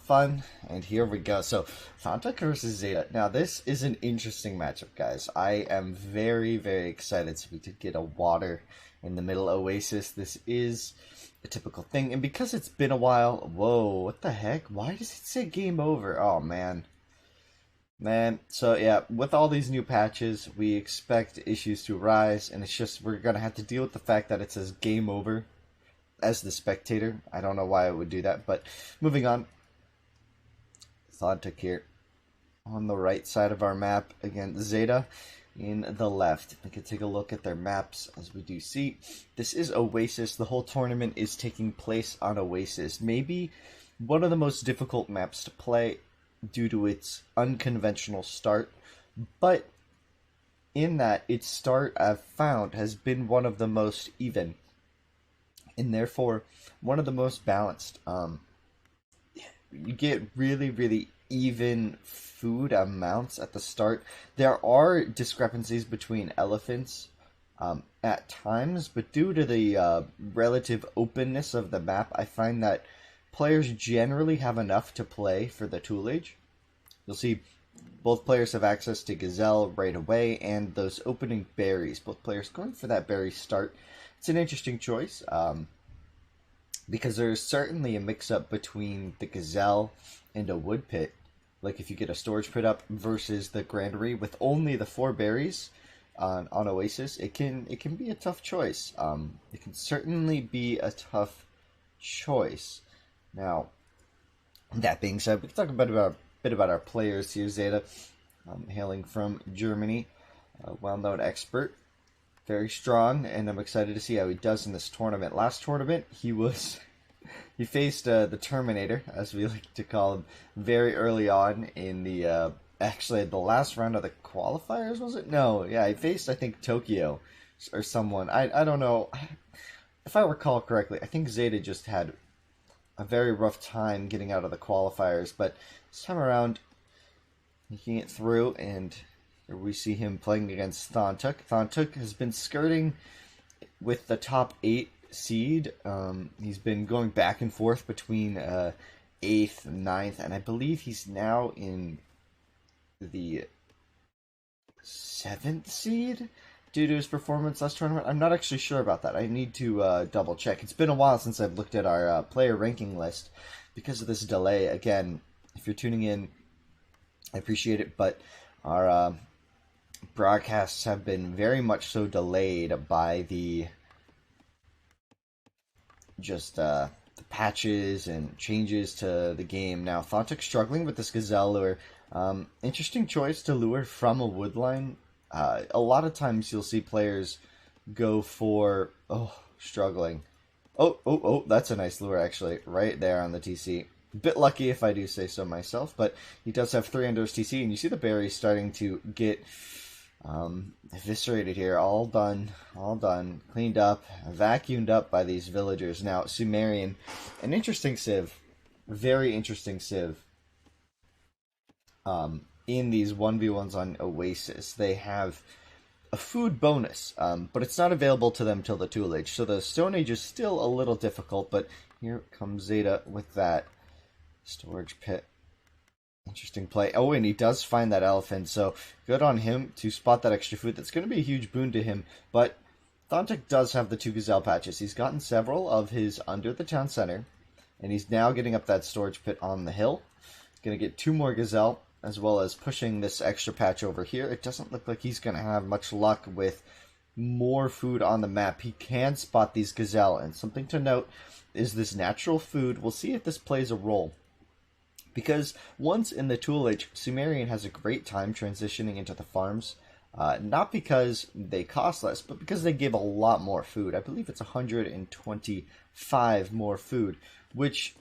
fun, and here we go. So, Thanhtuk versus Zeda. Now, this is an interesting matchup, guys. I am very, very excited. So we did get a water in the middle oasis. This is a typical thing, and because it's been a while, whoa, what the heck? Why does it say game over? Oh, man. Man, so yeah, with all these new patches, we expect issues to arise, and it's just we're gonna have to deal with the fact that it says game over as the spectator. I don't know why it would do that, but moving on. Thanhtuk here on the right side of our map against Zeda in the left. We can take a look at their maps as we do see. This is Oasis. The whole tournament is taking place on Oasis. Maybe one of the most difficult maps to play due to its unconventional start, but in that its start I've found has been one of the most even and therefore one of the most balanced. You get really, really even food amounts at the start. There are discrepancies between elephants at times, but due to the relative openness of the map, I find that players generally have enough to play for the Tool Age. You'll see both players have access to Gazelle right away, and those opening berries. Both players going for that berry start. It's an interesting choice. Because there's certainly a mix-up between the Gazelle and a Wood Pit. Like if you get a Storage Pit up versus the Granary with only the 4 berries on Oasis, it can be a tough choice. It can certainly be a tough choice. Now, that being said, we can talk about a bit about our players here. Zeda, hailing from Germany, a well-known expert. Very strong, and I'm excited to see how he does in this tournament. Last tournament, he faced the Terminator, as we like to call him, very early on in the actually the last round of the qualifiers. Was it? No, yeah, he faced I think Tokyo or someone. I don't know if I recall correctly. I think Zeta just had a very rough time getting out of the qualifiers, but this time around, making it through and. Here we see him playing against Thanhtuk. Thanhtuk has been skirting with the top 8 seed. He's been going back and forth between 8th, 9th, and I believe he's now in the 7th seed due to his performance last tournament. I'm not actually sure about that. I need to double check. It's been a while since I've looked at our player ranking list because of this delay. Again, if you're tuning in, I appreciate it, but our broadcasts have been very much so delayed by the patches and changes to the game. Now, Thanhtuk struggling with this Gazelle lure. Interesting choice to lure from a woodline. A lot of times you'll see players go for... Oh, struggling. Oh, that's a nice lure, actually. Right there on the TC. Bit lucky if I do say so myself, but he does have 3 under his TC, and you see the berries starting to get eviscerated here. All done, cleaned up, vacuumed up by these villagers. Now, Sumerian, an interesting civ, very interesting civ. In these 1v1s on Oasis, they have a food bonus, but it's not available to them till the Tool Age, so the Stone Age is still a little difficult, but here comes Zeta with that storage pit. Interesting play. Oh, and he does find that elephant, so good on him to spot that extra food. That's going to be a huge boon to him, but Thanhtuk does have the 2 Gazelle patches. He's gotten several of his under the town center, and he's now getting up that storage pit on the hill. Going to get 2 more Gazelle, as well as pushing this extra patch over here. It doesn't look like he's going to have much luck with more food on the map. He can spot these Gazelle, and something to note is this natural food. We'll see if this plays a role. Because once in the Tool Age, Sumerian has a great time transitioning into the farms. Not because they cost less, but because they give a lot more food. I believe it's 125 more food, which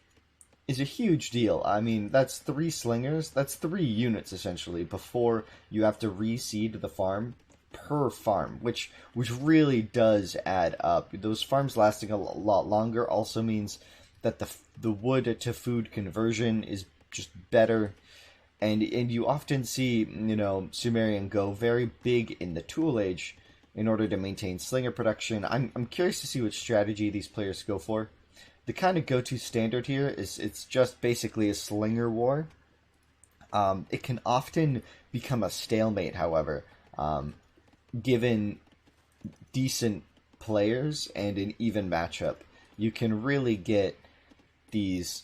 is a huge deal. I mean, that's 3 slingers. That's 3 units, essentially, before you have to reseed the farm per farm, which really does add up. Those farms lasting a lot longer also means that the wood to food conversion is just better, and you often see Sumerian go very big in the Tool Age in order to maintain slinger production. I'm curious to see what strategy these players go for. the kind of go-to standard here is it's just basically a slinger war. It can often become a stalemate, however, given decent players and an even matchup. You can really get these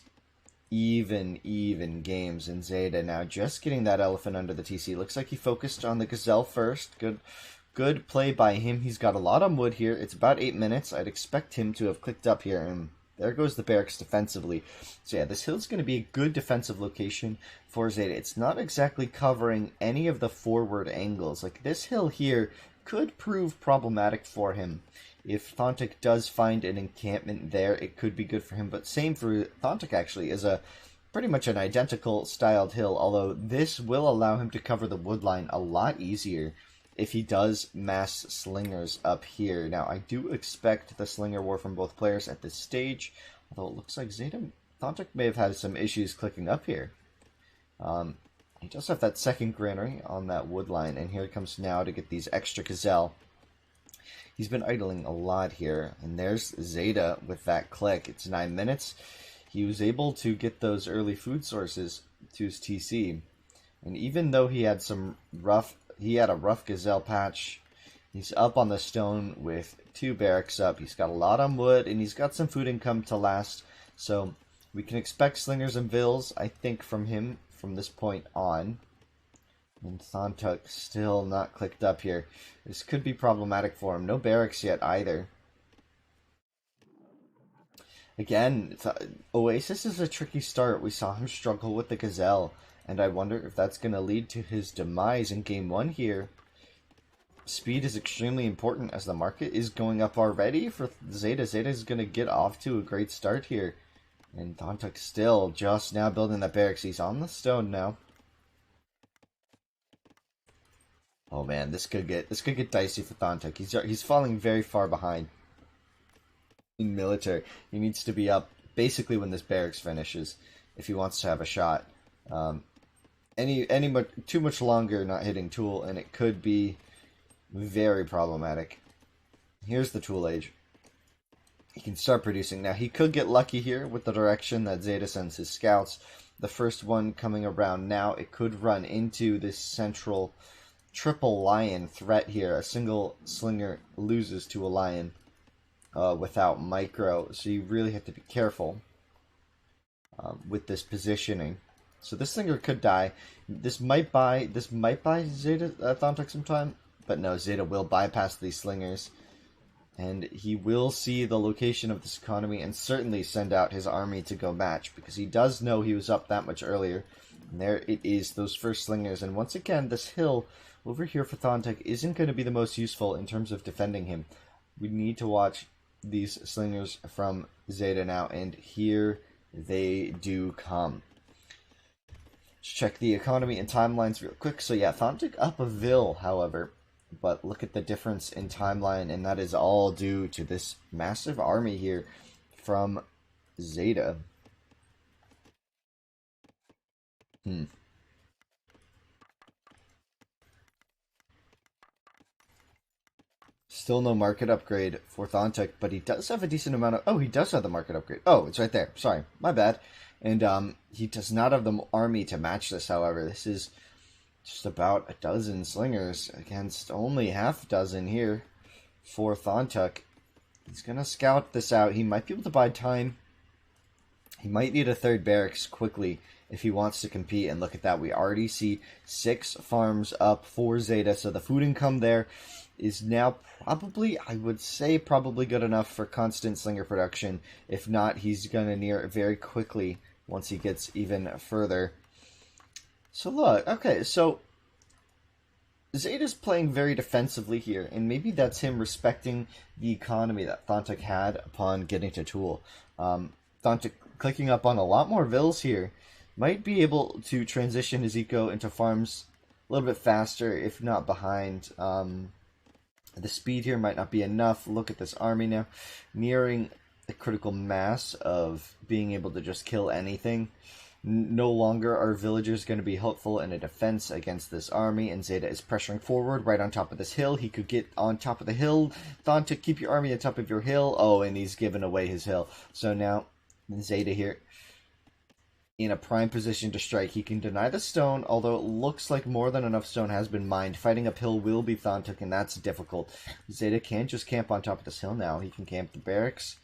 even games in Zeda. Now just getting that elephant under the TC. Looks like he focused on the gazelle first. Good play by him. He's got a lot on wood here. It's about 8 minutes. I'd expect him to have clicked up here, and there goes the barracks defensively. So yeah, this hill's going to be a good defensive location for Zeda. It's not exactly covering any of the forward angles. Like, this hill here could prove problematic for him. If Thanhtuk does find an encampment there, it could be good for him. But same for Thanhtuk, actually, is a pretty much an identical styled hill, although this will allow him to cover the wood line a lot easier if he does mass slingers up here. Now, I do expect the slinger war from both players at this stage, although it looks like Thanhtuk may have had some issues clicking up here. He does have that second granary on that wood line, and here it comes now to get these extra gazelle. He's been idling a lot here, and there's Zeda with that click. It's 9 minutes. He was able to get those early food sources to his TC, and even though he had a rough gazelle patch, he's up on the stone with 2 barracks up. He's got a lot on wood, and he's got some food income to last, so we can expect slingers and vills, I think, from him from this point on. And Thanhtuk still not clicked up here. This could be problematic for him. No barracks yet either. Again, Oasis is a tricky start. We saw him struggle with the gazelle, and I wonder if that's going to lead to his demise in game 1 here. Speed is extremely important as the market is going up already for Zeda. Zeda is going to get off to a great start here. And Thanhtuk still just now building that barracks. He's on the stone now. Oh man, this could get dicey for Thanhtuk. He's falling very far behind in military. He needs to be up basically when this barracks finishes if he wants to have a shot. Too much longer not hitting tool, and it could be very problematic. Here's the tool age. He can start producing. Now, he could get lucky here with the direction that Zeda sends his scouts. The first one coming around now, it could run into this central triple lion threat here. A single slinger loses to a lion without micro, so you really have to be careful with this positioning. So this slinger could die. This might buy Zeda Thanhtuk some time, but no, Zeda will bypass these slingers, and he will see the location of this economy and certainly send out his army to go match, because he does know he was up that much earlier. And there it is, those first slingers. And once again, this hill over here for Thanhtuk isn't going to be the most useful in terms of defending him. We need to watch these slingers from Zeda now, and here they do come. Let's check the economy and timelines real quick. So yeah, Thanhtuk up a Vil, however, but look at the difference in timeline, and that is all due to this massive army here from Zeda. Still no market upgrade for Thanhtuk, but he does have a decent amount of... Oh, he does have the market upgrade. Oh, it's right there. Sorry, my bad. And he does not have the army to match this, however. This is just about a dozen slingers against only half a dozen here for Thanhtuk. He's going to scout this out. He might be able to buy time. He might need a third barracks quickly if he wants to compete. And look at that. We already see 6 farms up for Zeda. So the food income there is now probably, I would say, probably good enough for constant slinger production. If not, he's going to near it very quickly once he gets even further. So look, okay, so Zeda's playing very defensively here, and maybe that's him respecting the economy that Thanhtuk had upon getting to Tool. Thanhtuk clicking up on a lot more Vils here might be able to transition his eco into farms a little bit faster, if not behind. The speed here might not be enough. Look at this army now, nearing a critical mass of being able to just kill anything. No longer are villagers going to be helpful in a defense against this army, and Zeda is pressuring forward right on top of this hill. He could get on top of the hill. Thanhtuk, keep your army on top of your hill. Oh, and he's given away his hill. So now Zeda here in a prime position to strike. He can deny the stone, although it looks like more than enough stone has been mined. Fighting uphill will be Thanhtuk, and that's difficult. Zeda can't just camp on top of this hill now. He can camp the barracks,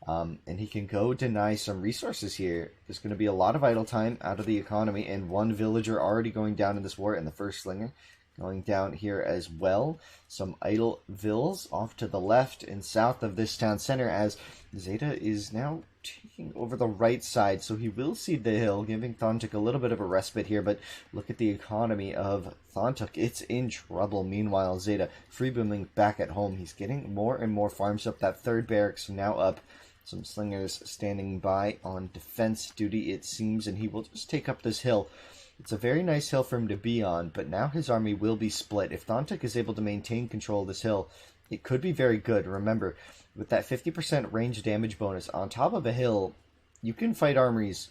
and he can go deny some resources here. There's going to be a lot of idle time out of the economy, and one villager already going down in this war, and the first slinger going down here as well. Some idle vills off to the left and south of this town center, as Zeda is now taking over the right side, so he will cede the hill, giving Thanhtuk a little bit of a respite here. But look at the economy of Thanhtuk. It's in trouble. Meanwhile, Zeda free booming back at home. He's getting more and more farms up. That third barracks now up. Some slingers standing by on defense duty, it seems, and he will just take up this hill. It's a very nice hill for him to be on, but now his army will be split. If Thanhtuk is able to maintain control of this hill, it could be very good. Remember, with that 50% range damage bonus on top of a hill, you can fight armies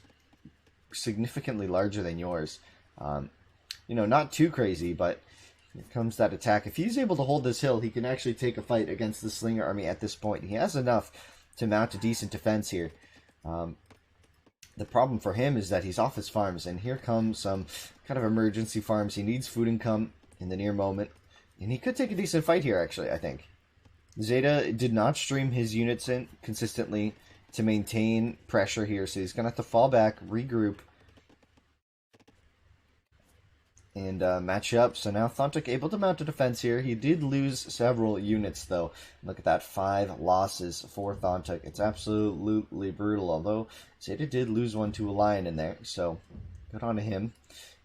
significantly larger than yours. Not too crazy, but here comes that attack. If he's able to hold this hill, he can actually take a fight against the Slinger army at this point. He has enough to mount a decent defense here. The problem for him is that he's off his farms, and here come some kind of emergency farms. He needs food income in the near moment, and he could take a decent fight here, actually, I think. Zeda did not stream his units in consistently to maintain pressure here, so he's going to have to fall back, regroup, and match up. So now Thanhtuk able to mount a defense here. He did lose several units, though. Look at that, 5 losses for Thanhtuk. It's absolutely brutal, although Zeda did lose one to a lion in there, so good on him.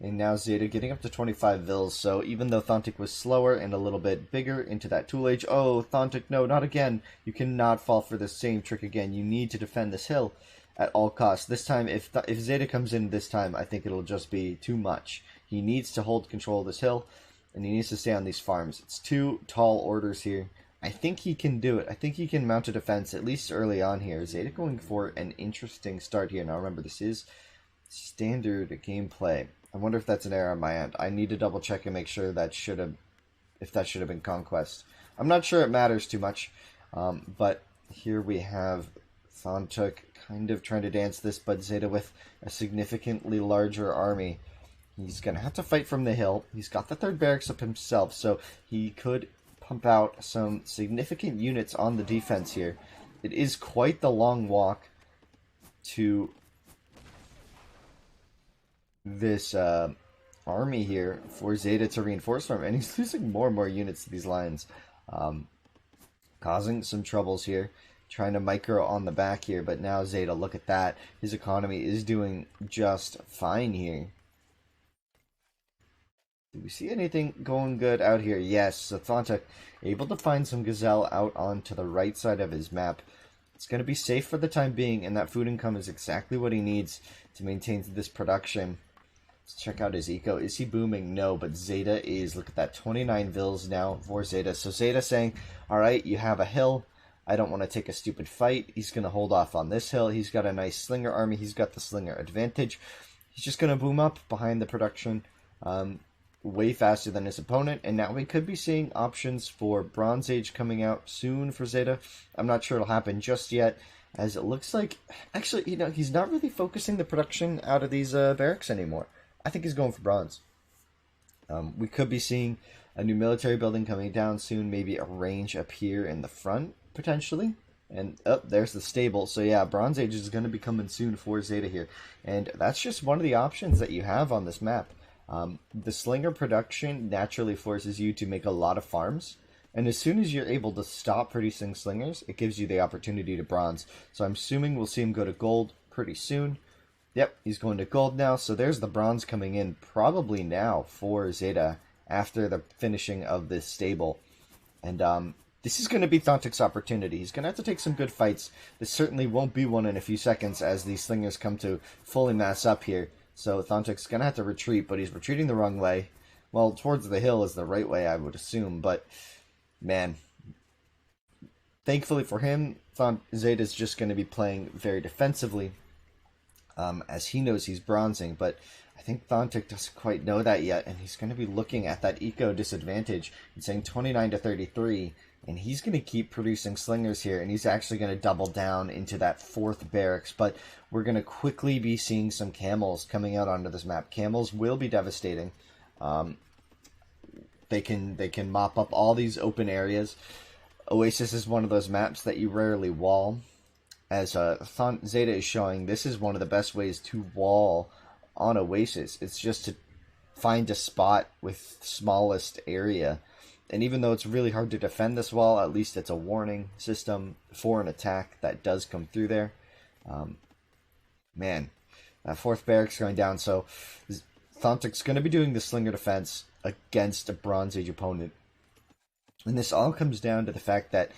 And now Zeda getting up to 25 vills, so even though Thanhtuk was slower and a little bit bigger into that tool age, oh, Thanhtuk, no, not again. You cannot fall for the same trick again. You need to defend this hill at all costs. This time, if Zeda comes in this time, I think it'll just be too much. He needs to hold control of this hill, and he needs to stay on these farms. It's 2 tall orders here. I think he can do it. I think he can mount a defense, at least early on here. Zeda going for an interesting start here. Now remember, this is standard gameplay. I wonder if that's an error on my end. I need to double check and make sure that should have been Conquest. I'm not sure it matters too much, but here we have Thanhtuk kind of trying to dance this, but Zeda with a significantly larger army. He's going to have to fight from the hill. He's got the third barracks up himself, so he could pump out some significant units on the defense here. It is quite the long walk to this army here for Zeda to reinforce from, and he's losing more and more units to these lines, causing some troubles here. Trying to micro on the back here, but now Zeda, look at that. His economy is doing just fine here. Do we see anything going good out here? Yes, so Thanhtuk able to find some gazelle out onto the right side of his map. It's going to be safe for the time being, and that food income is exactly what he needs to maintain this production. Let's check out his eco. Is he booming? No, but Zeda is. Look at that, 29 vills now for Zeda. So Zeda saying, alright, you have a hill. I don't want to take a stupid fight. He's going to hold off on this hill. He's got a nice slinger army. He's got the slinger advantage. He's just going to boom up behind the production way faster than his opponent. And now we could be seeing options for Bronze Age coming out soon for Zeda. I'm not sure it'll happen just yet, as it looks like, actually, he's not really focusing the production out of these barracks anymore. I think he's going for Bronze. We could be seeing a new military building coming down soon, maybe a range up here in the front, potentially. And there's the stable. So yeah, Bronze Age is going to be coming soon for Zeda here. And that's just one of the options that you have on this map. The slinger production naturally forces you to make a lot of farms. And as soon as you're able to stop producing slingers, it gives you the opportunity to bronze. So I'm assuming we'll see him go to gold pretty soon. Yep, he's going to gold now. So there's the bronze coming in probably now for Zeda after the finishing of this stable. And this is going to be Thanhtuk's opportunity. He's going to have to take some good fights. This certainly won't be one in a few seconds as these slingers come to fully mass up here. So Thanhtuk's going to have to retreat, but he's retreating the wrong way. Well, towards the hill is the right way, I would assume, but man, thankfully for him, Zeda's just going to be playing very defensively. as he knows he's bronzing, but I think Thanhtuk doesn't quite know that yet, and he's going to be looking at that eco disadvantage and saying 29 to 33, and he's going to keep producing slingers here, and he's actually going to double down into that fourth barracks, but we're going to quickly be seeing some camels coming out onto this map. Camels will be devastating. They can mop up all these open areas. Oasis is one of those maps that you rarely wall. As Zeda is showing, this is one of the best ways to wall on Oasis. It's just to find a spot with smallest area. And even though it's really hard to defend this wall, at least it's a warning system for an attack that does come through there. Man, that fourth barracks going down. So Thanhtuk's going to be doing the slinger defense against a Bronze Age opponent. And this all comes down to the fact that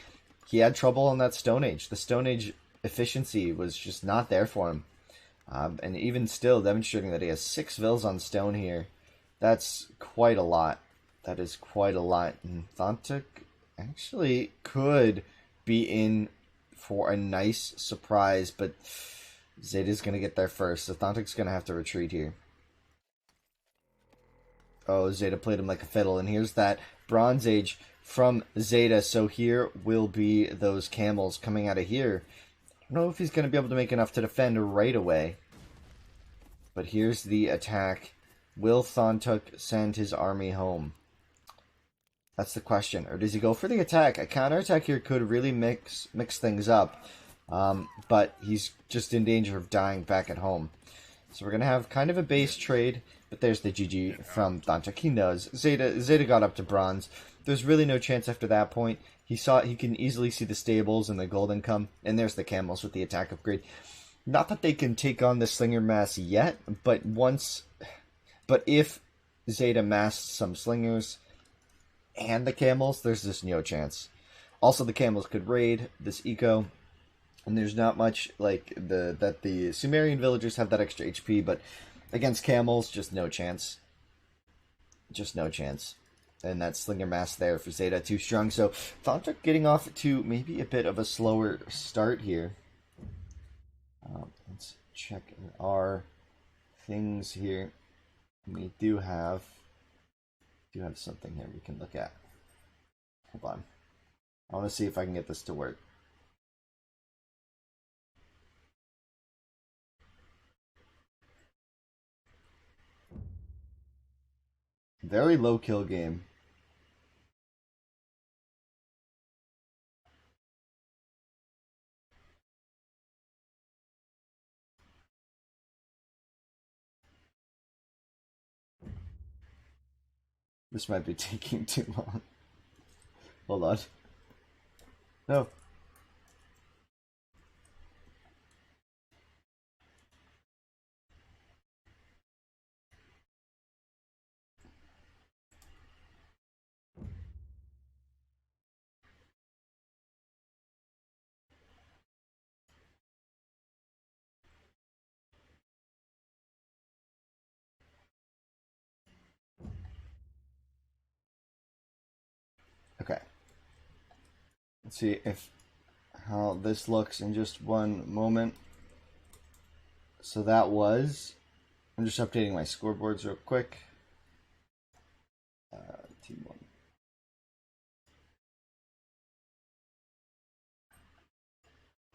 he had trouble on that Stone Age. The Stone Age efficiency was just not there for him. And even still, demonstrating that he has 6 vills on stone here. That's quite a lot. That is quite a lot. And Thanhtuk actually could be in for a nice surprise, but Zeda's going to get there first. So Thanhtuk's going to have to retreat here. Oh, Zeda played him like a fiddle. And here's that Bronze Age from Zeda. So here will be those camels coming out of here. I don't know if he's going to be able to make enough to defend right away. But here's the attack. Will Thanhtuk send his army home? That's the question. Or does he go for the attack? A counterattack here could really mix things up. But he's just in danger of dying back at home. So we're going to have kind of a base trade. But there's the GG from Thanhtuk. He knows. Zeda got up to bronze. There's really no chance after that point. He can easily see the stables and the golden come. And there's the camels with the attack upgrade. Not that they can take on the slinger mass yet, but if Zeda massed some slingers and the camels, there's just no chance. Also, the camels could raid this eco, and there's not much like that the Sumerian villagers have that extra HP, but against camels, just no chance. Just no chance. And that slinger mass there for Zeda too strong. So Thanhtuk getting off to maybe a bit of a slower start here. Let's check our things here. We do have something here we can look at. Hold on. I want to see if I can get this to work. Very low kill game. This might be taking too long. Hold on. No. Okay. Let's see how this looks in just one moment. So that was... I'm just updating my scoreboards real quick. Team 1.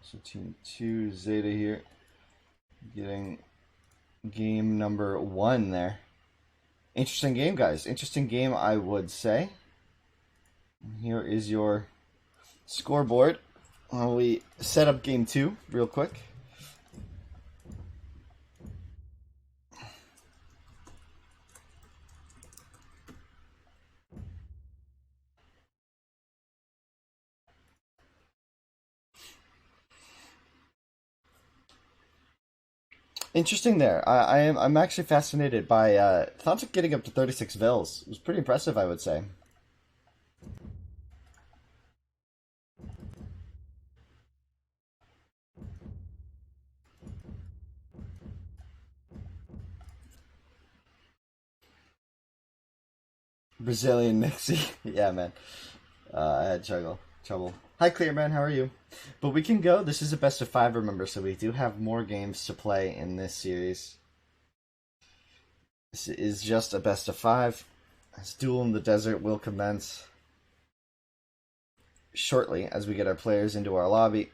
So Team 2, Zeda here. Getting game number 1 there. Interesting game, guys. Interesting game, I would say. Here is your scoreboard. We set up game 2 real quick. Interesting there. I'm actually fascinated by Thanhtuk getting up to 36 vills. It was pretty impressive, I would say. Brazilian Mixie. Yeah, man. I had struggle. Trouble. Hi, Clearman. How are you? But we can go. This is a best of 5, remember, so we do have more games to play in this series. This is just a best of 5. This Duel in the Desert will commence shortly as we get our players into our lobby.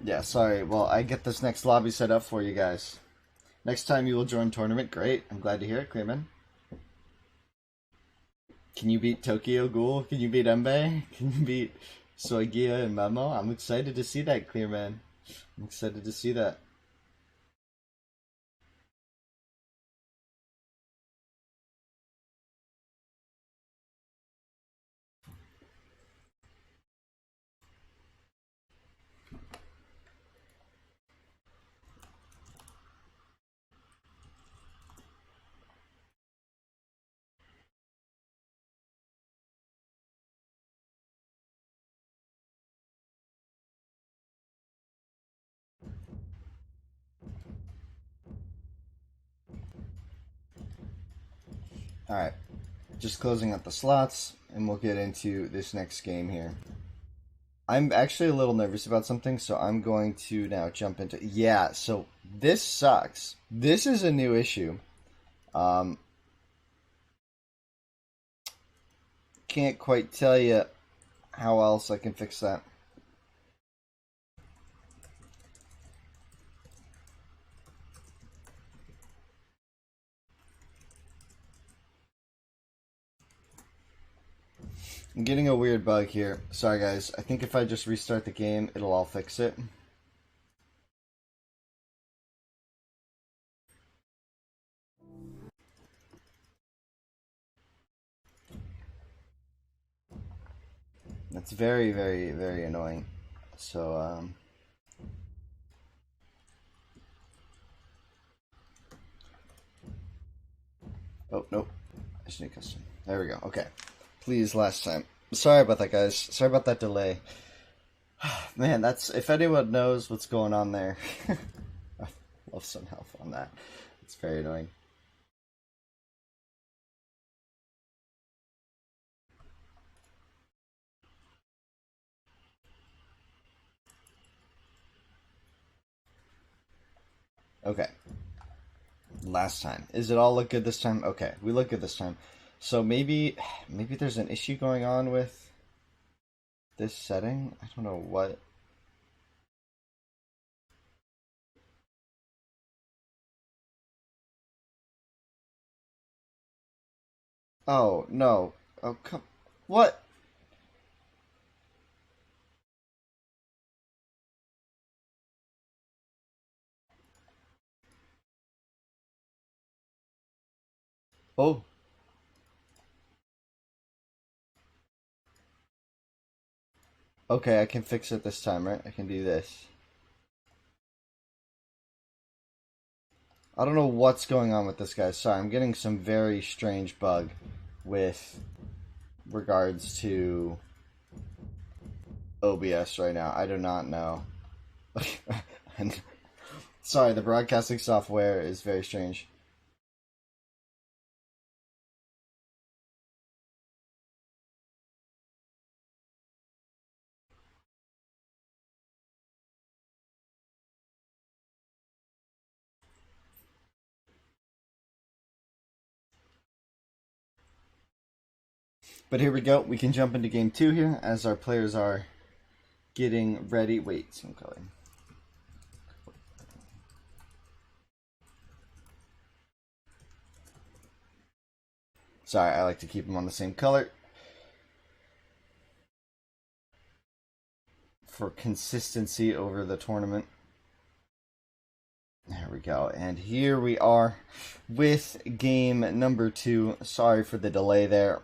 Yeah, sorry. Well, I get this next lobby set up for you guys. Next time you will join tournament, great. I'm glad to hear it, Clearman. Can you beat Tokyo Ghoul? Can you beat Embe? Can you beat Soigia and Memo? I'm excited to see that, Clearman. I'm excited to see that. Alright, just closing up the slots, and we'll get into this next game here. I'm actually a little nervous about something, so I'm going to now jump into... Yeah, so this sucks. This is a new issue. Can't quite tell you how else I can fix that. I'm getting a weird bug here. Sorry, guys. I think if I just restart the game, it'll all fix it. That's very, very, very annoying. So, oh, nope. I just need custom. There we go. Okay. Please, last time. Sorry about that, guys. Sorry about that delay. Man, that's... If anyone knows what's going on there, I'd love some help on that. It's very annoying. Okay. Last time. Is it all look good this time? Okay, we look good this time. So maybe there's an issue going on with this setting. I don't know what. Oh, no. Oh, come. What? Oh. Okay, I can fix it this time, right? I can do this. I don't know what's going on with this guy. Sorry, I'm getting some very strange bug with regards to OBS right now. I do not know. And sorry, the broadcasting software is very strange. But here we go. We can jump into game 2 here as our players are getting ready. Wait, some color. Sorry, I like to keep them on the same color. for consistency over the tournament. There we go. And here we are with game number 2. Sorry for the delay there.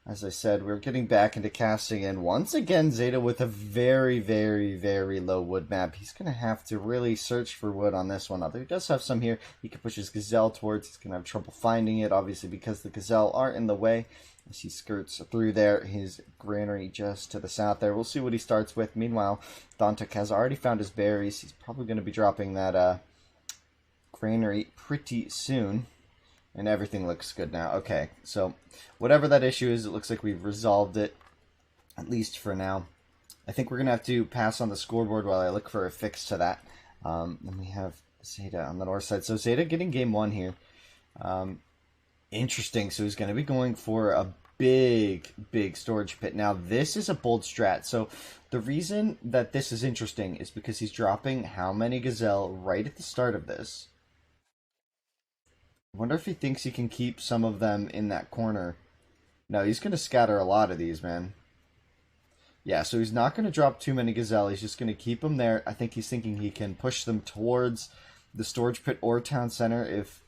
As I said, we're getting back into casting, and once again, Zeda with a very, very, very low wood map. He's going to have to really search for wood on this one, although he does have some here. He can push his Gazelle towards. He's going to have trouble finding it, obviously, because the Gazelle aren't in the way. As he skirts through there, his granary just to the south there. We'll see what he starts with. Meanwhile, Thanhtuk has already found his berries. He's probably going to be dropping that granary pretty soon. And everything looks good now. Okay, so whatever that issue is, it looks like we've resolved it, at least for now. I think we're going to have to pass on the scoreboard while I look for a fix to that. And we have Zeda on the north side. So Zeda getting game 1 here. Interesting. So he's going to be going for a big, big storage pit. Now, this is a bold strat. So the reason that this is interesting is because he's dropping how many Gazelle right at the start of this? I wonder if he thinks he can keep some of them in that corner. No, he's going to scatter a lot of these, man. Yeah, so he's not going to drop too many Gazelle. He's just going to keep them there. I think he's thinking he can push them towards the storage pit or town center if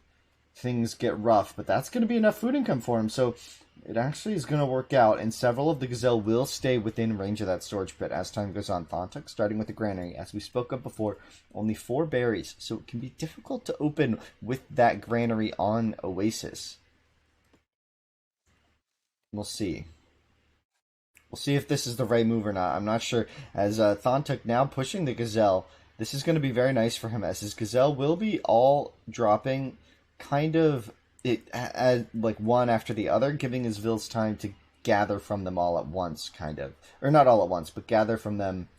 things get rough. But that's going to be enough food income for him. So it actually is going to work out, and several of the Gazelle will stay within range of that storage pit as time goes on. Thanhtuk starting with the granary. As we spoke of before, only 4 berries, so it can be difficult to open with that granary on Oasis. We'll see. We'll see if this is the right move or not. I'm not sure. As Thanhtuk now pushing the Gazelle, this is going to be very nice for him, as his Gazelle will be all dropping kind of like one after the other, giving his Vils time to gather from them all at once, kind of. Or not all at once, but gather from them,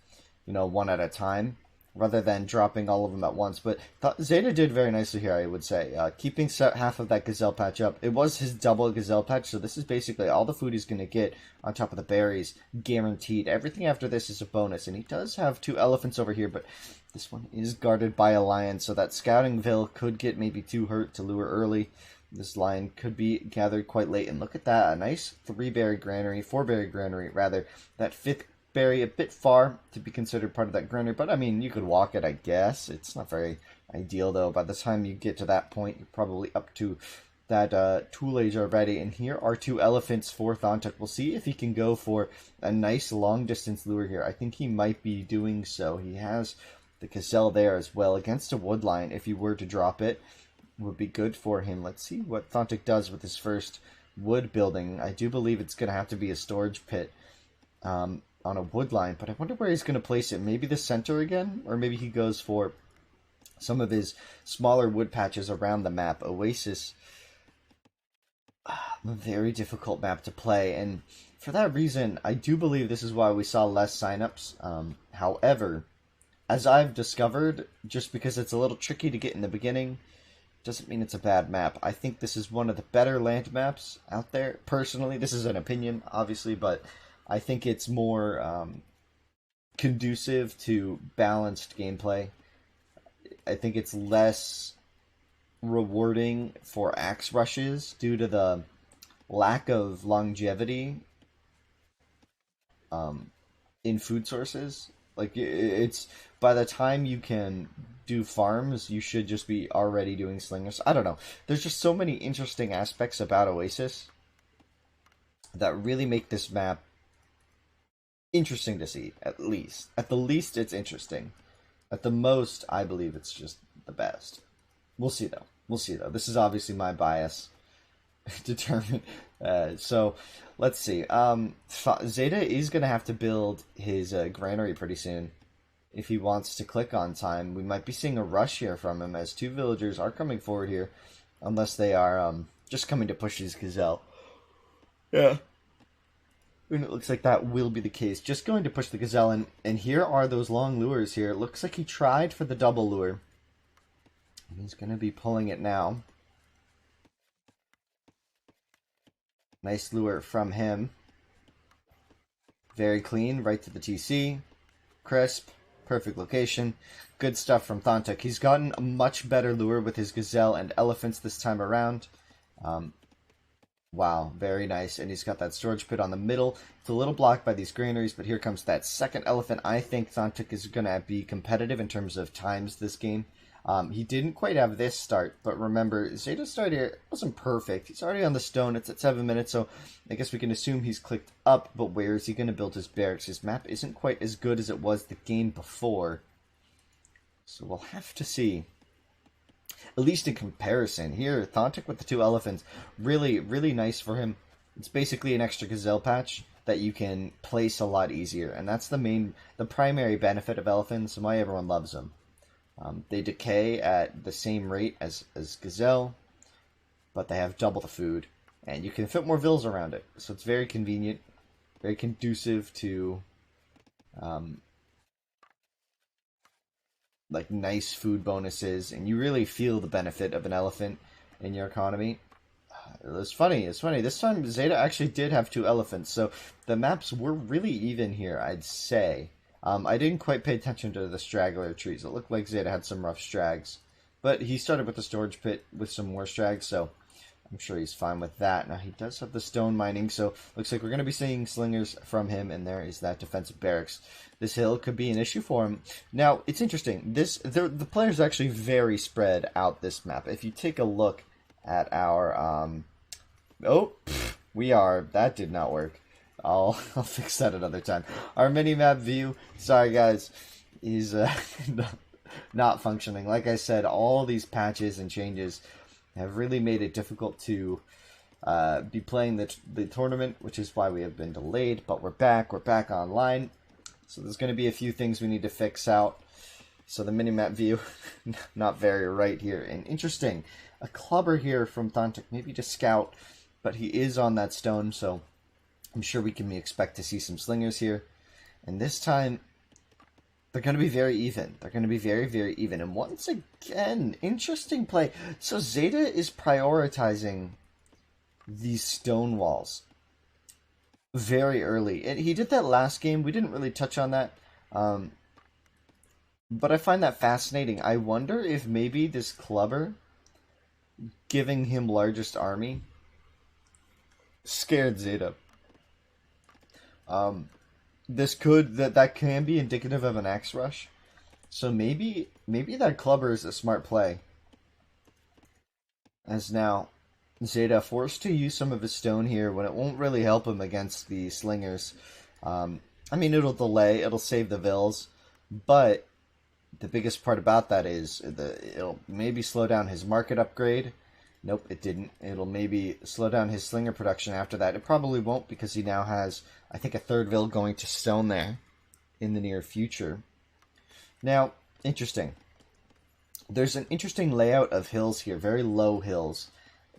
you know, one at a time, rather than dropping all of them at once. But Zeda did very nicely here, I would say. Keeping half of that Gazelle patch up. It was his double Gazelle patch, so this is basically all the food he's going to get on top of the berries, guaranteed. Everything after this is a bonus, and he does have 2 elephants over here, but this one is guarded by a lion, so that scouting Vil could get maybe too hurt to lure early. This lion could be gathered quite late, and look at that, a nice 3-berry granary, 4-berry granary, rather. That 5th berry a bit far to be considered part of that granary, but I mean, you could walk it, I guess. It's not very ideal, though. By the time you get to that point, you're probably up to that tool age already, and here are 2 elephants for Thanhtuk. We'll see if he can go for a nice long-distance lure here. I think he might be doing so. He has the Gazelle there as well against a wood lion. If he were to drop it, would be good for him. Let's see what Thanhtuk does with his first wood building. I do believe it's going to have to be a storage pit on a wood line, but I wonder where he's going to place it. Maybe the center again, or maybe he goes for some of his smaller wood patches around the map. Oasis, a very difficult map to play, and for that reason, I do believe this is why we saw less signups. However, as I've discovered, just because it's a little tricky to get in the beginning, doesn't mean it's a bad map. I think this is one of the better land maps out there. Personally, this is an opinion, obviously, but I think it's more conducive to balanced gameplay. I think it's less rewarding for axe rushes due to the lack of longevity in food sources. Like, it's by the time you can do farms, you should just be already doing slingers. I don't know. There's just so many interesting aspects about Oasis that really make this map interesting to see, at least. At the least, it's interesting. At the most, I believe it's just the best. We'll see, though. We'll see, though. This is obviously my bias determined. So, let's see. Zeda is going to have to build his granary pretty soon if he wants to click on time. We might be seeing a rush here from him, as 2 villagers are coming forward here, unless they are just coming to push his Gazelle. Yeah. And it looks like that will be the case. Just going to push the Gazelle, and here are those long lures here. It looks like he tried for the double lure. And he's going to be pulling it now. Nice lure from him. Very clean, right to the TC. Crisp, perfect location. Good stuff from Thanhtuk. He's gotten a much better lure with his Gazelle and elephants this time around. Wow, very nice. And he's got that storage pit on the middle. It's a little blocked by these granaries, but here comes that second elephant. I think Thanhtuk is going to be competitive in terms of times this game. He didn't quite have this start, but remember, Zeda's start here wasn't perfect. He's already on the stone. It's at 7 minutes, so I guess we can assume he's clicked up, but where is he going to build his barracks? His map isn't quite as good as it was the game before, so we'll have to see. At least in comparison. Here, Thanhtuk with the 2 elephants, really, really nice for him. It's basically an extra gazelle patch that you can place a lot easier, and that's the primary benefit of elephants, and why everyone loves them. They decay at the same rate as gazelle, but they have double the food, and you can fit more vills around it, so it's very convenient, very conducive to like nice food bonuses, and you really feel the benefit of an elephant in your economy. It's funny. This time Zeda actually did have 2 elephants, so the maps were really even here, I'd say. I didn't quite pay attention to the straggler trees. It looked like Zeda had some rough strags, but he started with the storage pit with some more strags, so I'm sure he's fine with that. Now, he does have the stone mining, so looks like we're going to be seeing slingers from him, and there is that defensive barracks. This hill could be an issue for him. Now, it's interesting. The players are actually very spread out this map. If you take a look at our... that did not work. I'll fix that another time. Our mini-map view, sorry guys, is not functioning. Like I said, all these patches and changes have really made it difficult to be playing the tournament, which is why we have been delayed, but we're back online. So there's going to be a few things we need to fix out. So the mini-map view, not very right here. And interesting, a clubber here from Thanhtuk, maybe to scout, but he is on that stone, so I'm sure we can expect to see some slingers here. And this time, they're going to be very even. They're going to be very, very even. And once again, interesting play. So Zeda is prioritizing these stone walls very early. And he did that last game. We didn't really touch on that. But I find that fascinating. I wonder if maybe this clubber giving him largest army scared Zeda. That can be indicative of an axe rush. So maybe that clubber is a smart play. As now Zeda forced to use some of his stone here when it won't really help him against the slingers. I mean, it'll delay, it'll save the vills, but the biggest part about that is it'll maybe slow down his market upgrade. Nope, it didn't. It'll maybe slow down his slinger production after that. It probably won't, because he now has, I think, a 3rd vill going to stone there in the near future. Now, interesting. There's an interesting layout of hills here, very low hills.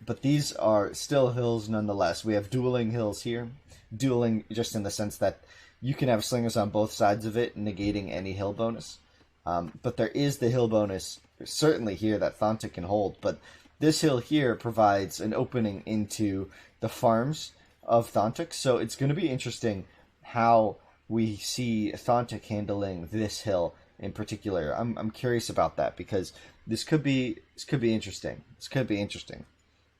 But these are still hills nonetheless. We have dueling hills here. Dueling just in the sense that you can have slingers on both sides of it, negating any hill bonus. But there is the hill bonus, certainly here, that Thanhtuk can hold, but this hill here provides an opening into the farms of Thanhtuk, so it's going to be interesting how we see Thanhtuk handling this hill in particular. I'm curious about that, because this could be interesting. This could be interesting.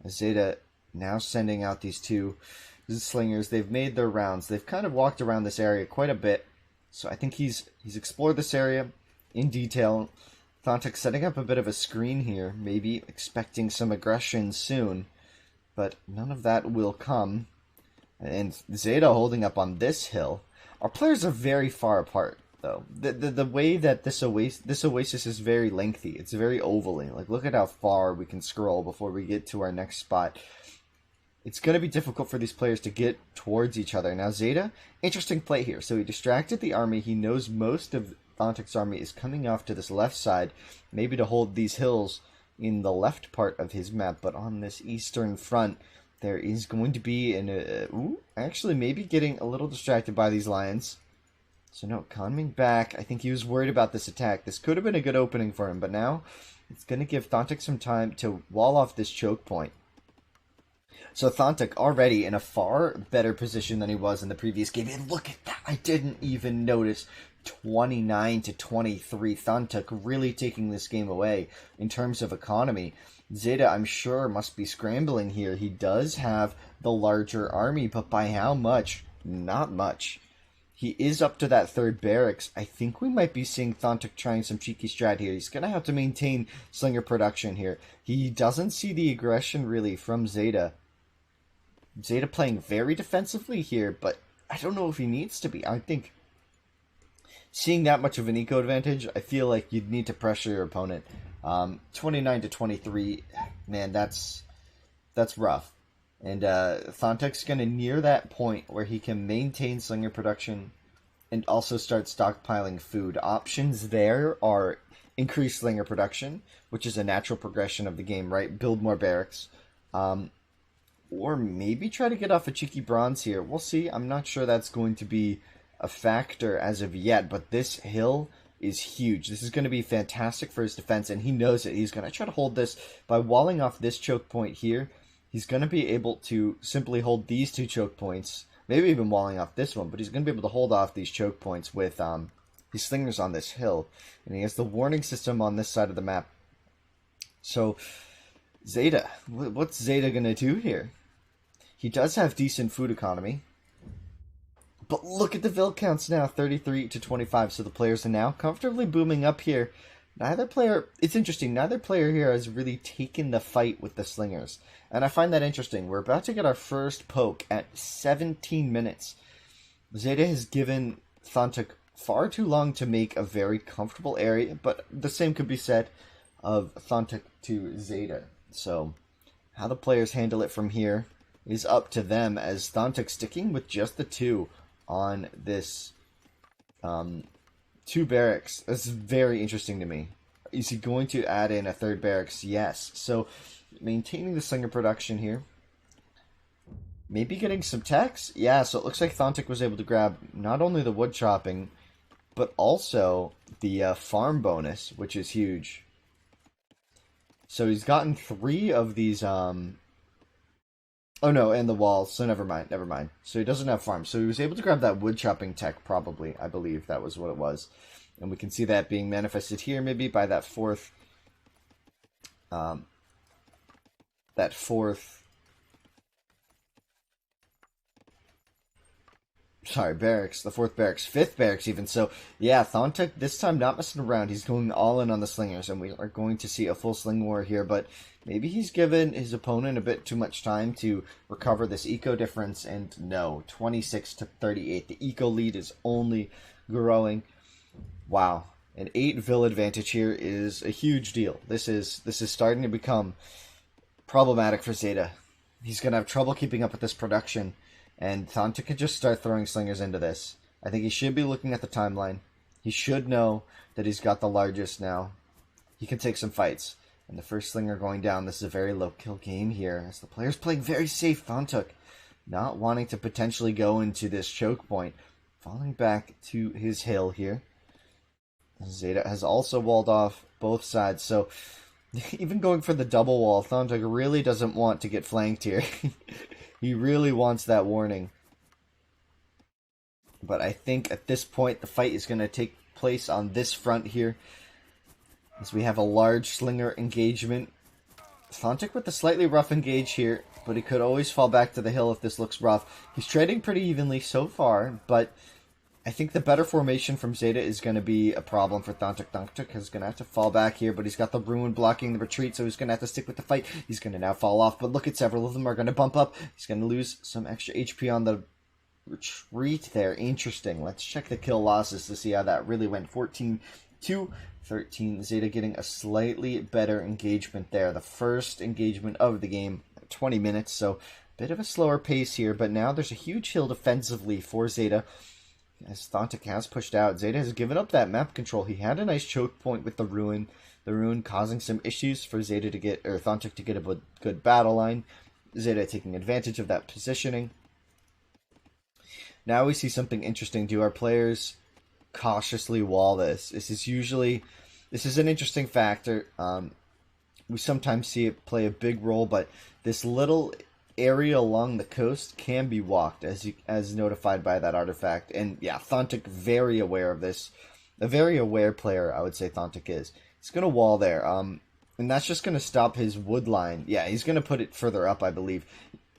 Zeda now sending out these 2 slingers. They've made their rounds. They've kind of walked around this area quite a bit, so I think he's explored this area in detail. Thanhtuk setting up a bit of a screen here, maybe expecting some aggression soon, but none of that will come. And Zeda holding up on this hill. Our players are very far apart, though. The way that this oasis is very lengthy. It's very ovaling. Like, look at how far we can scroll before we get to our next spot. It's going to be difficult for these players to get towards each other. Now, Zeda, interesting play here. So he distracted the army. He knows most of Thanhtuk's army is coming off to this left side, maybe to hold these hills in the left part of his map, but on this eastern front, there is going to be actually maybe getting a little distracted by these lions. So no, coming back. I think he was worried about this attack. This could have been a good opening for him, but now it's going to give Thanhtuk some time to wall off this choke point. So Thanhtuk already in a far better position than he was in the previous game. And look at that, I didn't even notice. 29 to 23. Thanhtuk really taking this game away in terms of economy. Zeda, I'm sure, must be scrambling here. He does have the larger army, but by how much? Not much. He is up to that third barracks. I think we might be seeing Thanhtuk trying some cheeky strat here. He's going to have to maintain slinger production here. He doesn't see the aggression, really, from Zeda. Zeda playing very defensively here, but I don't know if he needs to be. I think seeing that much of an eco advantage, I feel like you'd need to pressure your opponent. 29 to 23, man, that's rough. And Thanhtuk's going to near that point where he can maintain slinger production and also start stockpiling food. Options there are increase slinger production, which is a natural progression of the game, right? Build more barracks. Or maybe try to get off a cheeky bronze here. We'll see. I'm not sure that's going to be a factor as of yet, but this hill is huge. This is going to be fantastic for his defense, and he knows it. He's going to try to hold this by walling off this choke point here. He's going to be able to simply hold these two choke points, maybe even walling off this one, but he's going to be able to hold off these choke points with his slingers on this hill. And he has the warning system on this side of the map. So, Zeda, what's Zeda going to do here? He does have decent food economy. But look at the vill counts now, 33 to 25. So the players are now comfortably booming up here. Neither player, it's interesting, neither player here has really taken the fight with the slingers. And I find that interesting. We're about to get our first poke at 17 minutes. Zeda has given Thanhtuk far too long to make a very comfortable area, but the same could be said of Thanhtuk to Zeda. So how the players handle it from here is up to them, as Thanhtuk sticking with just the two on this two barracks. This is very interesting to me. Is he going to add in a third barracks? Yes. So maintaining the slinger production here. Maybe getting some techs? Yeah, so it looks like Thanhtuk was able to grab not only the wood chopping, but also the farm bonus, which is huge. So he's gotten 3 of these oh no, and the walls, so never mind. So he doesn't have farms. So he was able to grab that wood chopping tech, probably. I believe that was what it was. And we can see that being manifested here, maybe by that fourth barracks, the 4th barracks, 5th barracks even. So yeah, Thanhtuk this time not messing around. He's going all in on the slingers, and we are going to see a full sling war here, but maybe he's given his opponent a bit too much time to recover this eco difference, and no, 26 to 38. The eco lead is only growing. Wow. An 8 vill advantage here is a huge deal. This is starting to become problematic for Zeda. He's going to have trouble keeping up with this production, and Thanhtuk can just start throwing slingers into this. I think he should be looking at the timeline. He should know that he's got the largest now. He can take some fights. And the first slinger going down. This is a very low kill game here, as the player's playing very safe. Thanhtuk not wanting to potentially go into this choke point. Falling back to his hill here. Zeda has also walled off both sides, so even going for the double wall, Thanhtuk really doesn't want to get flanked here. He really wants that warning. But I think at this point the fight is going to take place on this front here, as we have a large slinger engagement. Thanhtuk with a slightly rough engage here, but he could always fall back to the hill if this looks rough. He's trading pretty evenly so far, but I think the better formation from Zeda is going to be a problem for Thanhtuk. Thanhtuk is going to have to fall back here, but he's got the ruin blocking the retreat, so he's going to have to stick with the fight. He's going to now fall off, but look at several of them are going to bump up. He's going to lose some extra HP on the retreat there. Interesting. Let's check the kill losses to see how that really went. 14 to 13. Zeda getting a slightly better engagement there. The first engagement of the game, 20 minutes, so a bit of a slower pace here, but now there's a huge hill defensively for Zeda. As Thanhtuk has pushed out, Zeda has given up that map control. He had a nice choke point with the ruin causing some issues for Zeda to get, or Thanhtuk to get a good battle line. Zeda taking advantage of that positioning. Now we see something interesting. Do our players cautiously wall this? This is an interesting factor. We sometimes see it play a big role, but this little area along the coast can be walked, as notified by that artifact. And yeah, Thanhtuk very aware of this. A very aware player, I would say Thanhtuk is. He's going to wall there. And that's just going to stop his wood line. Yeah, he's going to put it further up, I believe.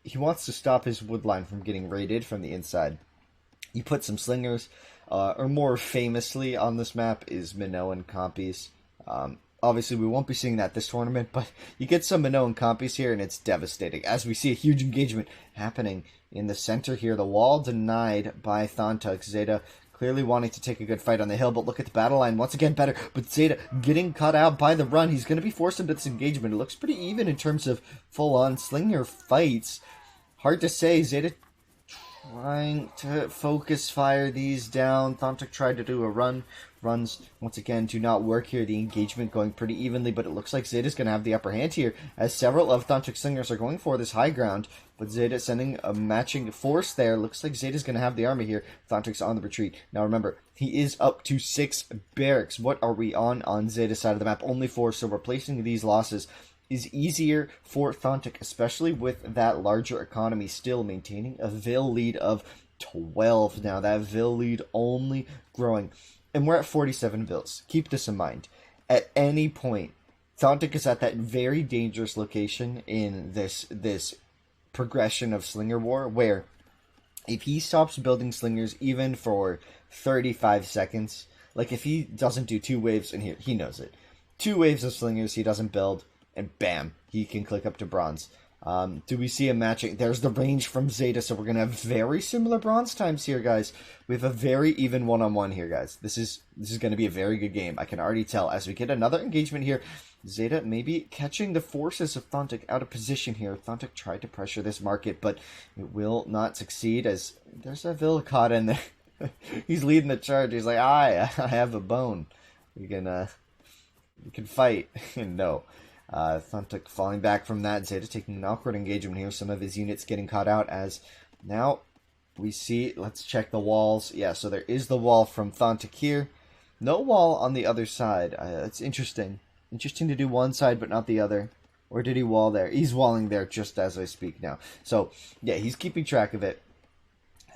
He wants to stop his wood line from getting raided from the inside. You put some slingers, or more famously on this map is Minoan Compies. Obviously, we won't be seeing that this tournament, but you get some Minoan Compies here, and it's devastating. As we see a huge engagement happening in the center here. The wall denied by Thanhtuk. Zeda clearly wanting to take a good fight on the hill, but look at the battle line. Once again, better. But Zeda getting cut out by the run. He's going to be forced into this engagement. It looks pretty even in terms of full-on slinger fights. Hard to say. Zeda trying to focus fire these down. Thanhtuk tried to do a run. Runs, once again, do not work here. The engagement going pretty evenly, but it looks like Zeda's going to have the upper hand here, as several of Thanhtuk's slingers are going for this high ground, but Zeda sending a matching force there. Looks like Zeda's going to have the army here. Thanhtuk's on the retreat. Now remember, he is up to 6 barracks. What are we on Zeda's side of the map? Only 4, so replacing these losses is easier for Thanhtuk, especially with that larger economy still maintaining a Vil lead of 12 now. That Vil lead only growing. And we're at 47 Vils. Keep this in mind. At any point, Thanhtuk is at that very dangerous location in this progression of Slinger War, where if he stops building slingers even for 35 seconds, like if he doesn't do 2 waves, and here, he knows it. 2 waves of slingers he doesn't build, and bam, he can click up to bronze. Do we see a matching? There's the range from Zeda, so we're going to have very similar bronze times here, guys. We have a very even one-on-one here, guys. This is going to be a very good game. I can already tell. As we get another engagement here, Zeda maybe catching the forces of Thanhtuk out of position here. Thanhtuk tried to pressure this market, but it will not succeed, as there's a Vil caught in there. He's leading the charge. He's like, I have a bone. We can fight. No. Thanhtuk falling back from that. Zeda taking an awkward engagement here. Some of his units getting caught out, as now we see, let's check the walls. Yeah, so there is the wall from Thanhtuk here. No wall on the other side. It's interesting. Interesting to do one side but not the other. Or did he wall there? He's walling there just as I speak now. So, yeah, he's keeping track of it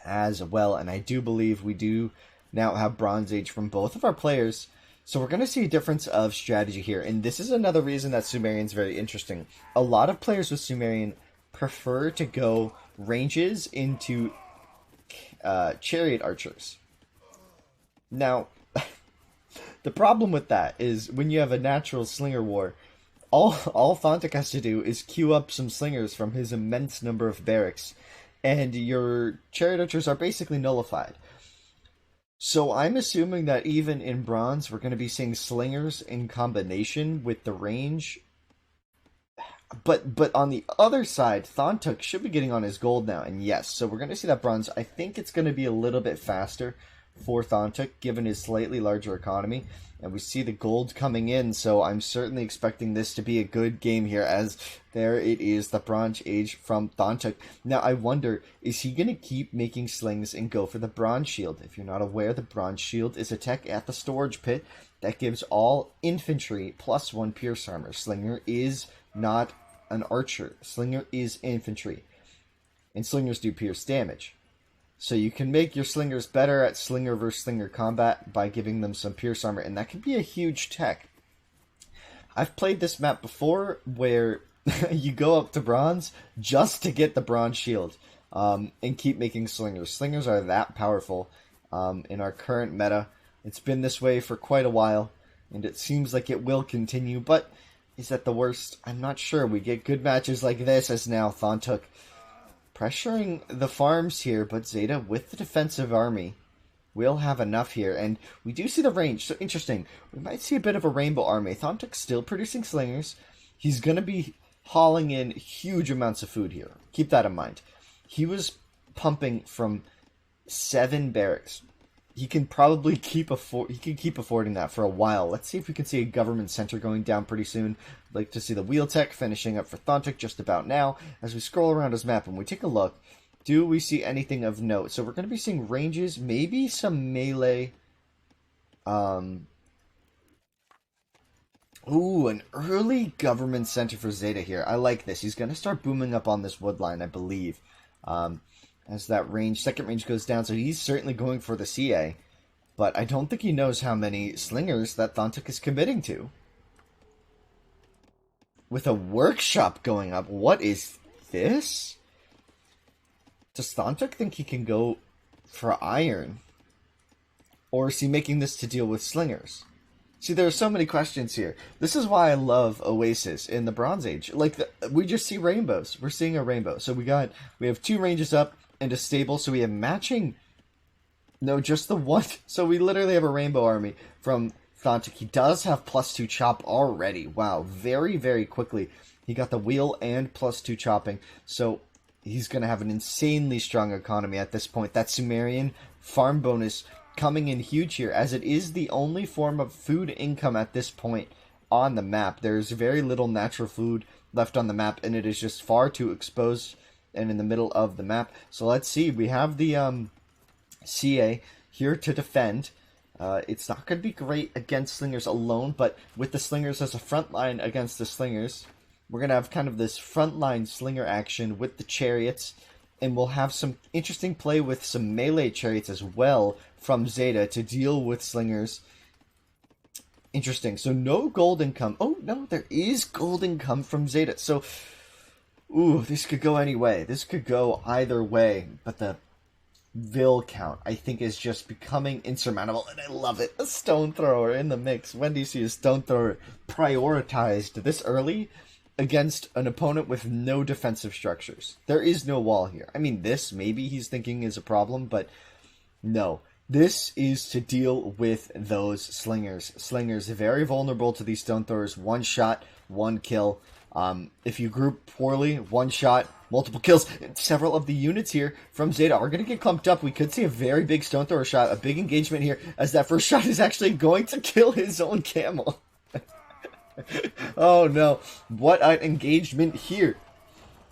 as well. And I do believe we do now have Bronze Age from both of our players. So we're going to see a difference of strategy here, and this is another reason that Sumerian's very interesting. A lot of players with Sumerian prefer to go ranges into chariot archers. Now, the problem with that is when you have a natural slinger war, all Thanhtuk has to do is queue up some slingers from his immense number of barracks, and your chariot archers are basically nullified. So I'm assuming that even in bronze, we're going to be seeing slingers in combination with the range. But on the other side, Thanhtuk should be getting on his gold now. And yes, so we're going to see that bronze. I think it's going to be a little bit faster for Thanhtuk, given his slightly larger economy. And we see the gold coming in, so I'm certainly expecting this to be a good game here, as there it is, the Bronze Age from Thanhtuk. Now, I wonder, is he going to keep making slings and go for the Bronze Shield? If you're not aware, the Bronze Shield is a tech at the storage pit that gives all infantry +1 pierce armor. Slinger is not an archer. Slinger is infantry. And slingers do pierce damage. So you can make your slingers better at slinger versus slinger combat by giving them some pierce armor, and that can be a huge tech. I've played this map before where you go up to bronze just to get the bronze shield and keep making slingers. Slingers are that powerful in our current meta. It's been this way for quite a while, and it seems like it will continue, but is that the worst? I'm not sure. We get good matches like this, as now Thanhtuk pressuring the farms here, but Zeda with the defensive army will have enough here, and we do see the range. So interesting. We might see a bit of a rainbow army. Thanhtuk still producing slingers. He's going to be hauling in huge amounts of food here. Keep that in mind. He was pumping from 7 barracks. He can probably keep affording that for a while. Let's see if we can see a government center going down pretty soon. I'd like to see the wheel tech finishing up for Thanhtuk just about now. As we scroll around his map and we take a look, do we see anything of note? So we're going to be seeing ranges, maybe some melee. Ooh, an early government center for Zeda here. I like this. He's going to start booming up on this wood line, I believe. As that range, second range goes down, so he's certainly going for the CA. But I don't think he knows how many slingers that Thanhtuk is committing to. with a workshop going up. What is this? Does Thanhtuk think he can go for iron? Or is he making this to deal with slingers? See, there are so many questions here. This is why I love Oasis in the Bronze Age. Like, we just see rainbows. We're seeing a rainbow. So we have 2 ranges up and a stable. So we have matching... No, just the one. So we literally have a rainbow army from Thanhtuk. He does have +2 chop already. Wow, very, very quickly. He got the wheel and +2 chopping. So he's going to have an insanely strong economy at this point. That Sumerian farm bonus coming in huge here, as it is the only form of food income at this point on the map. There's very little natural food left on the map, and it is just far too exposed and in the middle of the map. So let's see. We have the CA here to defend. It's not going to be great against slingers alone, but with the slingers as a front line against the slingers, we're going to have kind of this frontline slinger action with the chariots, and we'll have some interesting play with some melee chariots as well from Zeda to deal with slingers. Interesting. So no gold income. Oh, no, there is gold income from Zeda. So, ooh, this could go any way. This could go either way. But the Vil count, I think, is just becoming insurmountable, and I love it. A stone thrower in the mix. When do you see a stone thrower prioritized this early against an opponent with no defensive structures? There is no wall here. I mean, this maybe he's thinking is a problem, but no. This is to deal with those slingers. Slingers are very vulnerable to these stone throwers. 1 shot, 1 kill. If you group poorly, 1 shot, multiple kills. Several of the units here from Zeda are going to get clumped up. We could see a very big stone thrower shot, a big engagement here, as that first shot is actually going to kill his own camel. Oh no, what an engagement here.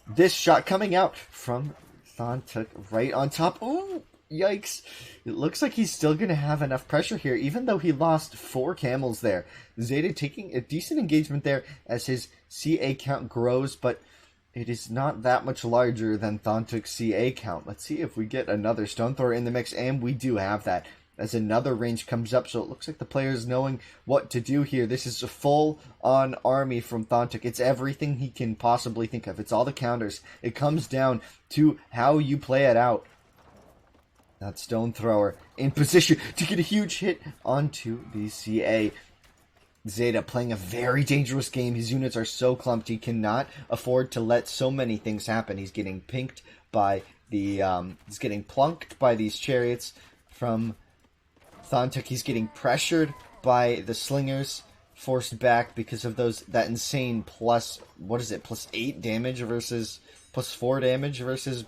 This shot coming out from Thanhtuk right on top. Ooh, yikes. It looks like he's still going to have enough pressure here, even though he lost 4 camels there. Zeda taking a decent engagement there as his CA count grows, but it is not that much larger than Thanhtuk's CA count. Let's see if we get another stone thrower in the mix, and we do have that as another range comes up. So it looks like the player's knowing what to do here. This is a full-on army from Thanhtuk. It's everything he can possibly think of. It's all the counters. It comes down to how you play it out. That stone thrower in position to get a huge hit onto the CA. Zeda playing a very dangerous game. His units are so clumped. He cannot afford to let so many things happen. He's getting pinked by the... he's getting plunked by these chariots from Thanhtuk. He's getting pressured by the slingers, forced back because of that insane plus... What is it? +8 damage versus... +4 damage versus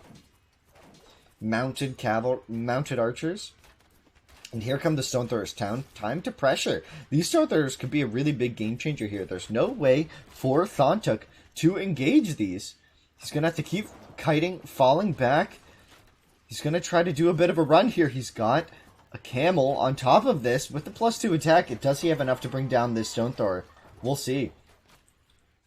mounted archers. And here come the stone throwers. Time to pressure. These stone throwers could be a really big game changer here. There's no way for Thanhtuk to engage these. He's going to have to keep kiting, falling back. He's going to try to do a bit of a run here. He's got a camel on top of this with the +2 attack. Does he have enough to bring down this stone thrower? We'll see.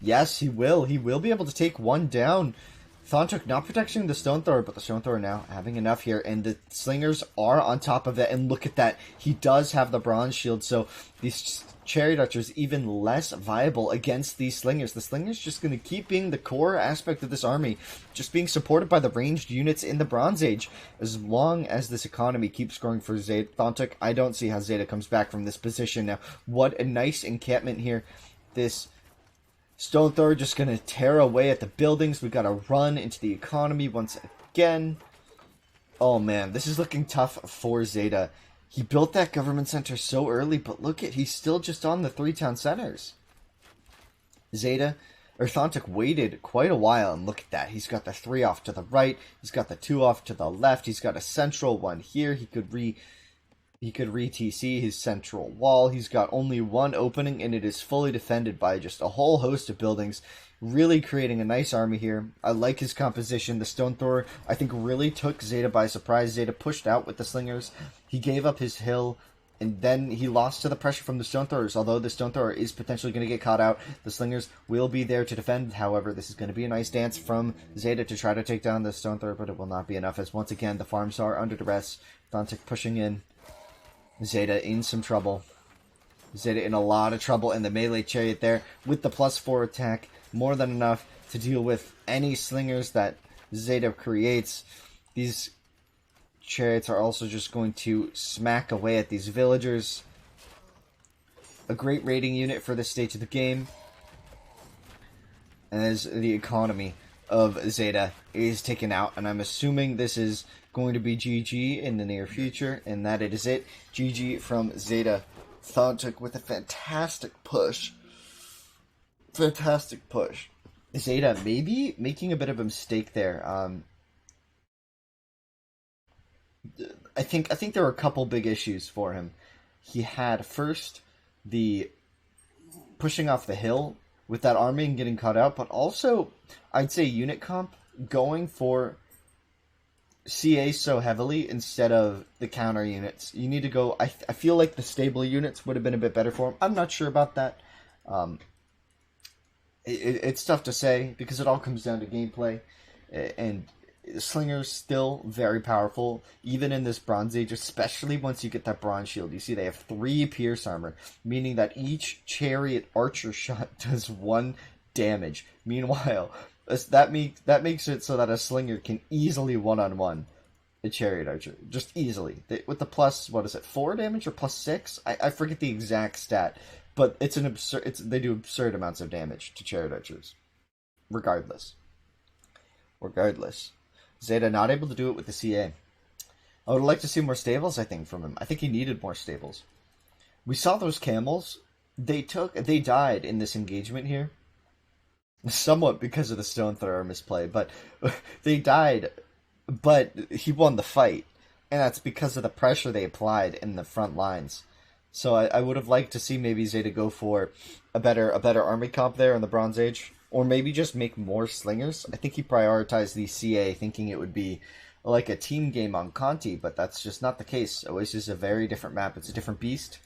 Yes, he will. He will be able to take one down. Thanhtuk not protecting the stone thrower, but the stone thrower now having enough here, and the slingers are on top of it, and look at that. He does have the bronze shield, so these chariot archers even less viable against these slingers. The slingers just going to keep being the core aspect of this army, just being supported by the ranged units in the Bronze Age. As long as this economy keeps growing for Thanhtuk, I don't see how Zeda comes back from this position now. What a nice encampment here. This stone thrower just going to tear away at the buildings. We've got to run into the economy once again. Oh man, this is looking tough for Zeda. He built that government center so early, but look at, he's still just on the 3 town centers. Thanhtuk waited quite a while, and look at that. He's got the 3 off to the right. He's got the 2 off to the left. He's got a central one here. He could re-TC his central wall. He's got only 1 opening, and it is fully defended by just a whole host of buildings, really creating a nice army here. I like his composition. The stone thrower, I think, really took Zeda by surprise. Zeda pushed out with the slingers. He gave up his hill, and then he lost to the pressure from the stone throwers. Although the stone thrower is potentially going to get caught out, the slingers will be there to defend. However, this is going to be a nice dance from Zeda to try to take down the stone thrower, but it will not be enough, as once again the farms are under duress. Thanhtuk pushing in. Zeda in some trouble. Zeda in a lot of trouble, and the melee chariot there with the +4 attack more than enough to deal with any slingers that Zeda creates. These chariots are also just going to smack away at these villagers. A great raiding unit for this stage of the game, as the economy of Zeda is taken out, and I'm assuming this is going to be GG in the near future, and that it is it. GG from Zeda. Thanhtuk with a fantastic push. Fantastic push. Zeda maybe making a bit of a mistake there. I think there were a couple big issues for him. He had first the pushing off the hill with that army and getting caught out, but also I'd say unit comp going for CA so heavily instead of the counter units. You need to go. I feel like the stable units would have been a bit better for him. I'm not sure about that. It's tough to say because it all comes down to gameplay, and Slinger's still very powerful, even in this Bronze Age, especially once you get that Bronze Shield. You see they have 3 Pierce Armor, meaning that each Chariot Archer shot does 1 damage. Meanwhile, that makes it so that a Slinger can easily one-on-one a Chariot Archer. Just easily. With the plus, what is it, 4 damage or plus 6? I forget the exact stat, but it's an absurd. They do absurd amounts of damage to Chariot Archers. Regardless. Zeda not able to do it with the CA. I would like to see more stables, I think, from him. I think he needed more stables. We saw those camels. They died in this engagement here. Somewhat because of the stone thrower misplay, but they died, but he won the fight. And that's because of the pressure they applied in the front lines. So I would have liked to see maybe Zeda go for a better army comp there in the Bronze Age. Or maybe just make more slingers. I think he prioritized the CA, thinking it would be like a team game on Conti, but that's just not the case. Oasis is a very different map. It's a different beast.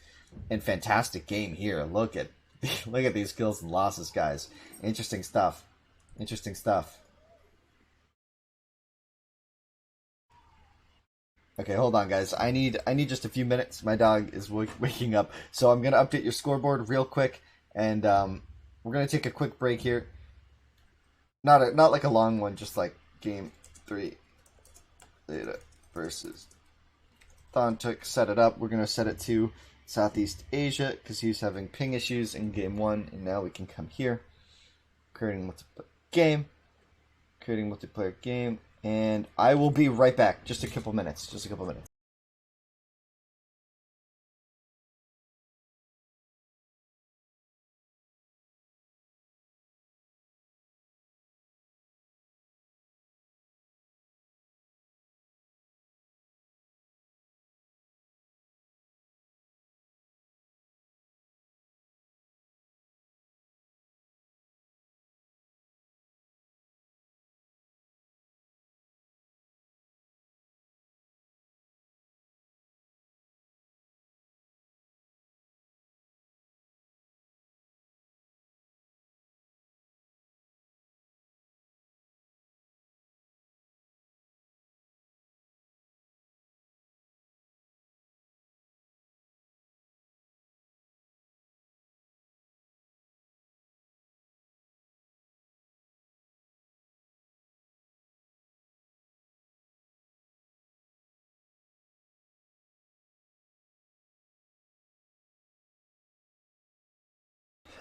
And fantastic game here. Look at these kills and losses, guys. Interesting stuff. Okay, hold on, guys. I need just a few minutes. My dog is waking up, so I'm gonna update your scoreboard real quick, and we're gonna take a quick break here. Not like a long one, just like game 3. Zeda versus Thanhtuk. Set it up. We're gonna set it to Southeast Asia because he was having ping issues in game 1, and now we can come here, creating multiplayer game, and I will be right back. Just a couple minutes.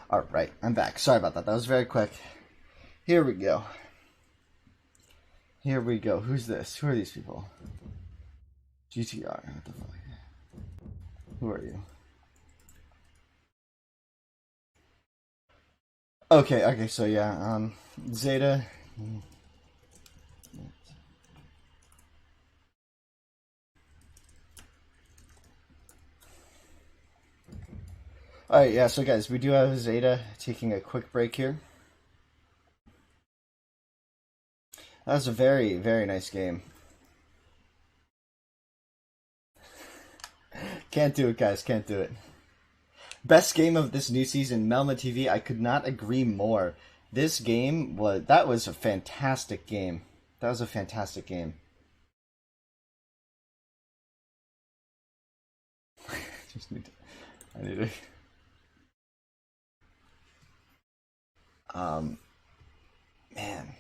Alright, I'm back. Sorry about that. That was very quick. Here we go. Who's this? Who are these people? GTR. What the fuck? Who are you? Okay, so yeah, Zeda. Alright, yeah, so guys, we do have Zeda taking a quick break here. That was a very, very nice game. Can't do it, guys, can't do it. Best game of this new season, Melma TV. I could not agree more. This game was a fantastic game. Just I need to. Man,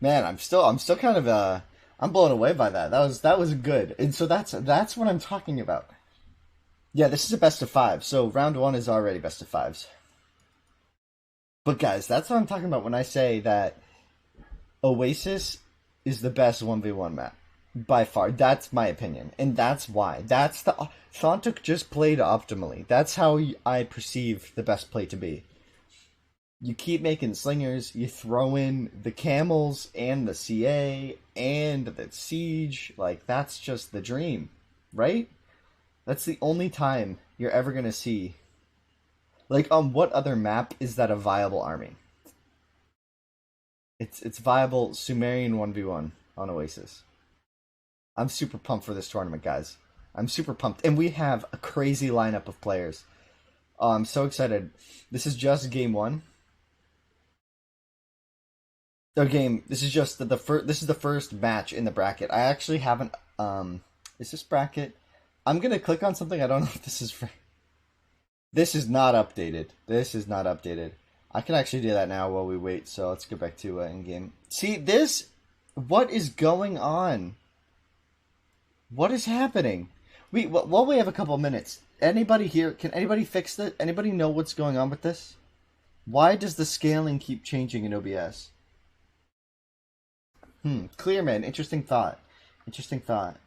man, I'm still kind of I'm blown away by that. That was good, and so that's what I'm talking about. Yeah, this is a best of five, so round one is already best of fives. But guys, that's what I'm talking about when I say that Oasis is the best 1v1 map. By far. That's my opinion. And that's why. That's the Thanhtuk just played optimally. That's how I perceive the best play to be. You keep making slingers, you throw in the camels and the CA and the siege, like that's just the dream, right? That's the only time you're ever gonna see. Like on what other map is that a viable army? It's viable Sumerian 1v1 on Oasis. I'm super pumped for this tournament, guys. I'm super pumped. And we have a crazy lineup of players. Oh, I'm so excited. This is just game one. Oh, game. This is just the first. This is the first match in the bracket. I actually haven't. Is this bracket? I'm gonna click on something. I don't know if this is for. This is not updated. This is not updated. I can actually do that now while we wait. So let's go back to in game. See this? What is going on? What is happening? While we have a couple minutes, anybody here? Can anybody fix that? Anybody know what's going on with this? Why does the scaling keep changing in OBS? Clear man. Interesting thought. Interesting thought.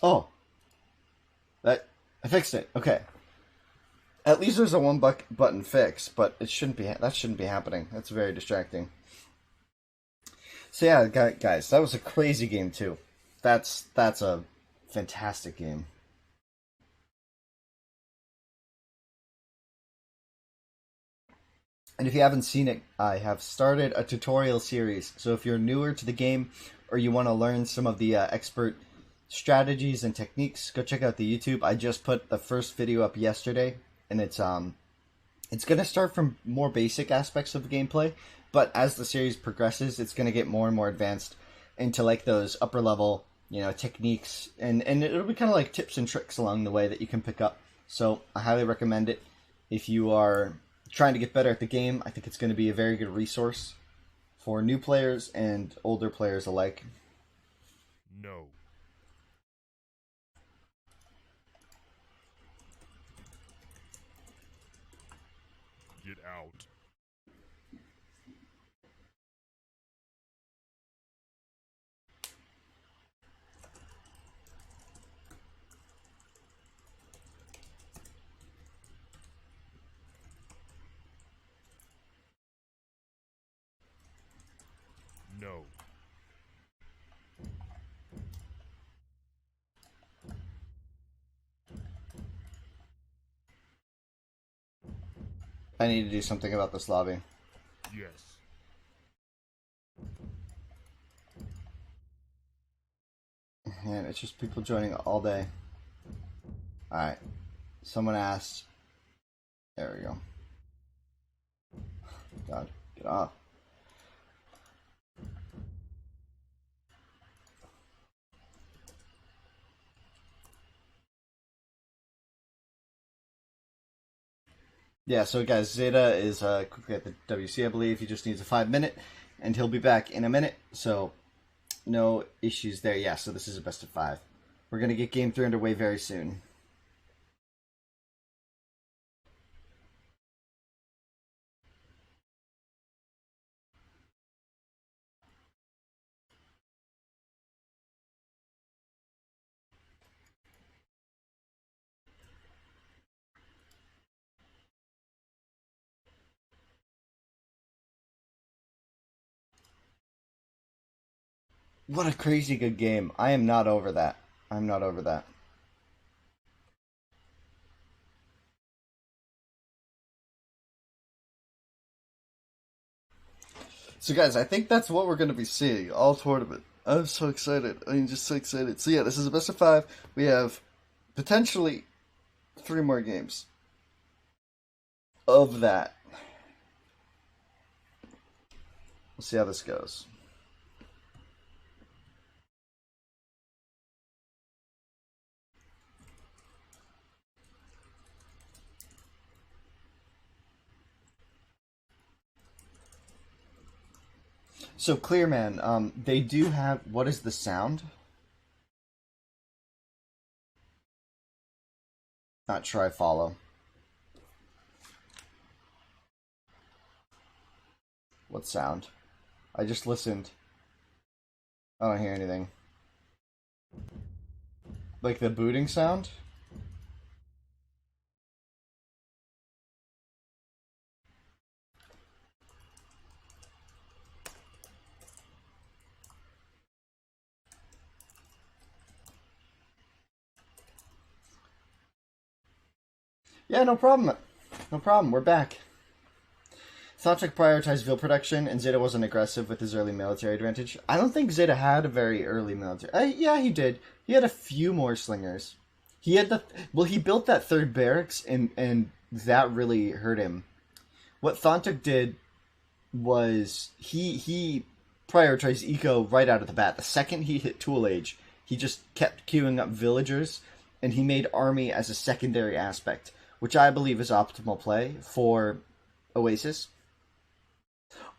Oh, that I fixed it. Okay. At least there's a button fix, but it shouldn't be. That shouldn't be happening. That's very distracting. So yeah, guys, that was a crazy game too. That's a fantastic game. And if you haven't seen it, I have started a tutorial series. So if you're newer to the game or you want to learn some of the expert strategies and techniques, go check out the YouTube. I just put the first video up yesterday, and it's going to start from more basic aspects of the gameplay, but as the series progresses, it's going to get more and more advanced into like those upper level, techniques, and it'll be kind of like tips and tricks along the way that you can pick up. So I highly recommend it if you are trying to get better at the game. I think it's going to be a very good resource for new players and older players alike. No. Get out. No. I need to do something about this lobby. Yes. Man, it's just people joining all day. Alright. Someone asked. There we go. God, get off. Yeah, so guys, Zeta is quickly at the WC, I believe. He just needs a 5 minute, and he'll be back in a minute. So, no issues there. Yeah, so this is a best of five. We're going to get game three underway very soon. What a crazy good game. I am not over that. I'm not over that. So, guys, I think that's what we're going to be seeing all tournament. I'm so excited. I'm just so excited. So, yeah, this is a best of five. We have potentially 3 more games of that. We'll see how this goes. So clear, man. They do have. What is the sound? Not sure I follow. What sound? I just listened. I don't hear anything. Like the booting sound? Yeah, no problem. No problem. We're back. Thanhtuk prioritized veal production, and Zeda wasn't aggressive with his early military advantage. I don't think Zeda had a very early military. Yeah, he did. He had a few more slingers. He had he built that third barracks, and that really hurt him. What Thanhtuk did was he prioritized eco right out of the bat. The second he hit tool age, he just kept queuing up villagers, and he made army as a secondary aspect, which I believe is optimal play for Oasis.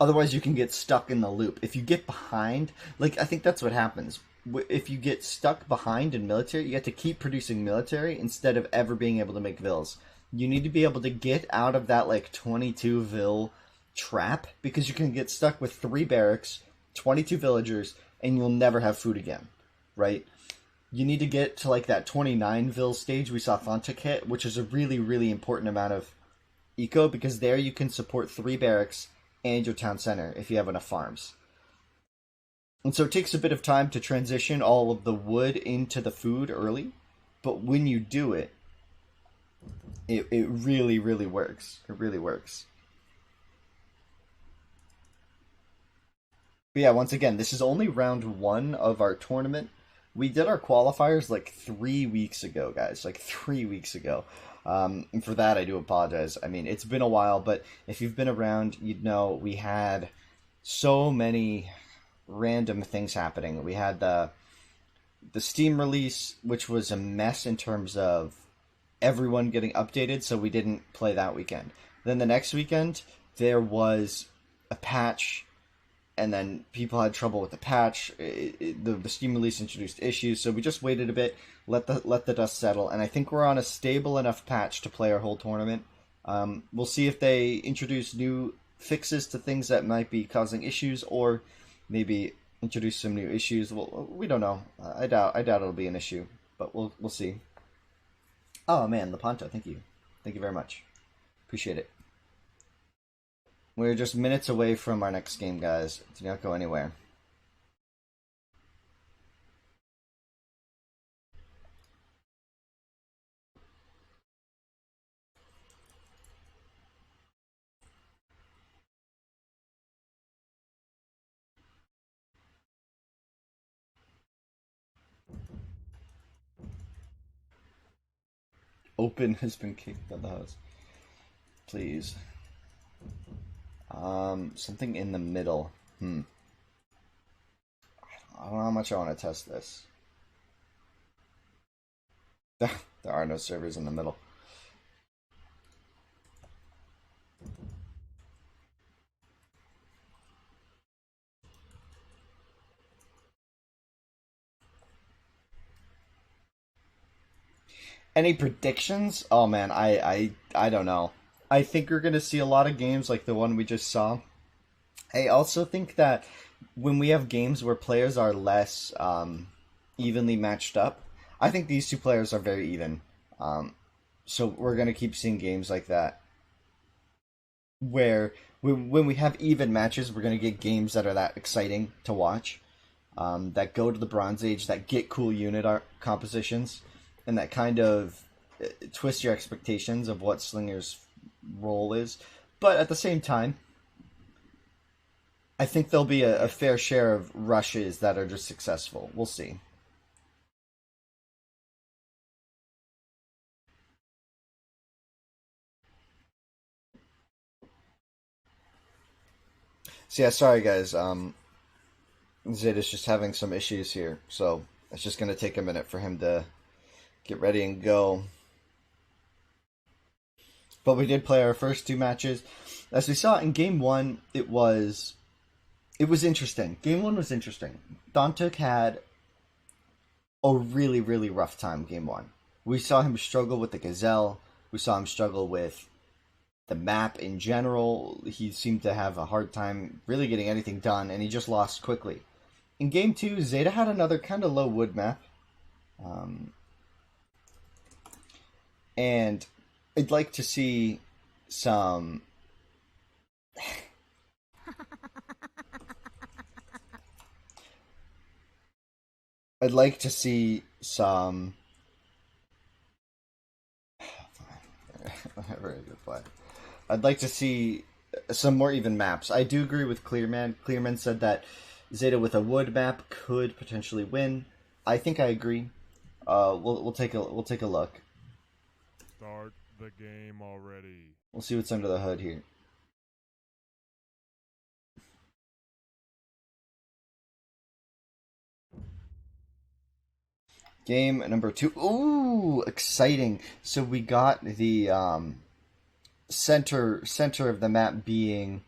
Otherwise, you can get stuck in the loop. If you get behind, like I think that's what happens. If you get stuck behind in military, you have to keep producing military instead of ever being able to make vills. You need to be able to get out of that like 22 vill trap because you can get stuck with 3 barracks, 22 villagers, and you'll never have food again, right? You need to get to like that 29 vill stage we saw Thanhtuk hit, which is a really, really important amount of eco because there you can support 3 barracks and your town center if you have enough farms. And so it takes a bit of time to transition all of the wood into the food early, but when you do it, it really, really works. It really works. But yeah, once again, this is only round 1 of our tournament. We did our qualifiers like 3 weeks ago, guys. Like 3 weeks ago. And for that, I do apologize. I mean, it's been a while, but if you've been around, you'd know we had so many random things happening. We had the Steam release, which was a mess in terms of everyone getting updated, so we didn't play that weekend. Then the next weekend, there was a patch, and then people had trouble with the patch. The Steam release introduced issues, so we just waited a bit, let the dust settle, and I think we're on a stable enough patch to play our whole tournament. We'll see if they introduce new fixes to things that might be causing issues, or maybe introduce some new issues. Well, we don't know. I doubt it'll be an issue, but we'll see. Oh man, Lepanto, thank you very much. Appreciate it. We're just minutes away from our next game, guys. Do not go anywhere. Open has been kicked out of the house. Please. Something in the middle. I don't know how much I want to test this. There are no servers in the middle. Any predictions? Oh man, I don't know. I think we're gonna see a lot of games like the one we just saw. I also think that when we have games where players are less evenly matched up, I think these two players are very even. So we're gonna keep seeing games like that, where when we have even matches, we're gonna get games that are that exciting to watch, that go to the Bronze Age, that get cool unit art compositions, and that kind of twist your expectations of what Slinger's role is. But at the same time, I think there'll be a fair share of rushes that are just successful. We'll see. So yeah, sorry guys. Zeda's just having some issues here, so it's just gonna take a minute for him to get ready and go. But we did play our first 2 matches. As we saw in game 1, it was It was interesting. Game 1 was interesting. Thanhtuk had a really, really rough time game 1. We saw him struggle with the Gazelle. We saw him struggle with the map in general. He seemed to have a hard time really getting anything done, and he just lost quickly. In game 2, Zeda had another kind of low wood map. And I'd like to see some... I'd like to see some... Very good play. I'd like to see some more even maps. I do agree with Clearman. Clearman said that Zeda with a wood map could potentially win. I think I agree. We'll take a look. Start the game already. We'll see what's under the hood here. Game number 2. Ooh, exciting! So we got the center of the map being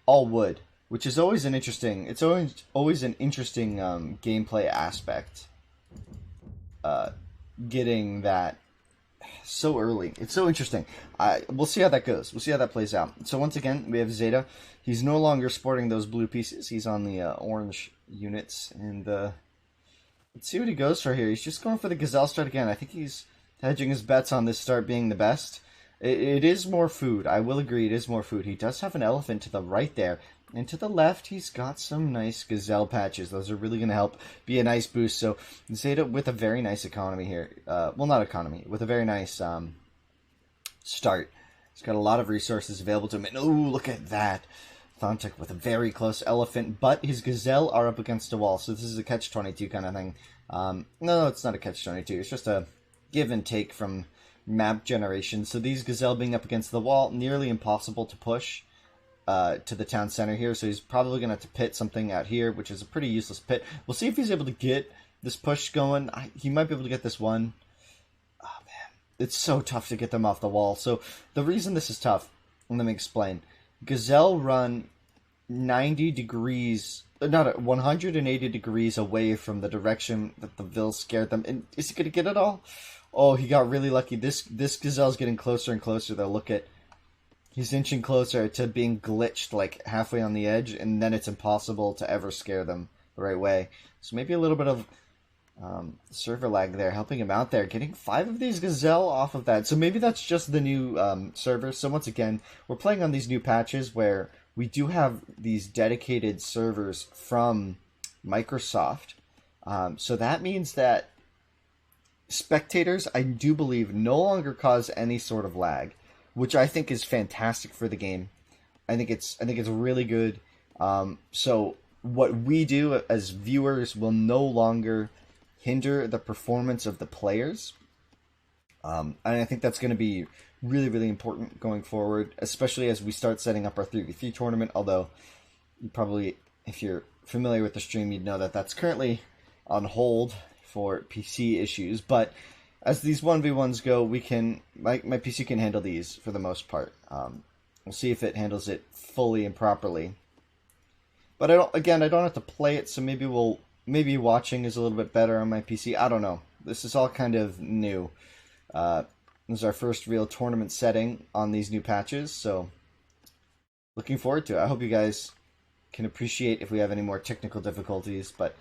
all wood, which is always an interesting. It's always an interesting gameplay aspect. Getting that so early, it's so interesting. We'll see how that goes. We'll see how that plays out. So once again, we have Zeda. He's no longer sporting those blue pieces. He's on the orange units, and let's see what he goes for here. He's just going for the Gazelle start again. I think he's hedging his bets on this start being the best. It is more food. I will agree it is more food. He does have an elephant to the right there. And to the left, he's got some nice Gazelle patches. Those are really going to help be a nice boost. So Zeda with a very nice economy here. Well, not economy. With a very nice start. He's got a lot of resources available to him. And, oh, look at that. Thanhtuk with a very close elephant, but his Gazelle are up against a wall, so this is a catch-22 kind of thing. No, it's not a catch-22. It's just a give and take from map generation. So these Gazelle being up against the wall, nearly impossible to push to the town center here, so he's probably going to have to pit something out here, which is a pretty useless pit. We'll see if he's able to get this push going. He might be able to get this one. Oh, man. It's so tough to get them off the wall. So the reason this is tough, let me explain. Gazelle run 90 degrees, not 180 degrees away from the direction that the Vil scared them. And is he going to get it all? Oh, he got really lucky. This Gazelle's getting closer and closer, though. Look at, he's inching closer to being glitched, like, halfway on the edge, and then it's impossible to ever scare them the right way. So maybe a little bit of server lag there, helping him out there, getting 5 of these Gazelle off of that. So maybe that's just the new server. So once again, we're playing on these new patches where we do have these dedicated servers from Microsoft. So that means that spectators, I do believe, no longer cause any sort of lag, which I think is fantastic for the game. I think it's really good. So what we do as viewers will no longer hinder the performance of the players. And I think that's going to be really, really important going forward, especially as we start setting up our 3v3 tournament, although you probably, if you're familiar with the stream, you'd know that that's currently on hold for PC issues. But as these 1v1s go, we can, my PC can handle these for the most part. We'll see if it handles it fully and properly. But I don't have to play it, so maybe watching is a little bit better on my PC. I don't know. This is all kind of new. This is our first real tournament setting on these new patches, so looking forward to it. I hope you guys can appreciate if we have any more technical difficulties, but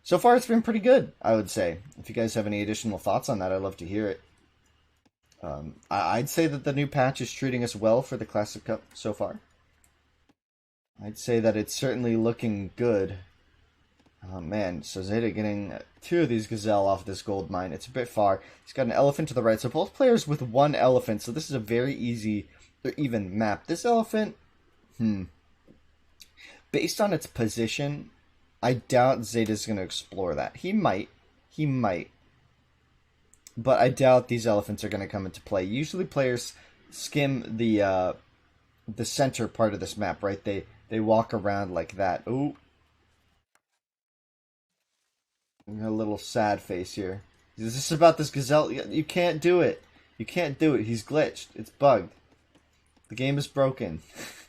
so far it's been pretty good, I would say. If you guys have any additional thoughts on that, I'd love to hear it. I'd say that the new patch is treating us well for the Classic Cup so far. I'd say that it's certainly looking good. Oh man, so Zeda getting 2 of these Gazelle off this gold mine. It's a bit far. He's got an elephant to the right, so both players with 1 elephant, so this is a very easy or even map. This elephant, based on its position, I doubt Zeda's going to explore that. He might, but I doubt these elephants are going to come into play. Usually players skim the center part of this map, right? They walk around like that. Ooh. A little sad face here. Is this about this Gazelle? You can't do it. You can't do it. He's glitched. It's bugged. The game is broken.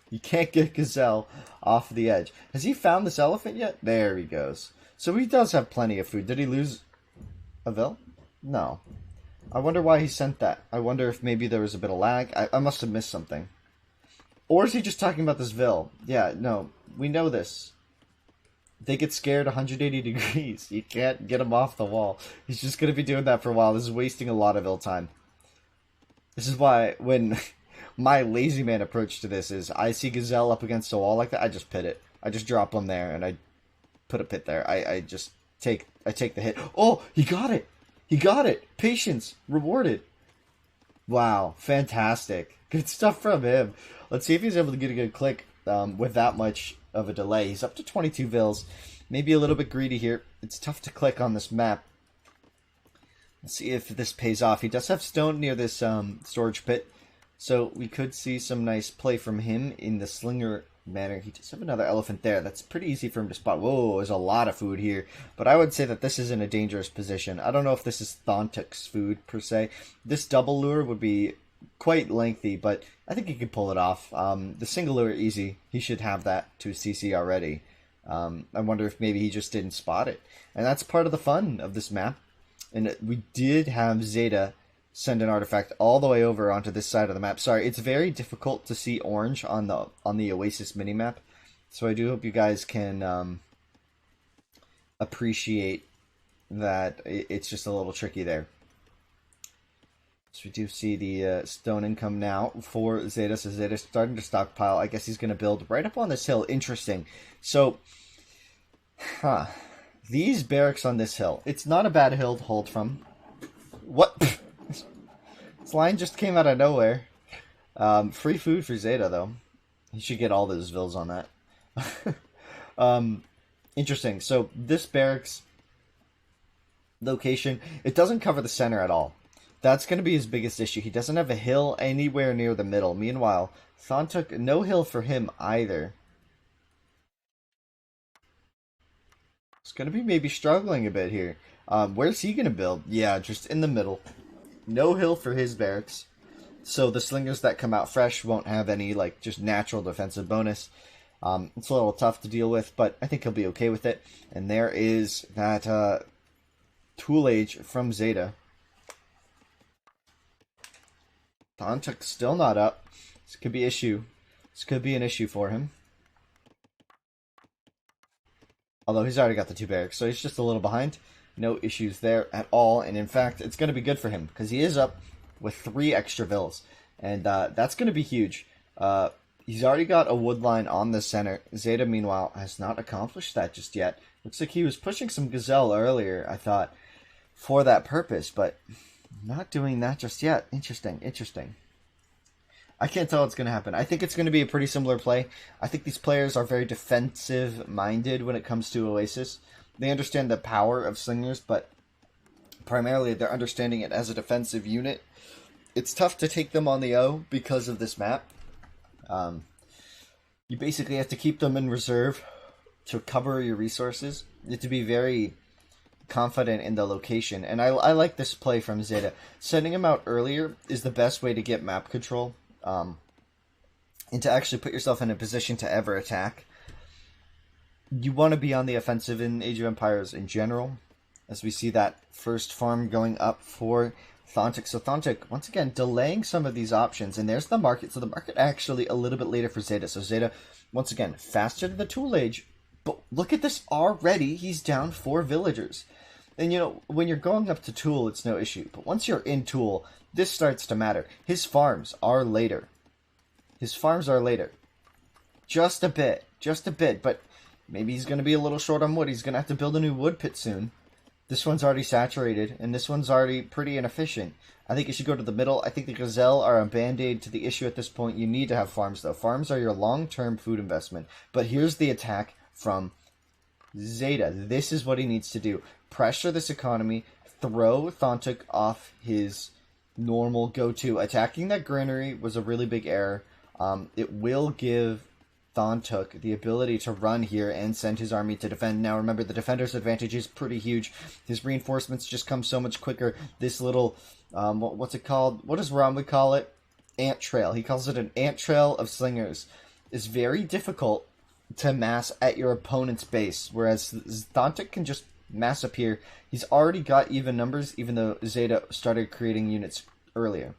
You can't get Gazelle off the edge. Has he found this elephant yet? There he goes. So he does have plenty of food. Did he lose a Vil? No. I wonder why he sent that. I wonder if maybe there was a bit of lag. I must have missed something. Or is he just talking about this Vil? Yeah, no. We know this. They get scared 180 degrees. You can't get him off the wall. He's just going to be doing that for a while. This is wasting a lot of Vil time. This is why when my lazy man approach to this is I see Gazelle up against a wall like that, I just pit it. I just drop him there and I put a pit there. I just take the hit. Oh, he got it. He got it. Patience rewarded. Wow, fantastic. Good stuff from him. Let's see if he's able to get a good click with that much of a delay. He's up to 22 Vils. Maybe a little bit greedy here. It's tough to click on this map. Let's see if this pays off. He does have stone near this storage pit, so we could see some nice play from him in the slinger manner. He does have another elephant there. That's pretty easy for him to spot. Whoa, there's a lot of food here, but I would say that this is in a dangerous position. I don't know if this is Thantuk's food, per se. This double lure would be quite lengthy, but I think he could pull it off. The single lure, easy. He should have that to CC already. I wonder if maybe he just didn't spot it. And that's part of the fun of this map. And we did have Zeda send an artifact all the way over onto this side of the map. Sorry, it's very difficult to see orange on the Oasis minimap. So I do hope you guys can appreciate that it's just a little tricky there. So we do see the stone income now for Zeda. So Zeda's starting to stockpile. I guess he's going to build right up on this hill. Interesting. So, these barracks on this hill. It's not a bad hill to hold from. What? This line just came out of nowhere. Free food for Zeda, though. He should get all those Vils on that. Interesting. So, this barracks location, it doesn't cover the center at all. That's going to be his biggest issue. He doesn't have a hill anywhere near the middle. Meanwhile, Thantuk, no hill for him either. It's going to be maybe struggling a bit here. Where's he going to build? Yeah, just in the middle. No hill for his barracks. So the slingers that come out fresh won't have any, like, just natural defensive bonus. It's a little tough to deal with, but I think he'll be okay with it. And there is that Tool Age from Zeda. Thantuk still not up. This could be issue. This could be an issue for him. Although he's already got the 2 barracks, so he's just a little behind. No issues there at all. And in fact, it's going to be good for him because he is up with 3 extra Vils. And that's going to be huge. He's already got a wood line on the center. Zeda, meanwhile, has not accomplished that just yet. Looks like he was pushing some Gazelle earlier, I thought, for that purpose, but not doing that just yet. Interesting, interesting. I can't tell what's going to happen. I think it's going to be a pretty similar play. I think these players are very defensive-minded when it comes to Oasis. They understand the power of slingers, but primarily they're understanding it as a defensive unit. It's tough to take them on the O because of this map. You basically have to keep them in reserve to cover your resources. You have to be very confident in the location. And I like this play from Zeda. Sending him out earlier is the best way to get map control. And to actually put yourself in a position to ever attack. You want to be on the offensive in Age of Empires in general, as we see that first farm going up for Thantuk. So Thantuk, once again, delaying some of these options. And there's the market. So the market actually a little bit later for Zeda. So Zeda, once again, faster to the Tool Age. But look at this already. He's down 4 villagers. And, you know, when you're going up to Tool, it's no issue. But once you're in Tool, this starts to matter. His farms are later. His farms are later. Just a bit. Just a bit. But maybe he's going to be a little short on wood. He's going to have to build a new wood pit soon. This one's already saturated, and this one's already pretty inefficient. I think you should go to the middle. I think the Gazelle are a band-aid to the issue at this point. You need to have farms, though. Farms are your long-term food investment. But here's the attack from Zeda. This is what he needs to do. Pressure this economy. Throw Thantuk off his normal go-to. Attacking that granary was a really big error. It will give Thantuk the ability to run here and send his army to defend. Now remember, the defender's advantage is pretty huge. His reinforcements just come so much quicker. This little, what's it called? What does Romley call it? Ant trail. He calls it an ant trail of slingers. is very difficult to mass at your opponent's base, whereas Thanhtuk can just mass up here. He's already got even numbers, even though Zeda started creating units earlier.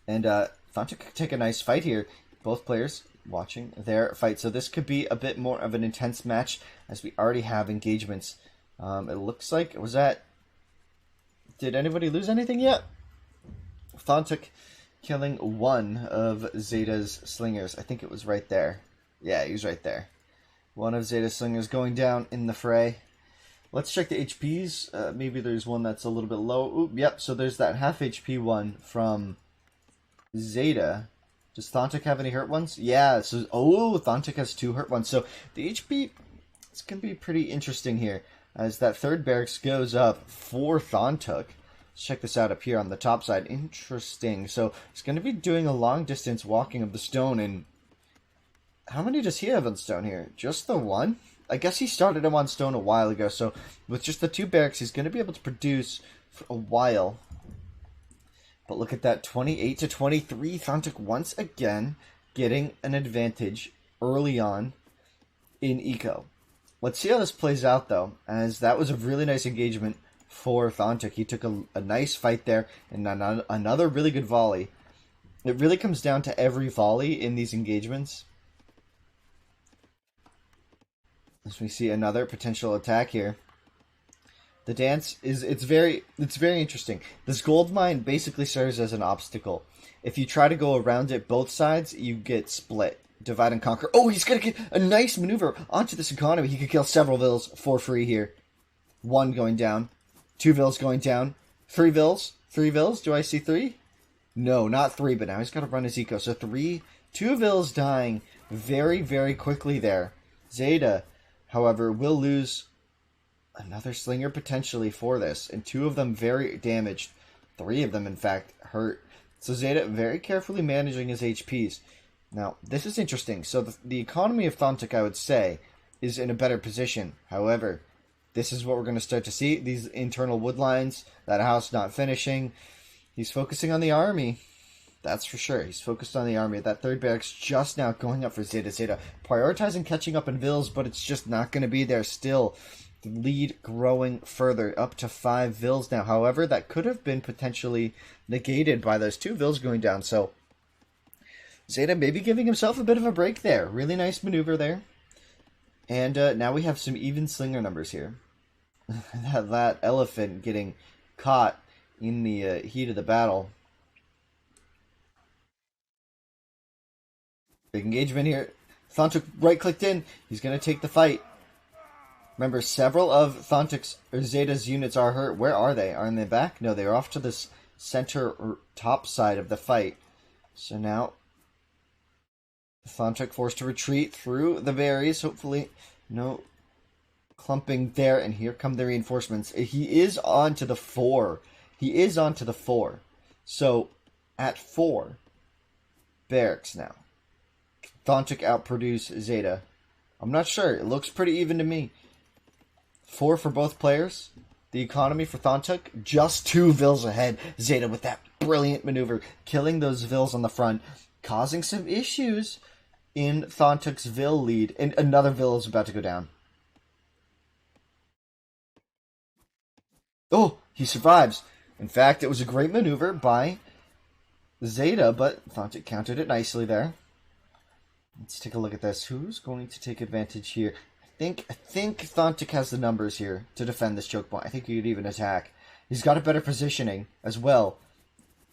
And Thanhtuk could take a nice fight here. Both players watching their fight. So this could be a bit more of an intense match, as we already have engagements. It looks like, was that... Did anybody lose anything yet? Thanhtuk killing one of Zeda's slingers. I think it was right there. Yeah, he was right there. One of Zeda's slingers going down in the fray. Let's check the HPs. Maybe there's one that's a little bit low. Ooh, yep, so there's that half HP one from Zeda. Does Thanhtuk have any hurt ones? Yeah, so Thanhtuk has 2 hurt ones. So the HP is going to be pretty interesting here, as that third barracks goes up for Thanhtuk. Let's check this out up here on the top side. Interesting. So he's going to be doing a long distance walking of the stone. And how many does he have on stone here? Just the one? I guess he started him on stone a while ago. So with just the 2 barracks, he's going to be able to produce for a while. But look at that, 28 to 23. Thanhtuk once again getting an advantage early on in eco. Let's see how this plays out, though, as that was a really nice engagement for Thanhtuk. He took a nice fight there, and another really good volley. It really comes down to every volley in these engagements. As we see another potential attack here. The dance is, it's very interesting. This gold mine basically serves as an obstacle. If you try to go around it both sides, you get split. Divide and conquer. Oh, he's going to get a nice maneuver onto this economy. He could kill several vills for free here. 1 going down. 2 vills going down. 3 vills. 3 vills. Do I see 3? No, not 3, but now he's got to run his eco. So 2 vills dying very, very quickly there. Zeda, however, will lose another slinger potentially for this. And 2 of them very damaged. 3 of them, in fact, hurt. So Zeda very carefully managing his HPs. Now, this is interesting. So the economy of Thanhtuk, I would say, is in a better position. However, this is what we're going to start to see. These internal wood lines, that house not finishing. He's focusing on the army. That's for sure. He's focused on the army. That third barracks just now going up for Zeda. Zeda prioritizing catching up in vills, but it's just not going to be there still. The lead growing further, up to 5 vills now. However, that could have been potentially negated by those 2 vills going down. So Zeda maybe giving himself a bit of a break there. Really nice maneuver there. And now we have some even slinger numbers here. that elephant getting caught in the heat of the battle. Big engagement here. Thanhtuk right-clicked in. He's going to take the fight. Remember, several of Thanhtuk's or Zeda's units are hurt. Where are they? Are they back? No, they're off to this center or top side of the fight. So now Thanhtuk forced to retreat through the berries. Hopefully no clumping there. And here come the reinforcements. He is on to the 4. He is on to the 4. So at 4 barracks now. Thanhtuk outproduce Zeda. I'm not sure. It looks pretty even to me. 4 for both players. The economy for Thanhtuk, just 2 vills ahead. Zeda with that brilliant maneuver, killing those vills on the front, causing some issues in Thanhtuk's vill lead. And another vill is about to go down. Oh, he survives. In fact, it was a great maneuver by Zeda, but Thanhtuk countered it nicely there. Let's take a look at this. Who's going to take advantage here? I think Thanhtuk has the numbers here to defend this choke point. I think he could even attack. He's got a better positioning as well.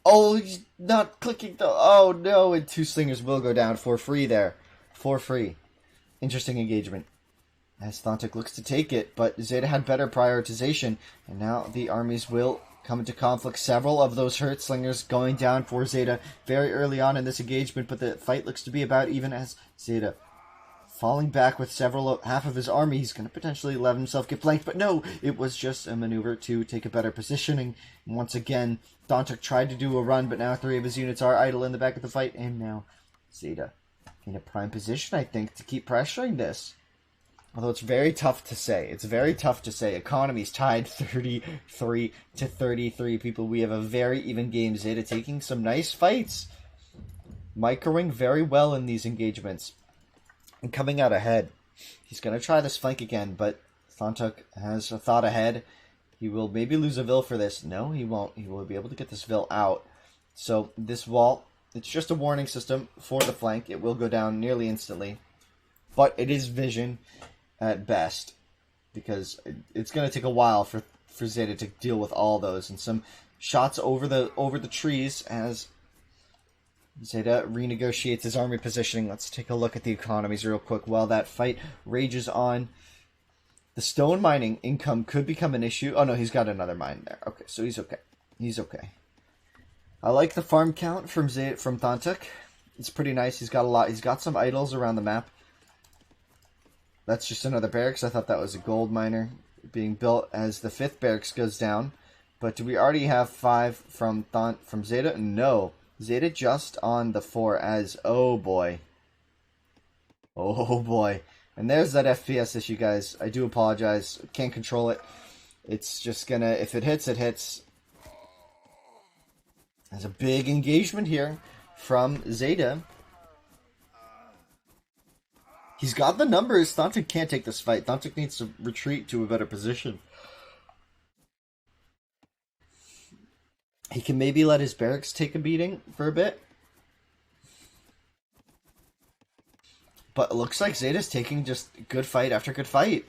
Oh, he's not clicking the... Oh, no, and 2 slingers will go down for free there. For free. Interesting engagement. As Thanhtuk looks to take it, but Zeda had better prioritization, and now the armies will come into conflict. Several of those hurt slingers going down for Zeda very early on in this engagement, but the fight looks to be about even as Zeda falling back with half of his army. He's going to potentially let himself get flanked, but no, it was just a maneuver to take a better positioning. And once again, Thanhtuk tried to do a run, but now 3 of his units are idle in the back of the fight, and now Zeda in a prime position, I think, to keep pressuring this. Although it's very tough to say. It's very tough to say. Economy's tied 33 to 33, people. We have a very even game. Zeda taking some nice fights. microing very well in these engagements and coming out ahead. He's going to try this flank again, but Thanhtuk has a thought ahead. He will maybe lose a Vil for this. No, he won't. He will be able to get this Vil out. So this wall, it's just a warning system for the flank. It will go down nearly instantly. But it is vision at best, because it's going to take a while for Zeda to deal with all those. And some shots over the trees as Zeda renegotiates his army positioning. Let's take a look at the economies real quick while that fight rages on. The stone mining income could become an issue. Oh no, he's got another mine there. Okay, so he's okay. He's okay. I like the farm count from Thanhtuk. It's pretty nice. He's got a lot. He's got some idols around the map. That's just another barracks. I thought that was a gold miner being built as the 5th barracks goes down. But do we already have 5 from Zeda? No. Zeda just on the 4 as... Oh boy. Oh boy. And there's that FPS issue, guys. I do apologize. Can't control it. It's just gonna... If it hits, it hits. There's a big engagement here from Zeda. He's got the numbers. Thanhtuk can't take this fight. Thanhtuk needs to retreat to a better position. He can maybe let his barracks take a beating for a bit. But it looks like Zeda's taking just good fight after good fight.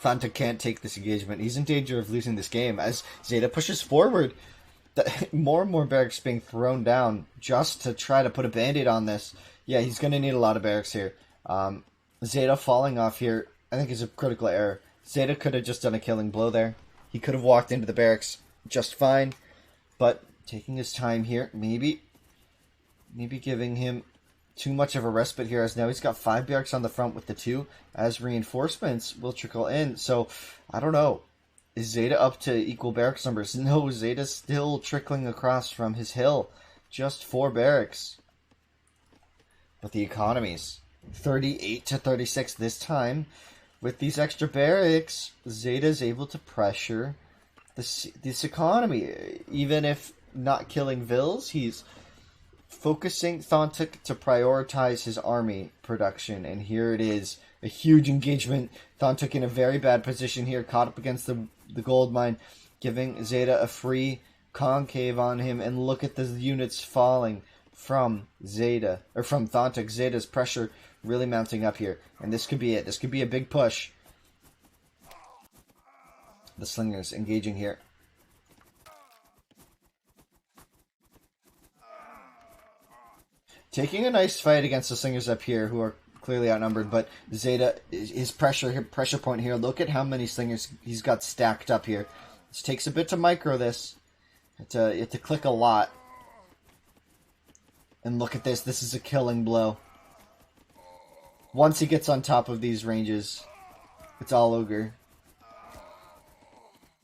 Thanhtuk can't take this engagement. He's in danger of losing this game as Zeda pushes forward. More and more barracks being thrown down just to try to put a band-aid on this. Yeah, he's going to need a lot of barracks here. Zeda falling off here, I think, is a critical error. Zeda could have just done a killing blow there. He could have walked into the barracks just fine. But taking his time here, maybe giving him too much of a respite here, as now he's got 5 barracks on the front with the 2 as reinforcements will trickle in. So, I don't know. Is Zeda up to equal barracks numbers? No, Zeda's still trickling across from his hill. Just 4 barracks. But the economies, 38 to 36 this time. With these extra barracks, Zeda's able to pressure this economy. Even if not killing Vils, he's focusing Thanhtuk to prioritize his army production. And here it is. A huge engagement. Thanhtuk in a very bad position here, caught up against the gold mine, giving Zeda a free concave on him. And look at the units falling from Zeda, or from Thanhtuk. Zeda's pressure really mounting up here. And this could be it. This could be a big push. The slingers engaging here. Taking a nice fight against the slingers up here, who are clearly outnumbered, but Zeda, his pressure point here, look at how many slingers he's got stacked up here. This takes a bit to micro this. You have to click a lot. And look at this. This is a killing blow. Once he gets on top of these ranges, it's all ogre.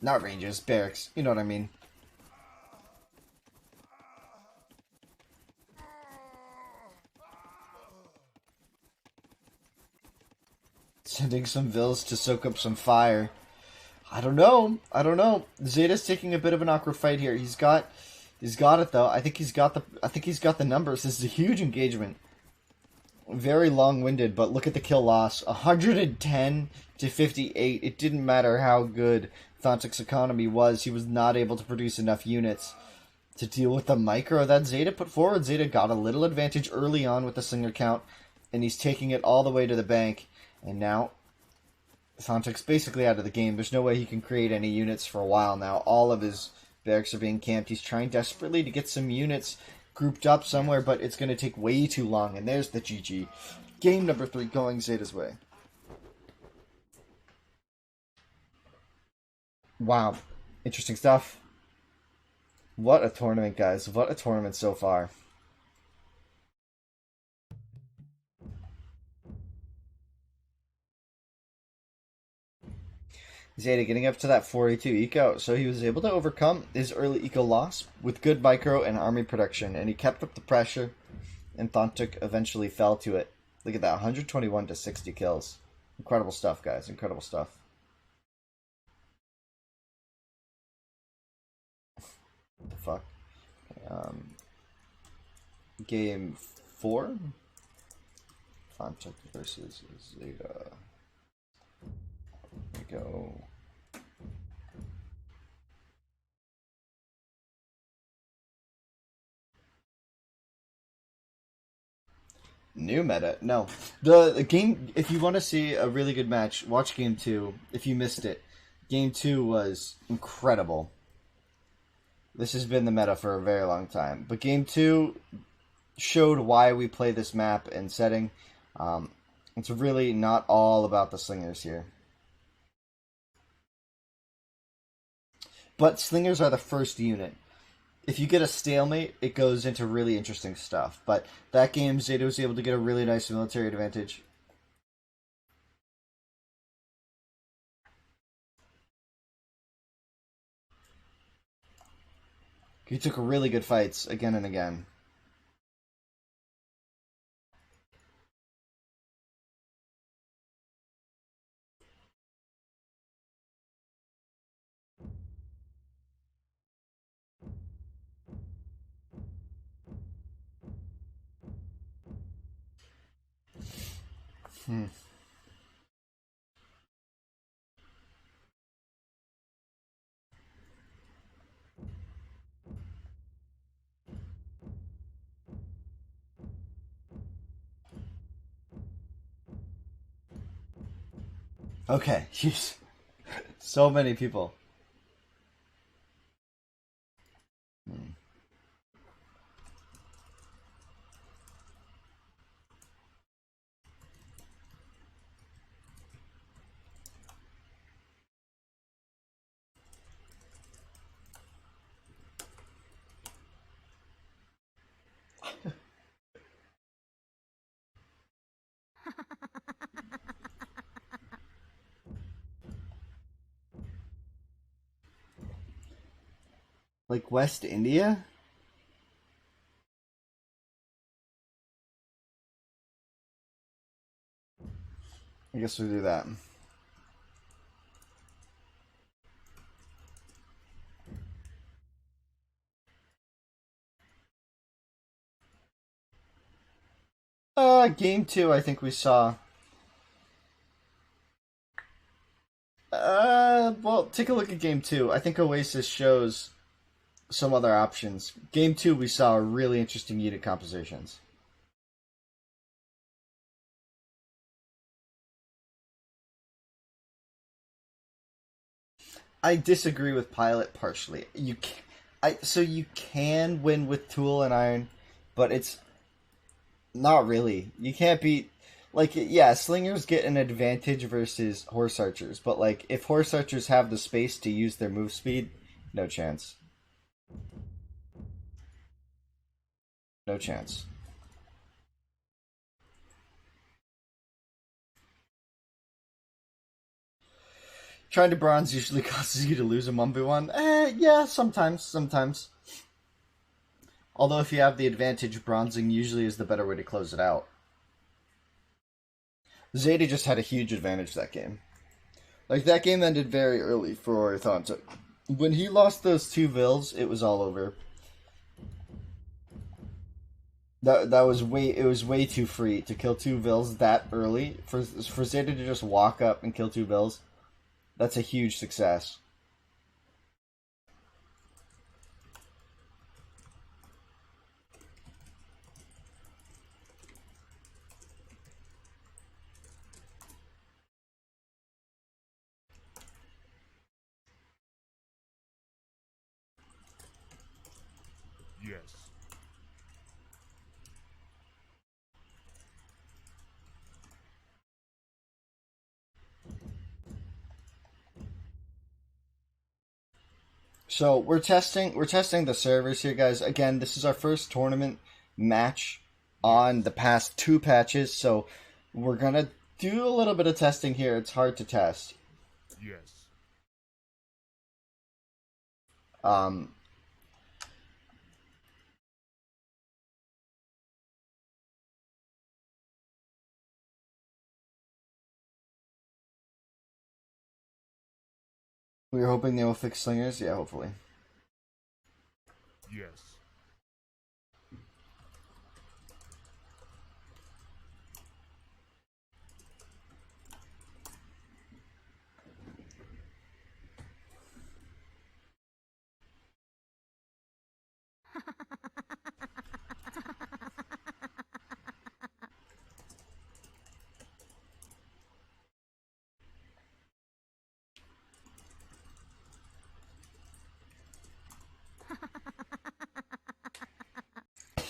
Not ranges, barracks. You know what I mean. Sending some Vils to soak up some fire. I don't know. Zeda's taking a bit of an awkward fight here. He's got it though. I think he's got the numbers. This is a huge engagement. Very long-winded, but look at the kill loss. 110 to 58. It didn't matter how good Thanhtuk's economy was. He was not able to produce enough units to deal with the micro that Zeda put forward. Zeda got a little advantage early on with the slinger count, and he's taking it all the way to the bank. And now, Thanhtuk's basically out of the game. There's no way he can create any units for a while now. All of his barracks are being camped. He's trying desperately to get some units grouped up somewhere, but it's going to take way too long. And there's the GG. Game number 3 going Zeda's way. Wow. Interesting stuff. What a tournament, guys. What a tournament so far. Zeda getting up to that 42 eco, so he was able to overcome his early eco loss with good micro and army production, and he kept up the pressure, and Thanhtuk eventually fell to it. Look at that, 121 to 60 kills. Incredible stuff, guys. Incredible stuff. The fuck? Um, Game 4? Thanhtuk versus Zeda. There we go. New meta? No. The game, if you want to see a really good match, watch Game 2. If you missed it, Game 2 was incredible. This has been the meta for a very long time. But Game 2 showed why we play this map and setting. It's really not all about the slingers here. But slingers are the first unit. If you get a stalemate, it goes into really interesting stuff. But that game, Zeta was able to get a really nice military advantage. He took really good fights again and again. Hmm. Okay, jeez. So many people. Hmm. Like West India? I guess we'll do that. Game 2, I think we saw. Well, take a look at Game 2. I think Oasis shows some other options. Game 2, we saw really interesting unit compositions. I disagree with Pilot partially. So you can win with Tool and Iron, but it's not really. You can't beat like yeah, slingers get an advantage versus horse archers, but like if horse archers have the space to use their move speed, no chance. No chance. Trying to bronze usually causes you to lose a 1v1. Yeah, sometimes. Although if you have the advantage, bronzing usually is the better way to close it out. Zeta just had a huge advantage that game. Like, that game ended very early for Thanhtuk. When he lost those two vills, it was all over. That was way too free to kill two vills that early. For Zeta to just walk up and kill two vills, that's a huge success. Yes. So we're testing the servers here, guys. Again, this is our first tournament match on the past two patches, so we're gonna do a little bit of testing here. It's hard to test. Yes. Um, we were hoping they will fix slingers. Yeah, hopefully. Yes.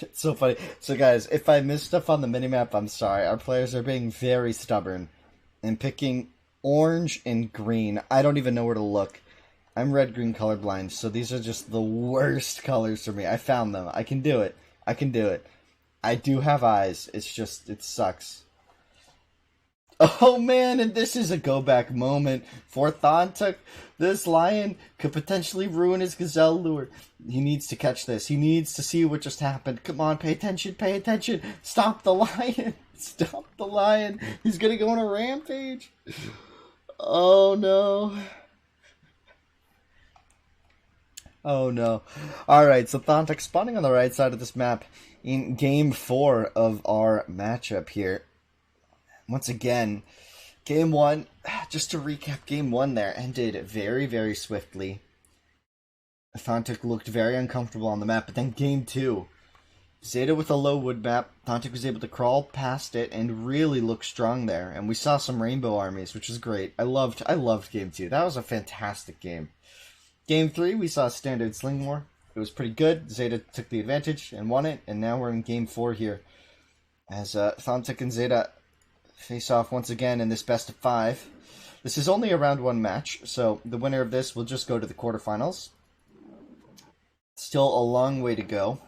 It's so funny. So, guys, if I miss stuff on the minimap, I'm sorry. Our players are being very stubborn and picking orange and green. I don't even know where to look. I'm red-green colorblind, so these are just the worst colors for me. I found them. I can do it. I can do it. I do have eyes. It's just, it sucks. Oh man, and this is a go back moment for Thanhtuk. This lion could potentially ruin his gazelle lure. He needs to catch this. He needs to see what just happened. Come on, pay attention, pay attention. Stop the lion. Stop the lion. He's gonna go on a rampage. Oh no. Oh no. Alright, so Thanhtuk spawning on the right side of this map in game 4 of our matchup here. Once again, game 1, just to recap, game 1 there ended very, very swiftly. Thanhtuk looked very uncomfortable on the map, but then game 2, Zeda with a low wood map, Thanhtuk was able to crawl past it and really look strong there, and we saw some rainbow armies, which was great. I loved game 2. That was a fantastic game. Game 3, we saw standard sling war. It was pretty good. Zeda took the advantage and won it, and now we're in game 4 here, as Thanhtuk and Zeda face off once again in this best of 5. This is only a round 1 match, so the winner of this will just go to the quarterfinals. Still a long way to go.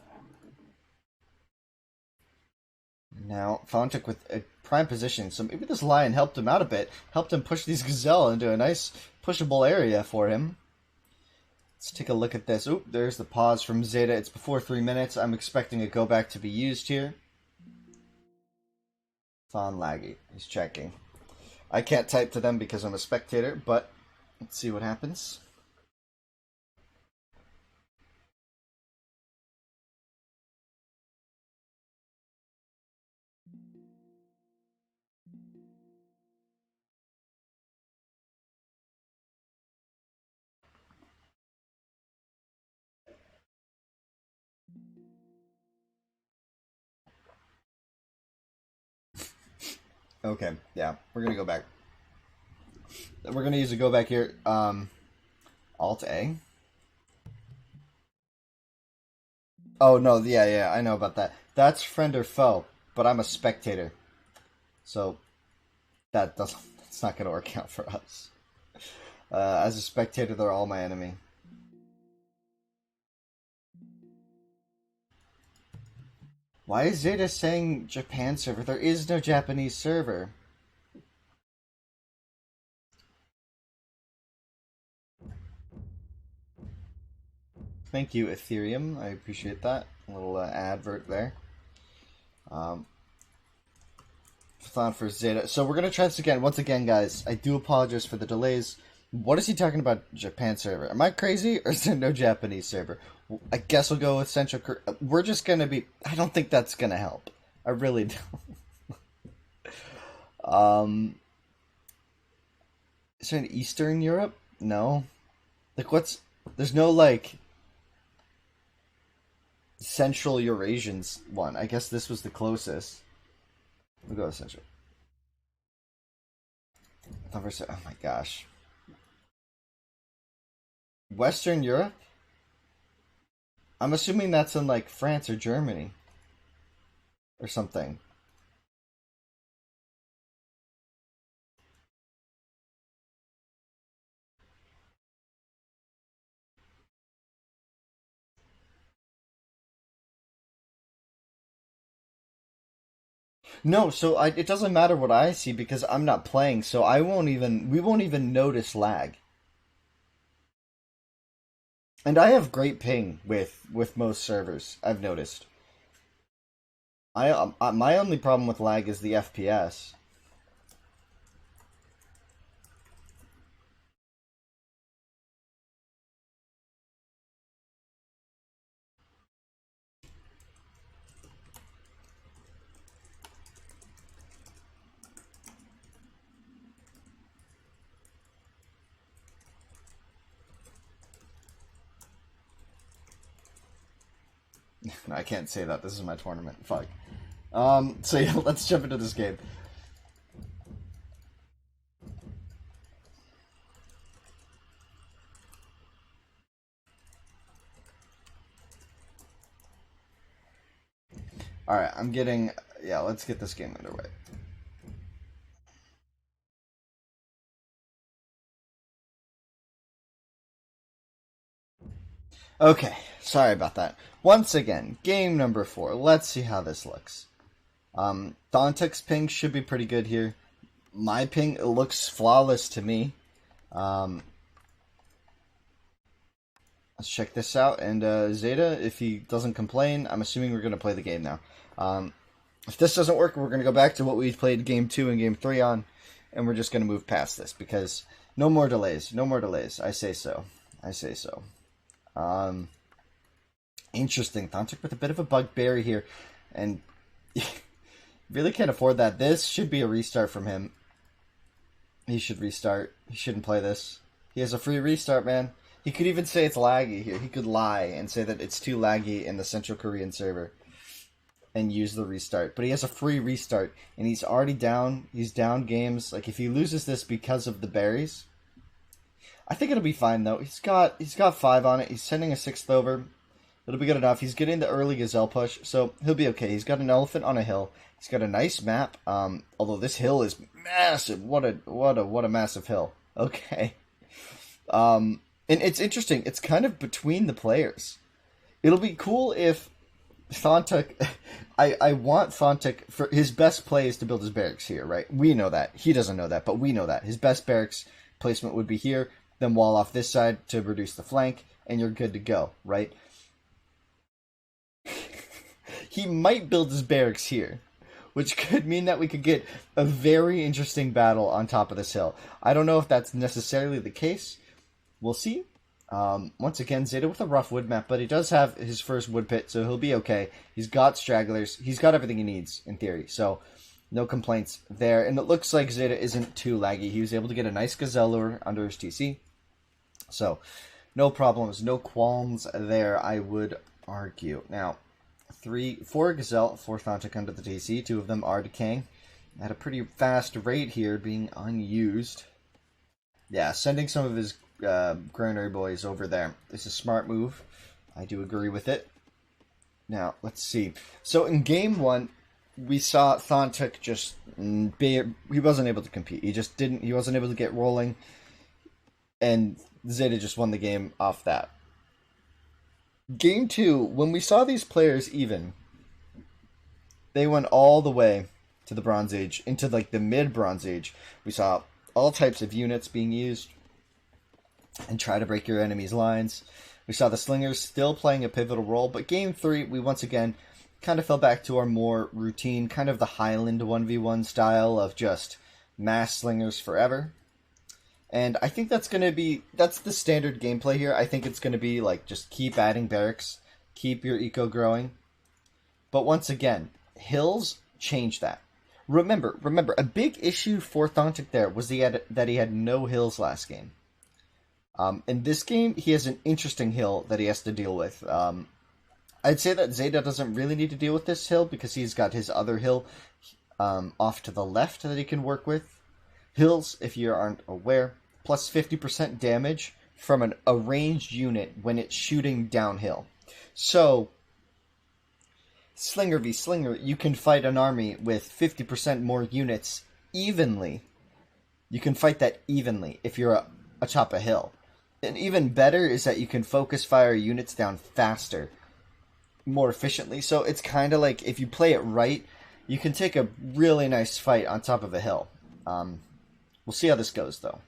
Now, Thanhtuk with a prime position, so maybe this lion helped him out a bit, helped him push these gazelle into a nice pushable area for him. Let's take a look at this. Oop, there's the pause from Zeda. It's before 3 minutes. I'm expecting a go back to be used here. Fawn laggy. He's checking. I can't type to them because I'm a spectator, but let's see what happens. Okay, yeah, we're gonna go back. We're gonna use a go back here. Alt A. Oh no, yeah, I know about that. That's friend or foe, but I'm a spectator, so that's not gonna work out for us. As a spectator, they're all my enemy. Why is Zeta saying Japan server? There is no Japanese server. Thank you, Ethereum. I appreciate that. A little advert there. Thought for Zeta. So we're going to try this again. Once again, guys, I do apologize for the delays. What is he talking about, Japan server? Am I crazy, or is there no Japanese server? I guess we'll go with Central Korea. We're just going to be... I don't think that's going to help. I really don't. Is there an Eastern Europe? No. Like, what's... There's no, like... Central Eurasians one. I guess this was the closest. We'll go with Central. Oh my gosh. Western Europe? I'm assuming that's in like France or Germany. Or something. No, so it doesn't matter what I see because I'm not playing, so we won't even notice lag. And I have great ping with most servers, I've noticed. My only problem with lag is the FPS. No, I can't say that. This is my tournament. Fuck. So yeah, let's jump into this game. Alright, I'm getting... Yeah, let's get this game underway. Okay, sorry about that. Once again, game number 4. Let's see how this looks. Thanhtuk's ping should be pretty good here. My ping, it looks flawless to me. Let's check this out. And Zeda, if he doesn't complain, I'm assuming we're going to play the game now. If this doesn't work, we're going to go back to what we played game 2 and game 3 on. And we're just going to move past this because no more delays. No more delays. I say so. I say so. Interesting. Thanhtuk with a bit of a bugberry here. And really can't afford that. This should be a restart from him. He should restart. He shouldn't play this. He has a free restart, man. He could even say it's laggy here. He could lie and say that it's too laggy in the Central Korean server and use the restart. But he has a free restart, and he's already down. He's down games. Like, if he loses this because of the berries, I think it'll be fine, though. He's got 5 on it. He's sending a 6th over. It'll be good enough. He's getting the early gazelle push, so he'll be okay. He's got an elephant on a hill. He's got a nice map. Although this hill is massive. What a massive hill. Okay. And it's interesting. It's kind of between the players. It'll be cool if Thanhtuk... I want Thanhtuk... For his best play is to build his barracks here, right? We know that. He doesn't know that, but we know that. His best barracks placement would be here, then wall off this side to reduce the flank, and you're good to go, right? He might build his barracks here, which could mean that we could get a very interesting battle on top of this hill. I don't know if that's necessarily the case. We'll see. Once again, Zeda with a rough wood map, but he does have his first wood pit, so he'll be okay. He's got stragglers. He's got everything he needs, in theory, so no complaints there. And it looks like Zeda isn't too laggy. He was able to get a nice gazelle lure under his TC. So, no problems, no qualms there, I would argue. Now, 4 gazelle, 4 Thanhtuk under the TC. 2 of them are decaying at a pretty fast rate here, being unused. Yeah, sending some of his granary boys over there. It's a smart move. I do agree with it. Now, let's see. So in game 1, we saw Thanhtuk just... he wasn't able to compete. He wasn't able to get rolling. And Zeda just won the game off that. Game 2, when we saw these players even, they went all the way to the Bronze Age, into like the mid-Bronze Age. We saw all types of units being used and try to break your enemy's lines. We saw the slingers still playing a pivotal role, but game 3, we once again kind of fell back to our more routine, kind of the Highland 1v1 style of just mass slingers forever. And I think that's the standard gameplay here. I think it's going to be like just keep adding barracks, keep your eco growing. But once again, hills change that. Remember, a big issue for Thanhtuk there was that he had no hills last game. In this game, he has an interesting hill that he has to deal with. I'd say that Zeda doesn't really need to deal with this hill because he's got his other hill off to the left that he can work with. Hills, if you aren't aware, plus 50% damage from a ranged unit when it's shooting downhill. So, Slinger v Slinger, you can fight an army with 50% more units evenly. You can fight that evenly if you're atop a hill. And even better is that you can focus fire units down faster, more efficiently. So it's kind of like, if you play it right, you can take a really nice fight on top of a hill. We'll see how this goes, though.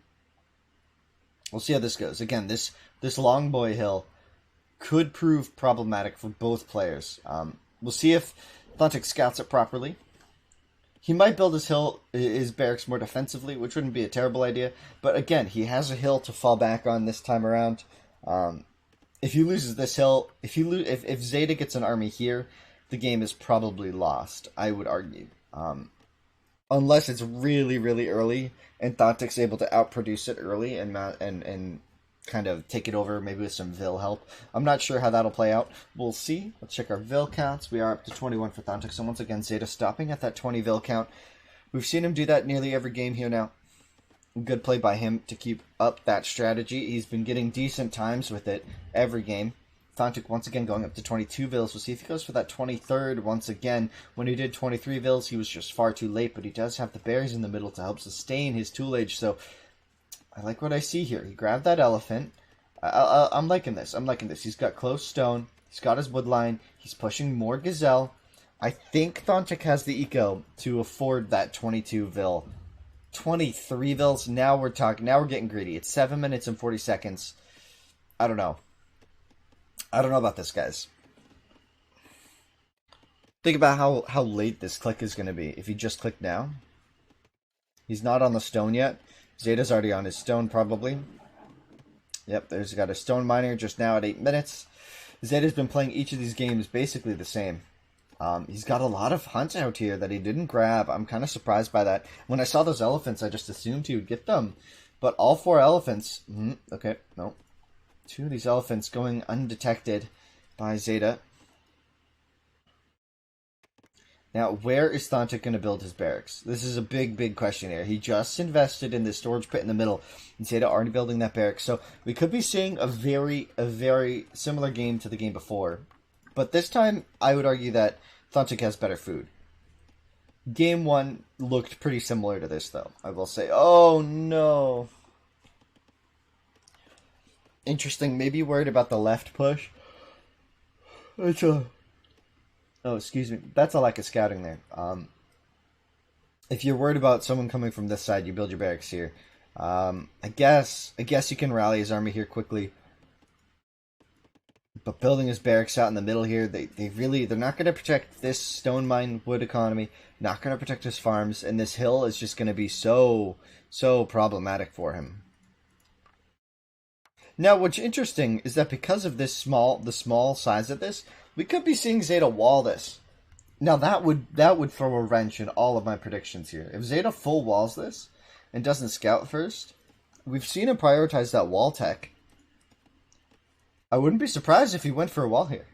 We'll see how this goes. Again, this long boy hill could prove problematic for both players. We'll see if Thanhtuk scouts it properly. He might build his barracks more defensively, which wouldn't be a terrible idea. But again, he has a hill to fall back on this time around. If he loses this hill, if Zeda gets an army here, the game is probably lost, I would argue. Unless it's really, really early, and Thanhtuk's able to outproduce it early and kind of take it over, maybe with some Vil help. I'm not sure how that'll play out. We'll see. Let's check our Vil counts. We are up to 21 for Thanhtuk. So once again, Zeda stopping at that 20 Vil count. We've seen him do that nearly every game here now. Good play by him to keep up that strategy. He's been getting decent times with it every game. Thanhtuk once again going up to 22 Vils. We'll see if he goes for that 23rd once again. When he did 23 Vils, he was just far too late, but he does have the berries in the middle to help sustain his tool age, so I like what I see here. He grabbed that elephant. I'm liking this. I'm liking this. He's got close stone. He's got his woodline. He's pushing more gazelle. I think Thanhtuk has the eco to afford that 22 Vil. 23 Vils. Now we're talking. Now we're getting greedy. It's 7 minutes and 40 seconds. I don't know. I don't know about this, guys. Think about how late this click is going to be. If he just clicked now. He's not on the stone yet. Zeda's already on his stone, probably. Yep, there's got a stone miner just now at 8 minutes. Zeda's been playing each of these games basically the same. He's got a lot of hunt out here that he didn't grab. I'm kind of surprised by that. When I saw those elephants, I just assumed he would get them. But all 4 elephants... okay, no. 2 of these elephants going undetected by Zeda. Now, where is Thanhtuk going to build his barracks? This is a big, big question here. He just invested in this storage pit in the middle, and Zeda already building that barracks. So we could be seeing a very similar game to the game before. But this time, I would argue that Thanhtuk has better food. Game 1 looked pretty similar to this, though, I will say. Oh, no. Interesting. Maybe worried about the left push. It's a... Oh, excuse me. That's a lack of scouting there. If you're worried about someone coming from this side, you build your barracks here. I guess you can rally his army here quickly. But building his barracks out in the middle here, they're not going to protect this stone mine wood economy, not going to protect his farms, and this hill is just going to be so problematic for him. Now, what's interesting is that because of the small size of this, we could be seeing Zeda wall this. Now that would throw a wrench in all of my predictions here. If Zeda full walls this and doesn't scout first, we've seen him prioritize that wall tech. I wouldn't be surprised if he went for a wall here.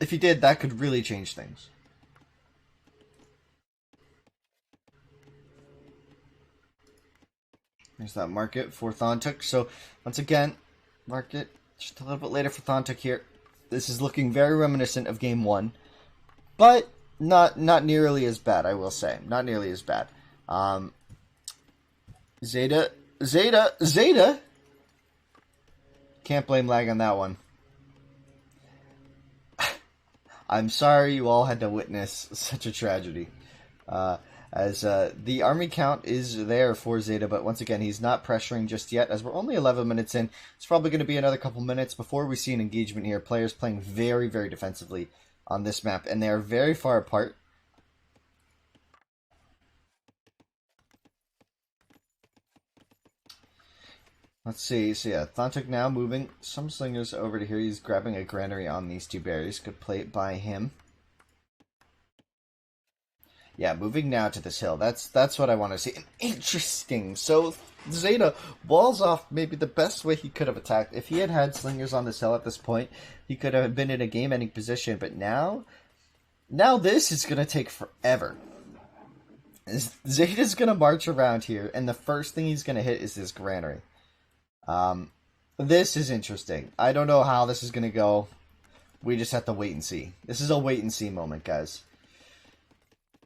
If he did, that could really change things. There's that market for Thanhtuk. So, once again, market just a little bit later for Thanhtuk here. This is looking very reminiscent of Game 1. But not nearly as bad, I will say. Not nearly as bad. Zeda! Can't blame lag on that one. I'm sorry you all had to witness such a tragedy. As the army count is there for Zeda, but once again, he's not pressuring just yet, as we're only 11 minutes in. It's probably going to be another couple minutes before we see an engagement here. Players playing very defensively on this map, and they are very far apart. Let's see. So yeah, Thanhtuk now moving some slingers over to here. He's grabbing a granary on these 2 berries. Good play by him. Yeah, moving now to this hill. That's what I want to see. And interesting. So Zeda walls off maybe the best way he could have attacked. If he had had slingers on this hill at this point, he could have been in a game-ending position. But now this is going to take forever. Zeda's going to march around here, and the first thing he's going to hit is this granary. This is interesting. I don't know how this is going to go. We just have to wait and see. This is a wait-and-see moment, guys.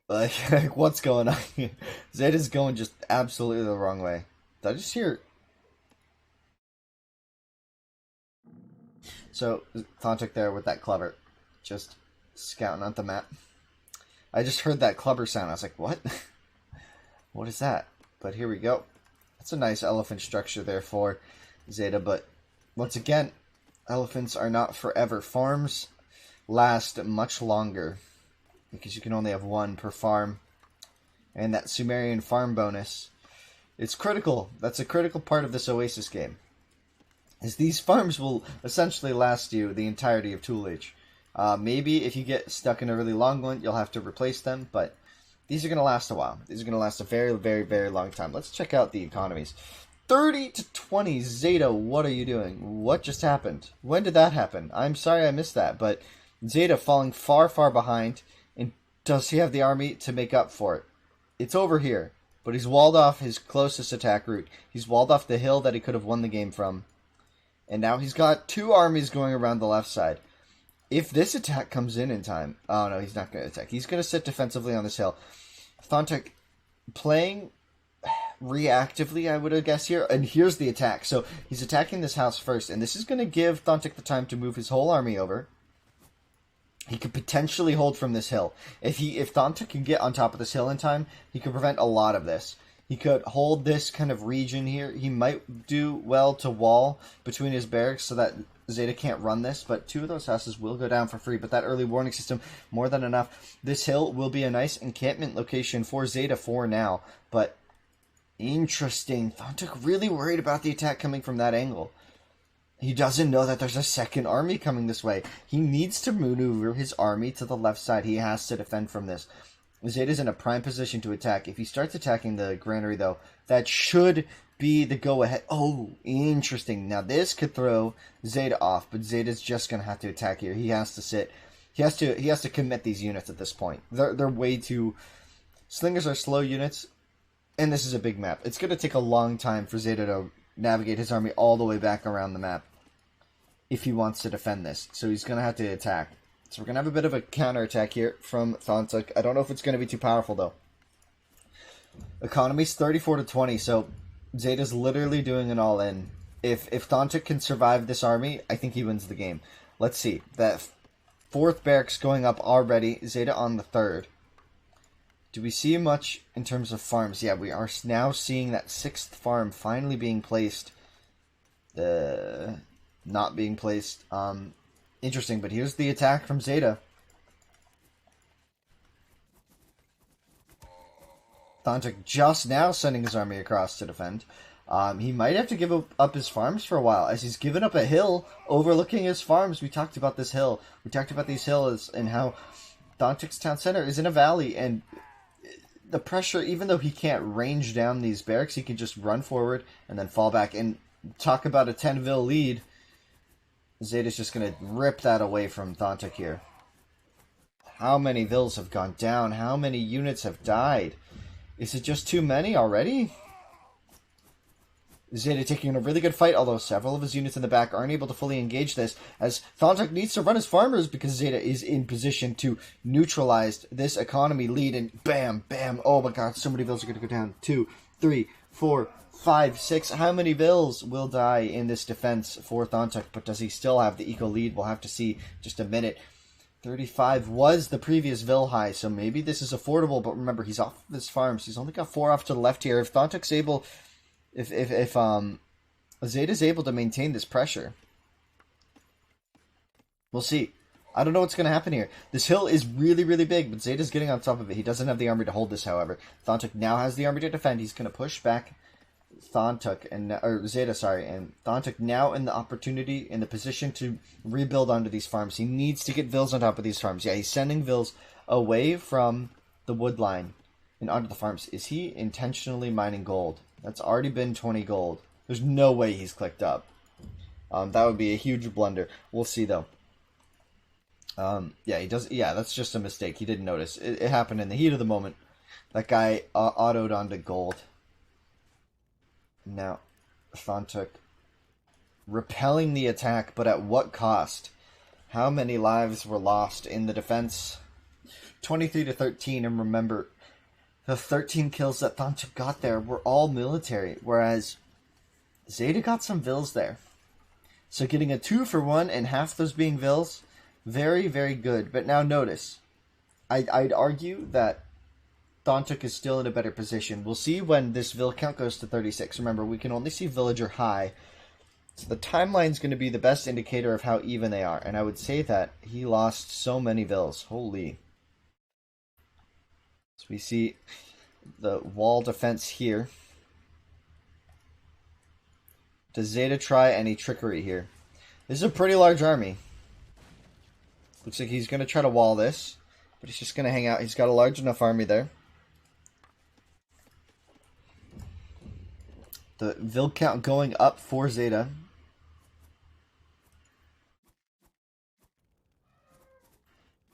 Like, what's going on here? Zeda's going just absolutely the wrong way. Did I just hear... So, Thanhtuk there with that clubber. Just scouting on the map. I just heard that clubber sound. I was like, what? What is that? But here we go. That's a nice elephant structure there for Zeda, but once again, elephants are not forever. Farms last much longer, because you can only have 1 per farm. And that Sumerian farm bonus, it's critical. That's a critical part of this Oasis game. Is these farms will essentially last you the entirety of Tool Age. Maybe if you get stuck in a really long one, you'll have to replace them, but These are going to last a while. These are going to last a very, very, very long time. Let's check out the economies. 30 to 20. Zeda, what are you doing? What just happened? When did that happen? I'm sorry I missed that, but Zeda falling far, far behind. And does he have the army to make up for it? It's over here, but he's walled off his closest attack route. He's walled off the hill that he could have won the game from. And now he's got 2 armies going around the left side. If this attack comes in time... Oh, no, he's not going to attack. He's going to sit defensively on this hill. Thanhtuk playing reactively, I would guess here. And here's the attack. So he's attacking this house first. And this is going to give Thanhtuk the time to move his whole army over. He could potentially hold from this hill. If Thanhtuk can get on top of this hill in time, he could prevent a lot of this. He could hold this kind of region here. He might do well to wall between his barracks so that Zeda can't run this, but 2 of those houses will go down for free. But that early warning system, more than enough. This hill will be a nice encampment location for Zeda for now. But interesting. Thanhtuk really worried about the attack coming from that angle. He doesn't know that there's a second army coming this way. He needs to maneuver his army to the left side. He has to defend from this. Zeda's in a prime position to attack. If he starts attacking the granary, though, that should be the go-ahead. Oh, interesting. Now, this could throw Zeda off, but Zeda's just going to have to attack here. He has to sit. He has to commit these units at this point. They're way too... Slingers are slow units, and this is a big map. It's going to take a long time for Zeda to navigate his army all the way back around the map if he wants to defend this. So he's going to have to attack. So we're going to have a bit of a counterattack here from Thanhtuk. I don't know if it's going to be too powerful, though. Economy's 34 to 20, so Zeda's literally doing an all-in. If Thanhtuk can survive this army, I think he wins the game. Let's see. That 4th barracks going up already. Zeda on the 3rd. Do we see much in terms of farms? Yeah, we are now seeing that 6th farm finally being placed. Not being placed. Interesting, but here's the attack from Zeda. Thanhtuk just now sending his army across to defend. He might have to give up his farms for a while, as he's given up a hill overlooking his farms. We talked about this hill. We talked about these hills and how Thanhtuk's town center is in a valley, and the pressure, even though he can't range down these barracks, he can just run forward and then fall back. And talk about a 10-ville lead. Zeda's just going to rip that away from Thanhtuk here. How many villas have gone down? How many units have died? Is it just too many already? Zeda taking a really good fight, although several of his units in the back aren't able to fully engage this, as Thanhtuk needs to run his farmers because Zeda is in position to neutralize this economy lead, and bam, bam, oh my god, so many villas are going to go down. 2, 3, 4, 5, 6. How many villas will die in this defense for Thanhtuk, but does he still have the eco lead? We'll have to see just a minute. 35 was the previous Vil high, so maybe this is affordable, but remember, he's off of his farms. He's only got 4 off to the left here. If Thanhtuk's able... If Zeda's able to maintain this pressure, we'll see. I don't know what's going to happen here. This hill is really, really big, but Zeda's getting on top of it. He doesn't have the army to hold this, however. Thanhtuk now has the army to defend. He's going to push back Zeda, sorry, and Thanhtuk now in the opportunity, in the position to rebuild onto these farms. He needs to get vills on top of these farms. Yeah, he's sending vills away from the wood line and onto the farms. Is he intentionally mining gold? That's already been 20 gold. There's no way he's clicked up. That would be a huge blunder. We'll see, though. Yeah, he does. Yeah, that's just a mistake. He didn't notice. It happened in the heat of the moment. That guy autoed onto gold. Now, Thanhtuk repelling the attack, but at what cost? How many lives were lost in the defense? 23 to 13, and remember, the 13 kills that Thanhtuk got there were all military, whereas Zeda got some vills there. So getting a 2-for-1 and half those being vills, very, very good. But now notice, I'd argue that Thanhtuk is still in a better position. We'll see when this vill count goes to 36. Remember, we can only see villager high. So the timeline's going to be the best indicator of how even they are. And I would say that he lost so many vills. Holy. So we see the wall defense here. Does Zeda try any trickery here? This is a pretty large army. Looks like he's going to try to wall this. But he's just going to hang out. He's got a large enough army there. The Vil count going up for Zeda.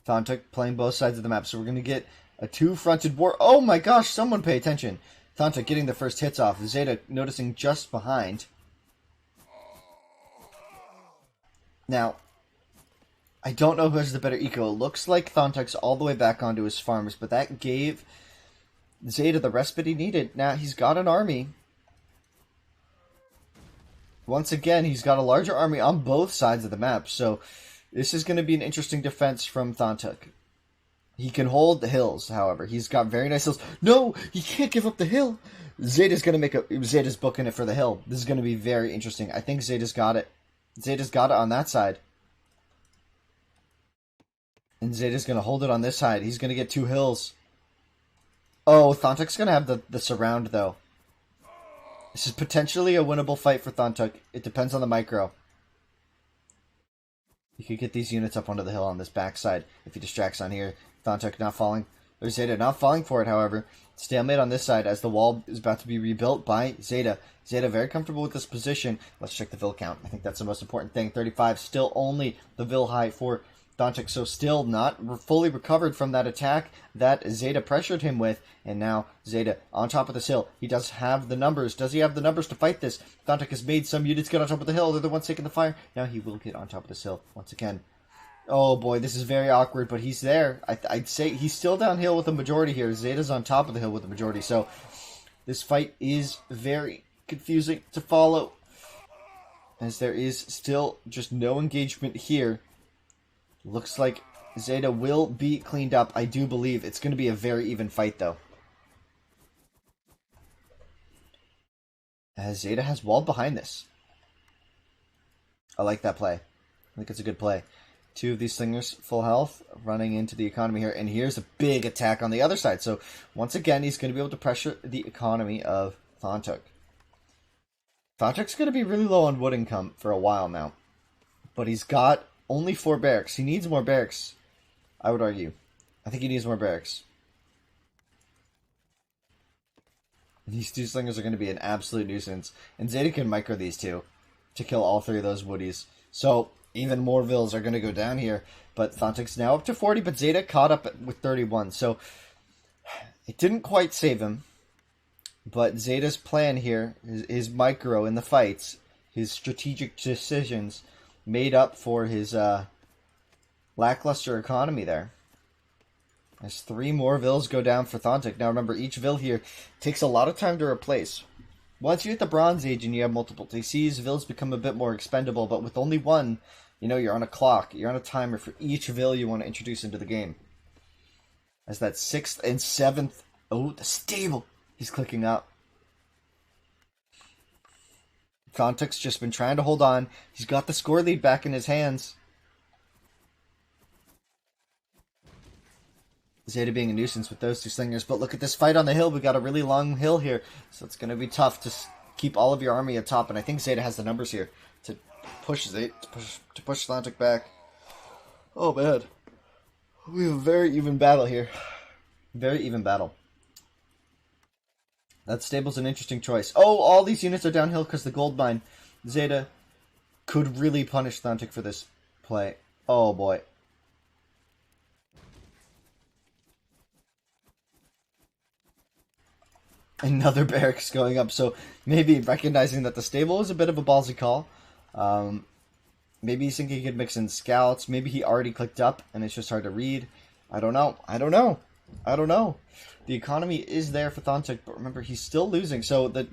Thanhtuk playing both sides of the map, so we're going to get a two-fronted war. Oh my gosh, someone pay attention. Thanhtuk getting the first hits off. Zeda noticing just behind. Now, I don't know who has the better eco. It looks like Thantuk's all the way back onto his farms, but that gave Zeda the respite he needed. Now, he's got an army. Once again, he's got a larger army on both sides of the map, so this is going to be an interesting defense from Thanhtuk. He can hold the hills, however. He's got very nice hills. No, he can't give up the hill. Zeda's going to make a... Zeda's booking it for the hill. This is going to be very interesting. I think Zeda's got it. Zeda's got it on that side. And Zeda's going to hold it on this side. He's going to get two hills. Oh, Thanhtuk's going to have the surround, though. This is potentially a winnable fight for Thanhtuk. It depends on the micro. He could get these units up onto the hill on this backside if he distracts on here. Thanhtuk not falling. There's Zeda not falling for it, however. Stalemate on this side as the wall is about to be rebuilt by Zeda. Zeda very comfortable with this position. Let's check the Vil count. I think that's the most important thing. 35, still only the Vil high for Thanhtuk, so still not fully recovered from that attack that Zeda pressured him with. And now Zeda on top of this hill. He does have the numbers. Does he have the numbers to fight this? Thanhtuk has made some units get on top of the hill. They're the ones taking the fire. Now he will get on top of this hill once again. Oh boy, this is very awkward, but he's there. I'd say he's still downhill with the majority here. Zeda's on top of the hill with the majority, so this fight is very confusing to follow, as there is still just no engagement here. Looks like Zeda will be cleaned up. I do believe it's going to be a very even fight, though. As Zeda has walled behind this. I like that play. I think it's a good play. Two of these slingers, full health, running into the economy here. And here's a big attack on the other side. So, once again, he's going to be able to pressure the economy of Thanhtuk. Thanhtuk's going to be really low on wood income for a while now. But he's got only 4 barracks. He needs more barracks, I would argue. I think he needs more barracks. And these two slingers are going to be an absolute nuisance. And Zeda can micro these two to kill all 3 of those woodies. So, even more Vils are going to go down here. But Thanhtuk's now up to 40, but Zeda caught up with 31. So, it didn't quite save him. But Zeda's plan here, his micro in the fights, his strategic decisions, made up for his lackluster economy there. As 3 more Vils go down for Thanhtuk. Now remember, each Vil here takes a lot of time to replace. Once you hit the Bronze Age and you have multiple TCs, Vils become a bit more expendable, but with only one, you know, you're on a clock. You're on a timer for each Vil you want to introduce into the game. As that 6th and 7th... Oh, the stable! He's clicking up. Thanhtuk's just been trying to hold on. He's got the score lead back in his hands. Zeda being a nuisance with those 2 slingers. But look at this fight on the hill. We got a really long hill here. So it's going to be tough to keep all of your army atop. And I think Zeda has the numbers here to push Thanhtuk back. Oh, man. We have a very even battle here. Very even battle. That stable's an interesting choice. Oh, all these units are downhill because the gold mine. Zeda could really punish Thanhtuk for this play. Oh, boy. Another barracks going up, so maybe recognizing that the stable is a bit of a ballsy call. Maybe he's thinking he could mix in scouts. Maybe he already clicked up and it's just hard to read. I don't know. The economy is there for Thanhtuk, but remember, he's still losing. So the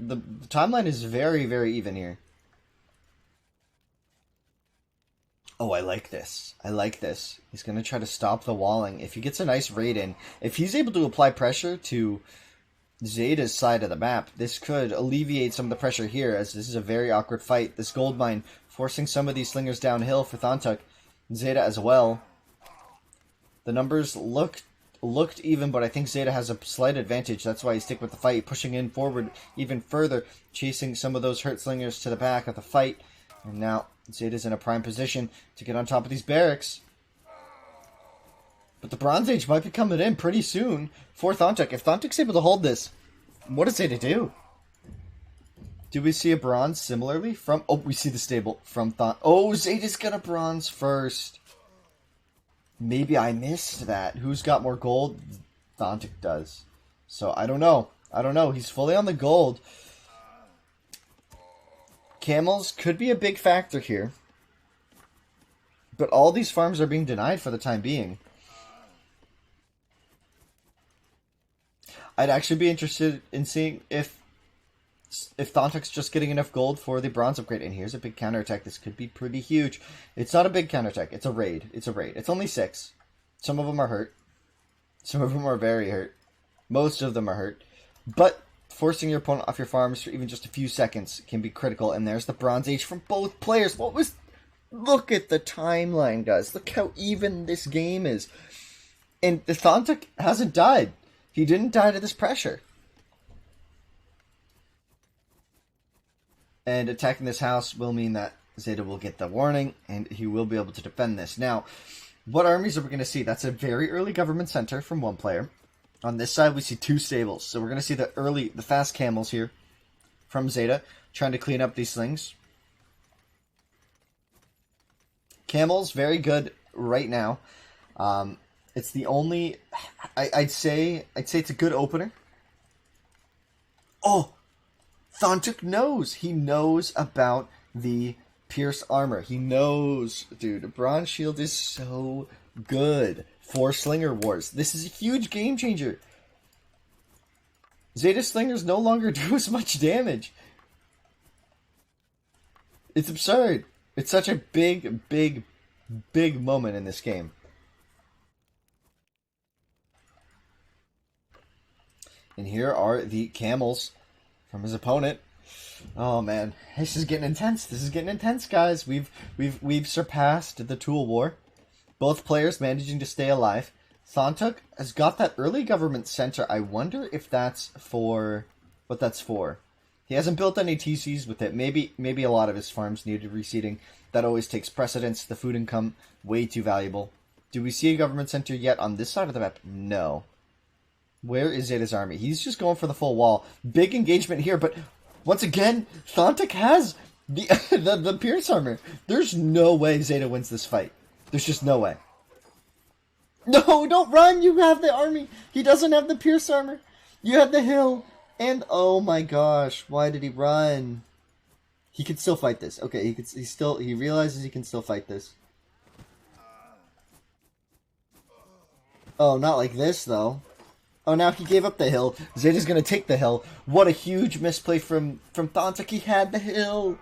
timeline is very, very even here. Oh, I like this. He's going to try to stop the walling. If he gets a nice raid in, if he's able to apply pressure to Zeda's side of the map, this could alleviate some of the pressure here, as this is a very awkward fight. This gold mine forcing some of these slingers downhill for Thanhtuk. Zeda as well. The numbers looked even, but I think Zeda has a slight advantage. That's why he's sticking with the fight, pushing in forward even further, chasing some of those hurt slingers to the back of the fight. And now Zeda's in a prime position to get on top of these barracks. But the Bronze Age might be coming in pretty soon for Thanhtuk. If Thanhtuk's able to hold this, what does Zeda do? Do we see a bronze similarly from... Oh, we see the stable from Thought. Oh, Zeda's got a bronze first. Maybe I missed that. Who's got more gold? Thanhtuk does. So, I don't know. I don't know. He's fully on the gold. Camels could be a big factor here. But all these farms are being denied for the time being. I'd actually be interested in seeing if Thanhtuk's just getting enough gold for the bronze upgrade. And here's a big counterattack. This could be pretty huge. It's not a big counterattack. It's a raid. It's a raid. It's only 6. Some of them are hurt. Some of them are very hurt. Most of them are hurt. But forcing your opponent off your farms for even just a few seconds can be critical. And there's the Bronze Age from both players. What was... Look at the timeline, guys. Look how even this game is. And the Thanhtuk hasn't died. He didn't die to this pressure. And attacking this house will mean that Zeda will get the warning, and he will be able to defend this. Now, what armies are we going to see? That's a very early government center from one player. On this side, we see 2 stables. So we're going to see the fast camels here from Zeda, trying to clean up these things. Camels, very good right now. It's the only... I'd say it's a good opener. Oh! Thanhtuk knows. He knows about the pierce armor. He knows, dude. Bronze shield is so good for Slinger Wars. This is a huge game changer. Zeta Slingers no longer do as much damage. It's absurd. It's such a big moment in this game. And here are the camels from his opponent. Oh man, this is getting intense. This is getting intense, guys. We've surpassed the Tool War. Both players managing to stay alive. Thanhtuk has got that early government center. I wonder if that's for what that's for. He hasn't built any TCs with it. Maybe a lot of his farms needed reseeding. That always takes precedence. The food income way too valuable. Do we see a government center yet on this side of the map? No. Where is Zeda's army? He's just going for the full wall. Big engagement here, but once again, Thanhtuk has the pierce armor. There's no way Zeda wins this fight. There's just no way. No, don't run! You have the army! He doesn't have the pierce armor! You have the hill! And oh my gosh, why did he run? He can still fight this. Okay, he realizes he can still fight this. Oh, not like this though. Oh, now he gave up the hill. Zeda's gonna take the hill. What a huge misplay from Thanhtuk. He had the hill.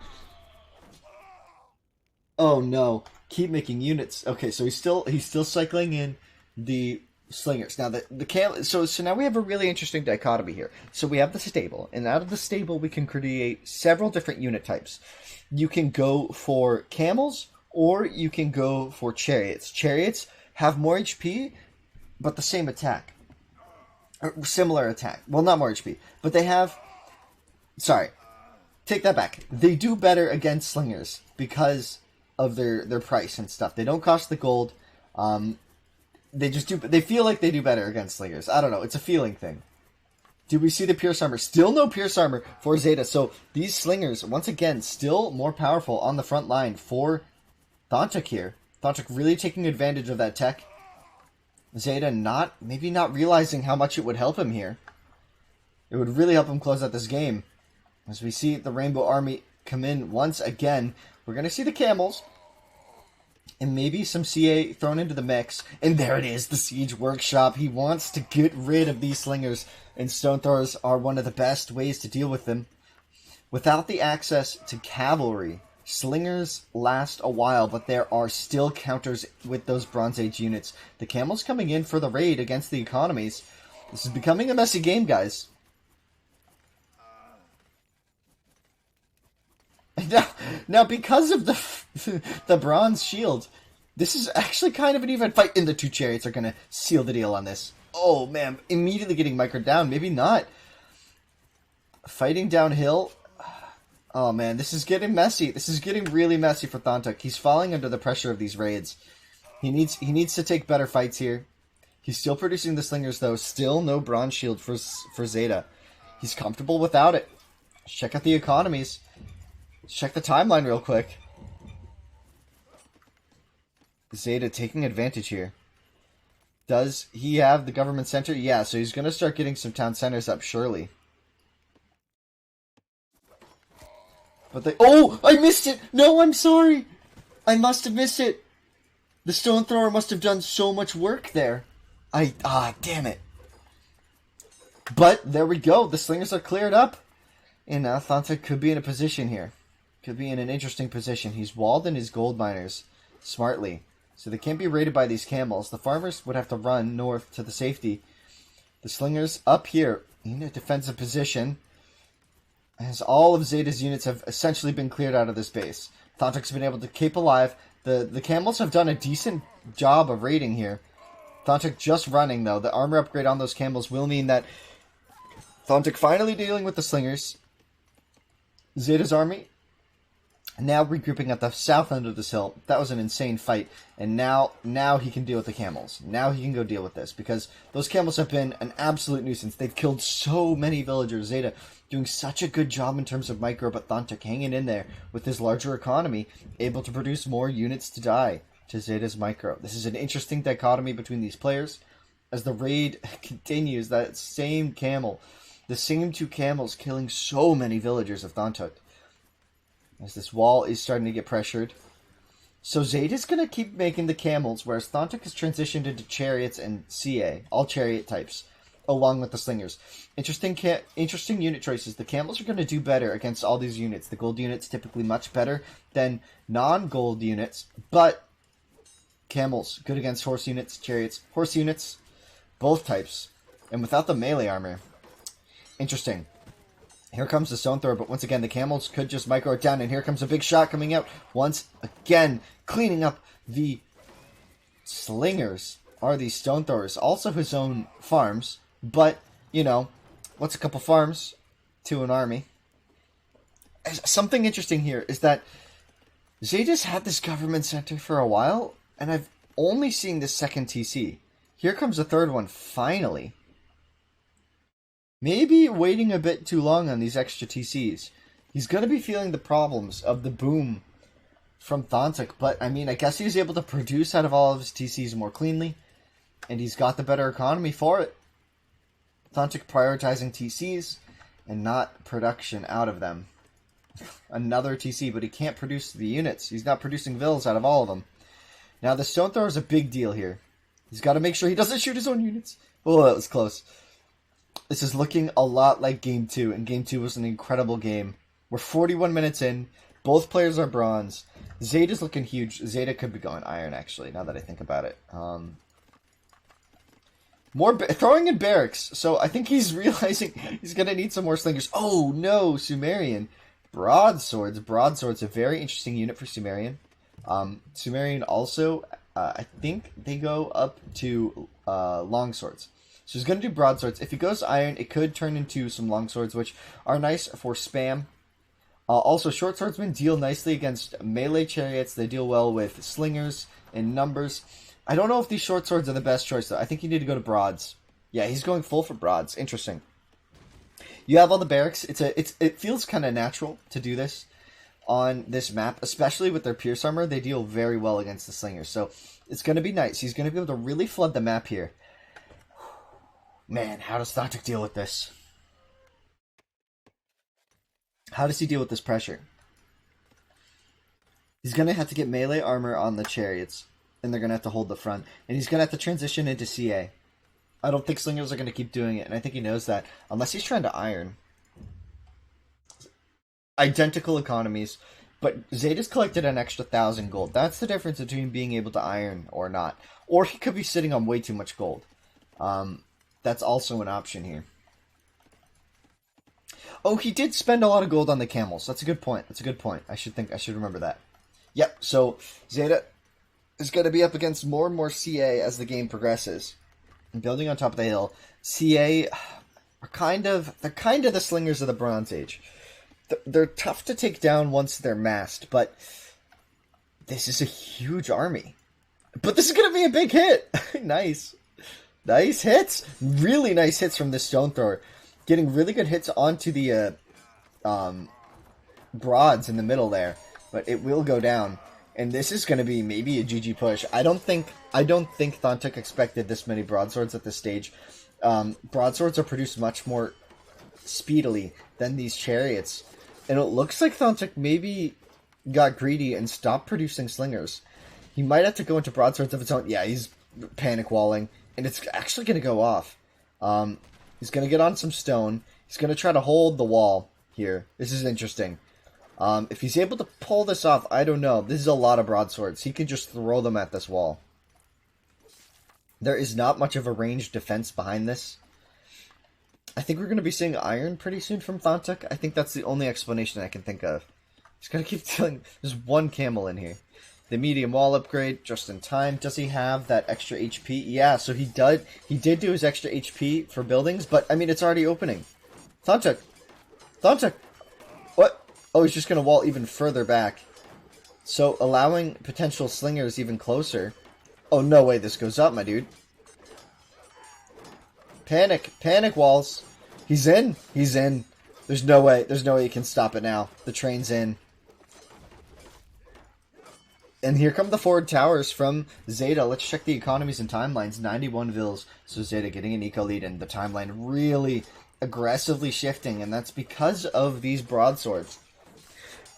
Oh no! Keep making units. Okay, so he's still cycling in the slingers. Now so now we have a really interesting dichotomy here. So we have the stable, and out of the stable we can create several different unit types. You can go for camels, or you can go for chariots. Chariots have more HP, but the same attack. Similar attack. Well, not more HP, but they have... Sorry. Take that back. They do better against slingers because of their price and stuff. They don't cost the gold. They just do... They feel like they do better against slingers. I don't know. It's a feeling thing. Do we see the pierce armor? Still no pierce armor for Zeda. So these slingers, once again, still more powerful on the front line for Thanhtuk here. Thanhtuk really taking advantage of that tech. Zeda maybe not realizing how much it would help him here. It would really help him close out this game. As we see the Rainbow Army come in once again, we're going to see the camels. And maybe some CA thrown into the mix. And there it is, the Siege Workshop. He wants to get rid of these slingers. And stone throwers are one of the best ways to deal with them. Without the access to cavalry, slingers last a while, but there are still counters with those Bronze Age units. The camels coming in for the raid against the economies. This is becoming a messy game, guys. Now because of the bronze shield, this is actually kind of an even fight, and the 2 chariots are going to seal the deal on this. Oh, man, immediately getting microed down. Maybe not. Fighting downhill. Oh man, this is getting messy. This is getting really messy for Thanhtuk. He's falling under the pressure of these raids. He needs to take better fights here. He's still producing the slingers though. Still no bronze shield for Zeda. He's comfortable without it. Check out the economies. Check the timeline real quick. Zeda taking advantage here. Does he have the government center? Yeah, so he's going to start getting some town centers up, surely. But they... Oh! I missed it! No, I'm sorry! I must have missed it! The stone thrower must have done so much work there. Damn it. But, there we go. The slingers are cleared up. And Thanhtuk could be in a position here. Could be in an interesting position. He's walled in his gold miners smartly. So they can't be raided by these camels. The farmers would have to run north to the safety. The slingers up here in a defensive position. As all of Zeda's units have essentially been cleared out of this base. Thanhtuk's been able to keep alive. The camels have done a decent job of raiding here. Thanhtuk just running, though. The armor upgrade on those camels will mean that Thanhtuk finally dealing with the slingers. Zeda's army now regrouping at the south end of this hill. That was an insane fight. And now he can deal with the camels. Now he can go deal with this. Because those camels have been an absolute nuisance. They've killed so many villagers. Zeda doing such a good job in terms of micro, but Thanhtuk hanging in there with his larger economy, able to produce more units to die to Zeda's micro. This is an interesting dichotomy between these players. As the raid continues, that same camel, the same two camels killing so many villagers of Thanhtuk. As this wall is starting to get pressured. So Zeda's going to keep making the camels, whereas Thanhtuk has transitioned into chariots and CA, all chariot types, along with the slingers. Interesting unit choices. The camels are going to do better against all these units. The gold units typically much better than non-gold units, but camels, good against horse units, chariots, horse units, both types. And without the melee armor. Interesting. Here comes the stone thrower, but once again, the camels could just micro it down, and here comes a big shot coming out. Once again, cleaning up the slingers are these stone throwers. Also his own farms, but, you know, what's a couple farms to an army? Something interesting here is that Zeda's had this government center for a while, and I've only seen the second TC. Here comes the third one, finally. Maybe waiting a bit too long on these extra TCs. He's going to be feeling the problems of the boom from Thanhtuk, but I mean, I guess he's able to produce out of all of his TCs more cleanly, and he's got the better economy for it. Thanhtuk prioritizing TCs and not production out of them. Another TC, but he can't produce the units. He's not producing vills out of all of them. Now, the stone thrower is a big deal here. He's got to make sure he doesn't shoot his own units. Oh, that was close. This is looking a lot like Game 2, and Game 2 was an incredible game. We're 41 minutes in. Both players are bronze. Zeda's looking huge. Zeda could be going iron, actually, now that I think about it. Throwing in barracks, so I think he's realizing he's going to need some more slingers. Oh, no, Sumerian. Broadswords. Broadswords, a very interesting unit for Sumerian. Sumerian also, I think they go up to longswords. So he's going to do broadswords. If he goes iron, it could turn into some longswords, which are nice for spam. Also, short swordsmen deal nicely against melee chariots. They deal well with slingers and numbers. I don't know if these short swords are the best choice, though. I think you need to go to broads. Yeah, he's going full for broads. Interesting. You have all the barracks. It feels kind of natural to do this on this map, especially with their pierce armor. They deal very well against the slingers, so it's going to be nice. He's going to be able to really flood the map here. Man, how does Thanhtuk deal with this? How does he deal with this pressure? He's going to have to get melee armor on the chariots, and they're going to have to hold the front. And he's going to have to transition into CA. I don't think slingers are going to keep doing it, and I think he knows that. Unless he's trying to iron. Identical economies, but Zeda's collected an extra 1,000 gold. That's the difference between being able to iron or not. Or he could be sitting on way too much gold. That's also an option here. Oh, he did spend a lot of gold on the camels. That's a good point. That's a good point. I should remember that. Yep, so Zeda is going to be up against more and more CA as the game progresses. And building on top of the hill, CA are kind of the slingers of the Bronze Age. They're tough to take down once they're massed, but this is a huge army. But this is going to be a big hit. Nice. Nice hits. Really nice hits from this stone thrower. Getting really good hits onto the broads in the middle there, but it will go down. And this is going to be maybe a GG push. I don't think Thanhtuk expected this many broadswords at this stage. Broadswords are produced much more speedily than these chariots. And it looks like Thanhtuk maybe got greedy and stopped producing slingers. He might have to go into broadswords of its own. Yeah, he's panic walling, and it's actually going to go off. He's going to get on some stone. He's going to try to hold the wall here. This is interesting. If he's able to pull this off, I don't know. This is a lot of broadswords. He can just throw them at this wall. There is not much of a ranged defense behind this. I think we're going to be seeing iron pretty soon from Thanhtuk. I think that's the only explanation I can think of. He's going to keep telling... There's one camel in here. The medium wall upgrade, just in time. Does he have that extra HP? Yeah, so he did do his extra HP for buildings, but, I mean, it's already opening. Thanhtuk! Thanhtuk! What? Oh, he's just going to wall even further back. So, allowing potential slingers even closer. Oh, no way this goes up, my dude. Panic. Panic walls. He's in. He's in. There's no way you can stop it now. The train's in. And here come the forward towers from Zeda. Let's check the economies and timelines. 91 Vils. So Zeda getting an eco lead, and the timeline really aggressively shifting, and that's because of these broadswords.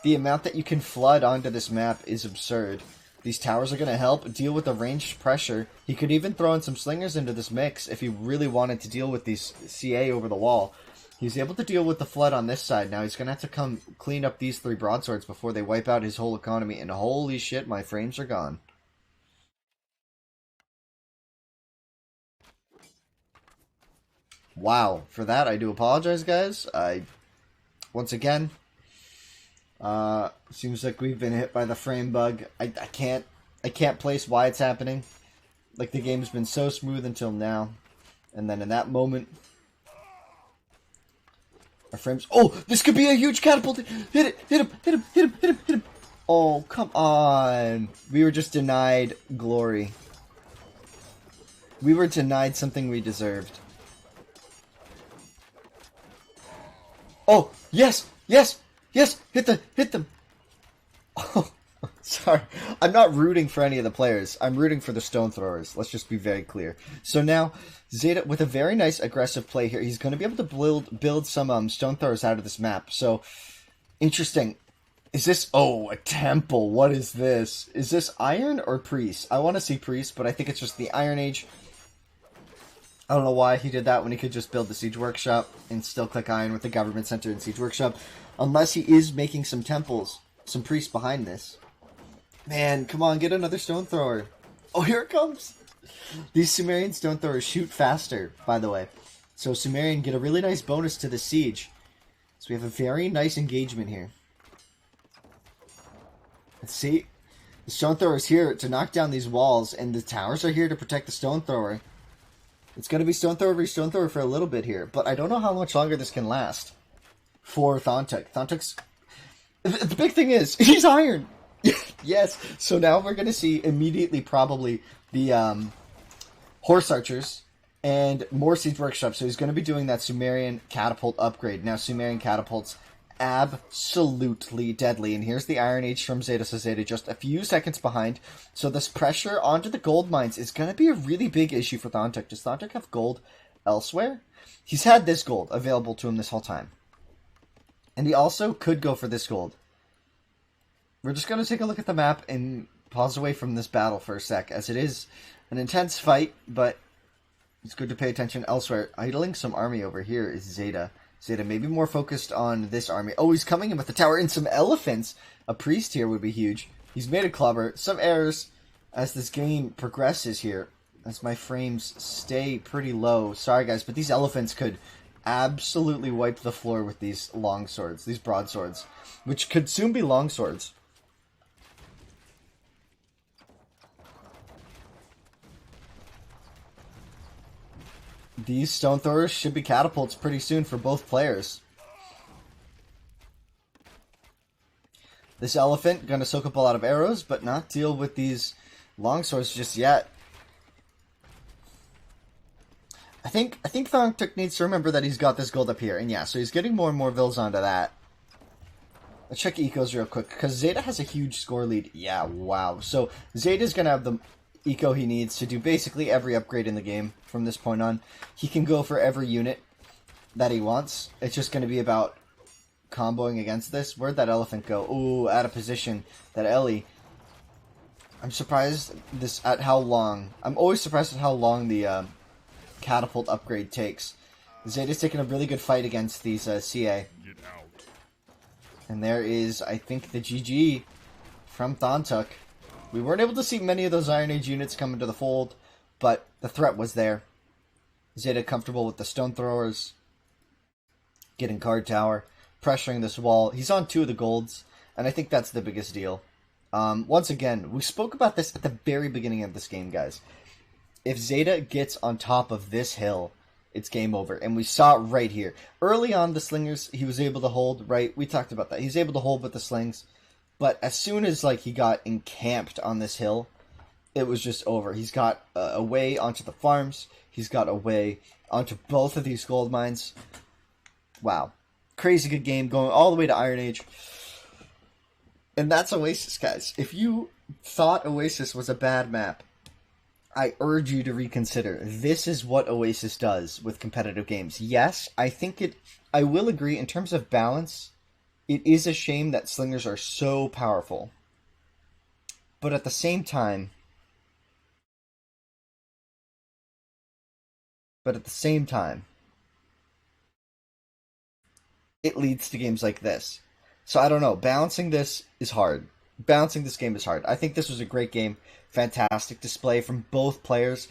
The amount that you can flood onto this map is absurd. These towers are going to help deal with the ranged pressure. He could even throw in some slingers into this mix if he really wanted to deal with these CA over the wall. He's able to deal with the flood on this side. Now he's going to have to come clean up these 3 broadswords before they wipe out his whole economy. And holy shit, my frames are gone. Wow. For that, I do apologize, guys. Once again, seems like we've been hit by the frame bug. I can't place why it's happening. Like, the game's been so smooth until now. And then in that moment... Our frames... Oh! This could be a huge catapult! Hit it! Hit him! Hit him! Hit him! Hit him! Hit him! Oh, come on! We were just denied glory. We were denied something we deserved. Oh! Yes! Yes! Yes! Hit them! Oh, sorry. I'm not rooting for any of the players. I'm rooting for the stone throwers. Let's just be very clear. So now... Zeda, with a very nice aggressive play here, he's going to be able to build some stone throwers out of this map. So, interesting. Is this... Oh, a temple. What is this? Is this iron or priest? I want to see priest, but I think it's just the Iron Age. I don't know why he did that when he could just build the Siege Workshop and still click iron with the Government Center and Siege Workshop. Unless he is making some temples, some priests behind this. Man, come on, get another stone thrower. Oh, here it comes. These Sumerian stone throwers shoot faster, by the way. So Sumerian get a really nice bonus to the siege. So we have a very nice engagement here. Let's see. The stone thrower is here to knock down these walls, and the towers are here to protect the stone thrower. It's going to be stone thrower v stone thrower for a little bit here, but I don't know how much longer this can last for Thanhtuk. Thanhtuk's... The big thing is, he's iron! Yes, so now we're going to see immediately probably the horse archers and more siege workshops. So he's going to be doing that Sumerian catapult upgrade. Now Sumerian catapults absolutely deadly. And here's the Iron Age from Zeda. So Zeda just a few seconds behind. So this pressure onto the gold mines is going to be a really big issue for Thanhtuk. Does Thanhtuk have gold elsewhere? He's had this gold available to him this whole time. And he also could go for this gold. We're just going to take a look at the map and pause away from this battle for a sec, as it is an intense fight, but it's good to pay attention elsewhere. Idling some army over here is Zeda. Zeda may be more focused on this army. Oh, he's coming in with the tower and some elephants. A priest here would be huge. He's made a clubber. Some errors as this game progresses here, as my frames stay pretty low. Sorry, guys, but these elephants could absolutely wipe the floor with these long swords, these broadswords, which could soon be long swords. These stone throwers should be catapults pretty soon for both players. This elephant going to soak up a lot of arrows, but not deal with these long swords just yet. I think Thanhtuk needs to remember that he's got this gold up here, and yeah, so he's getting more and more vills onto that. Let's check ecos real quick, because Zeda has a huge score lead. Yeah, wow. So Zeda's going to have the eco he needs to do basically every upgrade in the game from this point on. He can go for every unit that he wants. It's just going to be about comboing against this. Where'd that elephant go? Ooh, out of position. That Ellie. I'm surprised at how long. I'm always surprised at how long the catapult upgrade takes. Zeda's taking a really good fight against these CA. Get out. And there is, I think, the GG from Thanhtuk. We weren't able to see many of those Iron Age units come into the fold, but the threat was there. Zeda comfortable with the stone throwers, getting card tower, pressuring this wall. He's on 2 of the golds, and I think that's the biggest deal. Once again, we spoke about this at the very beginning of this game, guys. If Zeda gets on top of this hill, it's game over. And we saw it right here. Early on, the slingers, he was able to hold, right? We talked about that. He's able to hold with the slings. But as soon as he got encamped on this hill, it was just over. He's got a way onto the farms. He's got a way onto both of these gold mines. Wow. Crazy good game going all the way to Iron Age. And that's Oasis, guys. If you thought Oasis was a bad map, I urge you to reconsider. This is what Oasis does with competitive games. Yes, I will agree in terms of balance, it is a shame that slingers are so powerful. But at the same time, it leads to games like this. So I don't know. Balancing this is hard. Balancing this game is hard. I think this was a great game. Fantastic display from both players.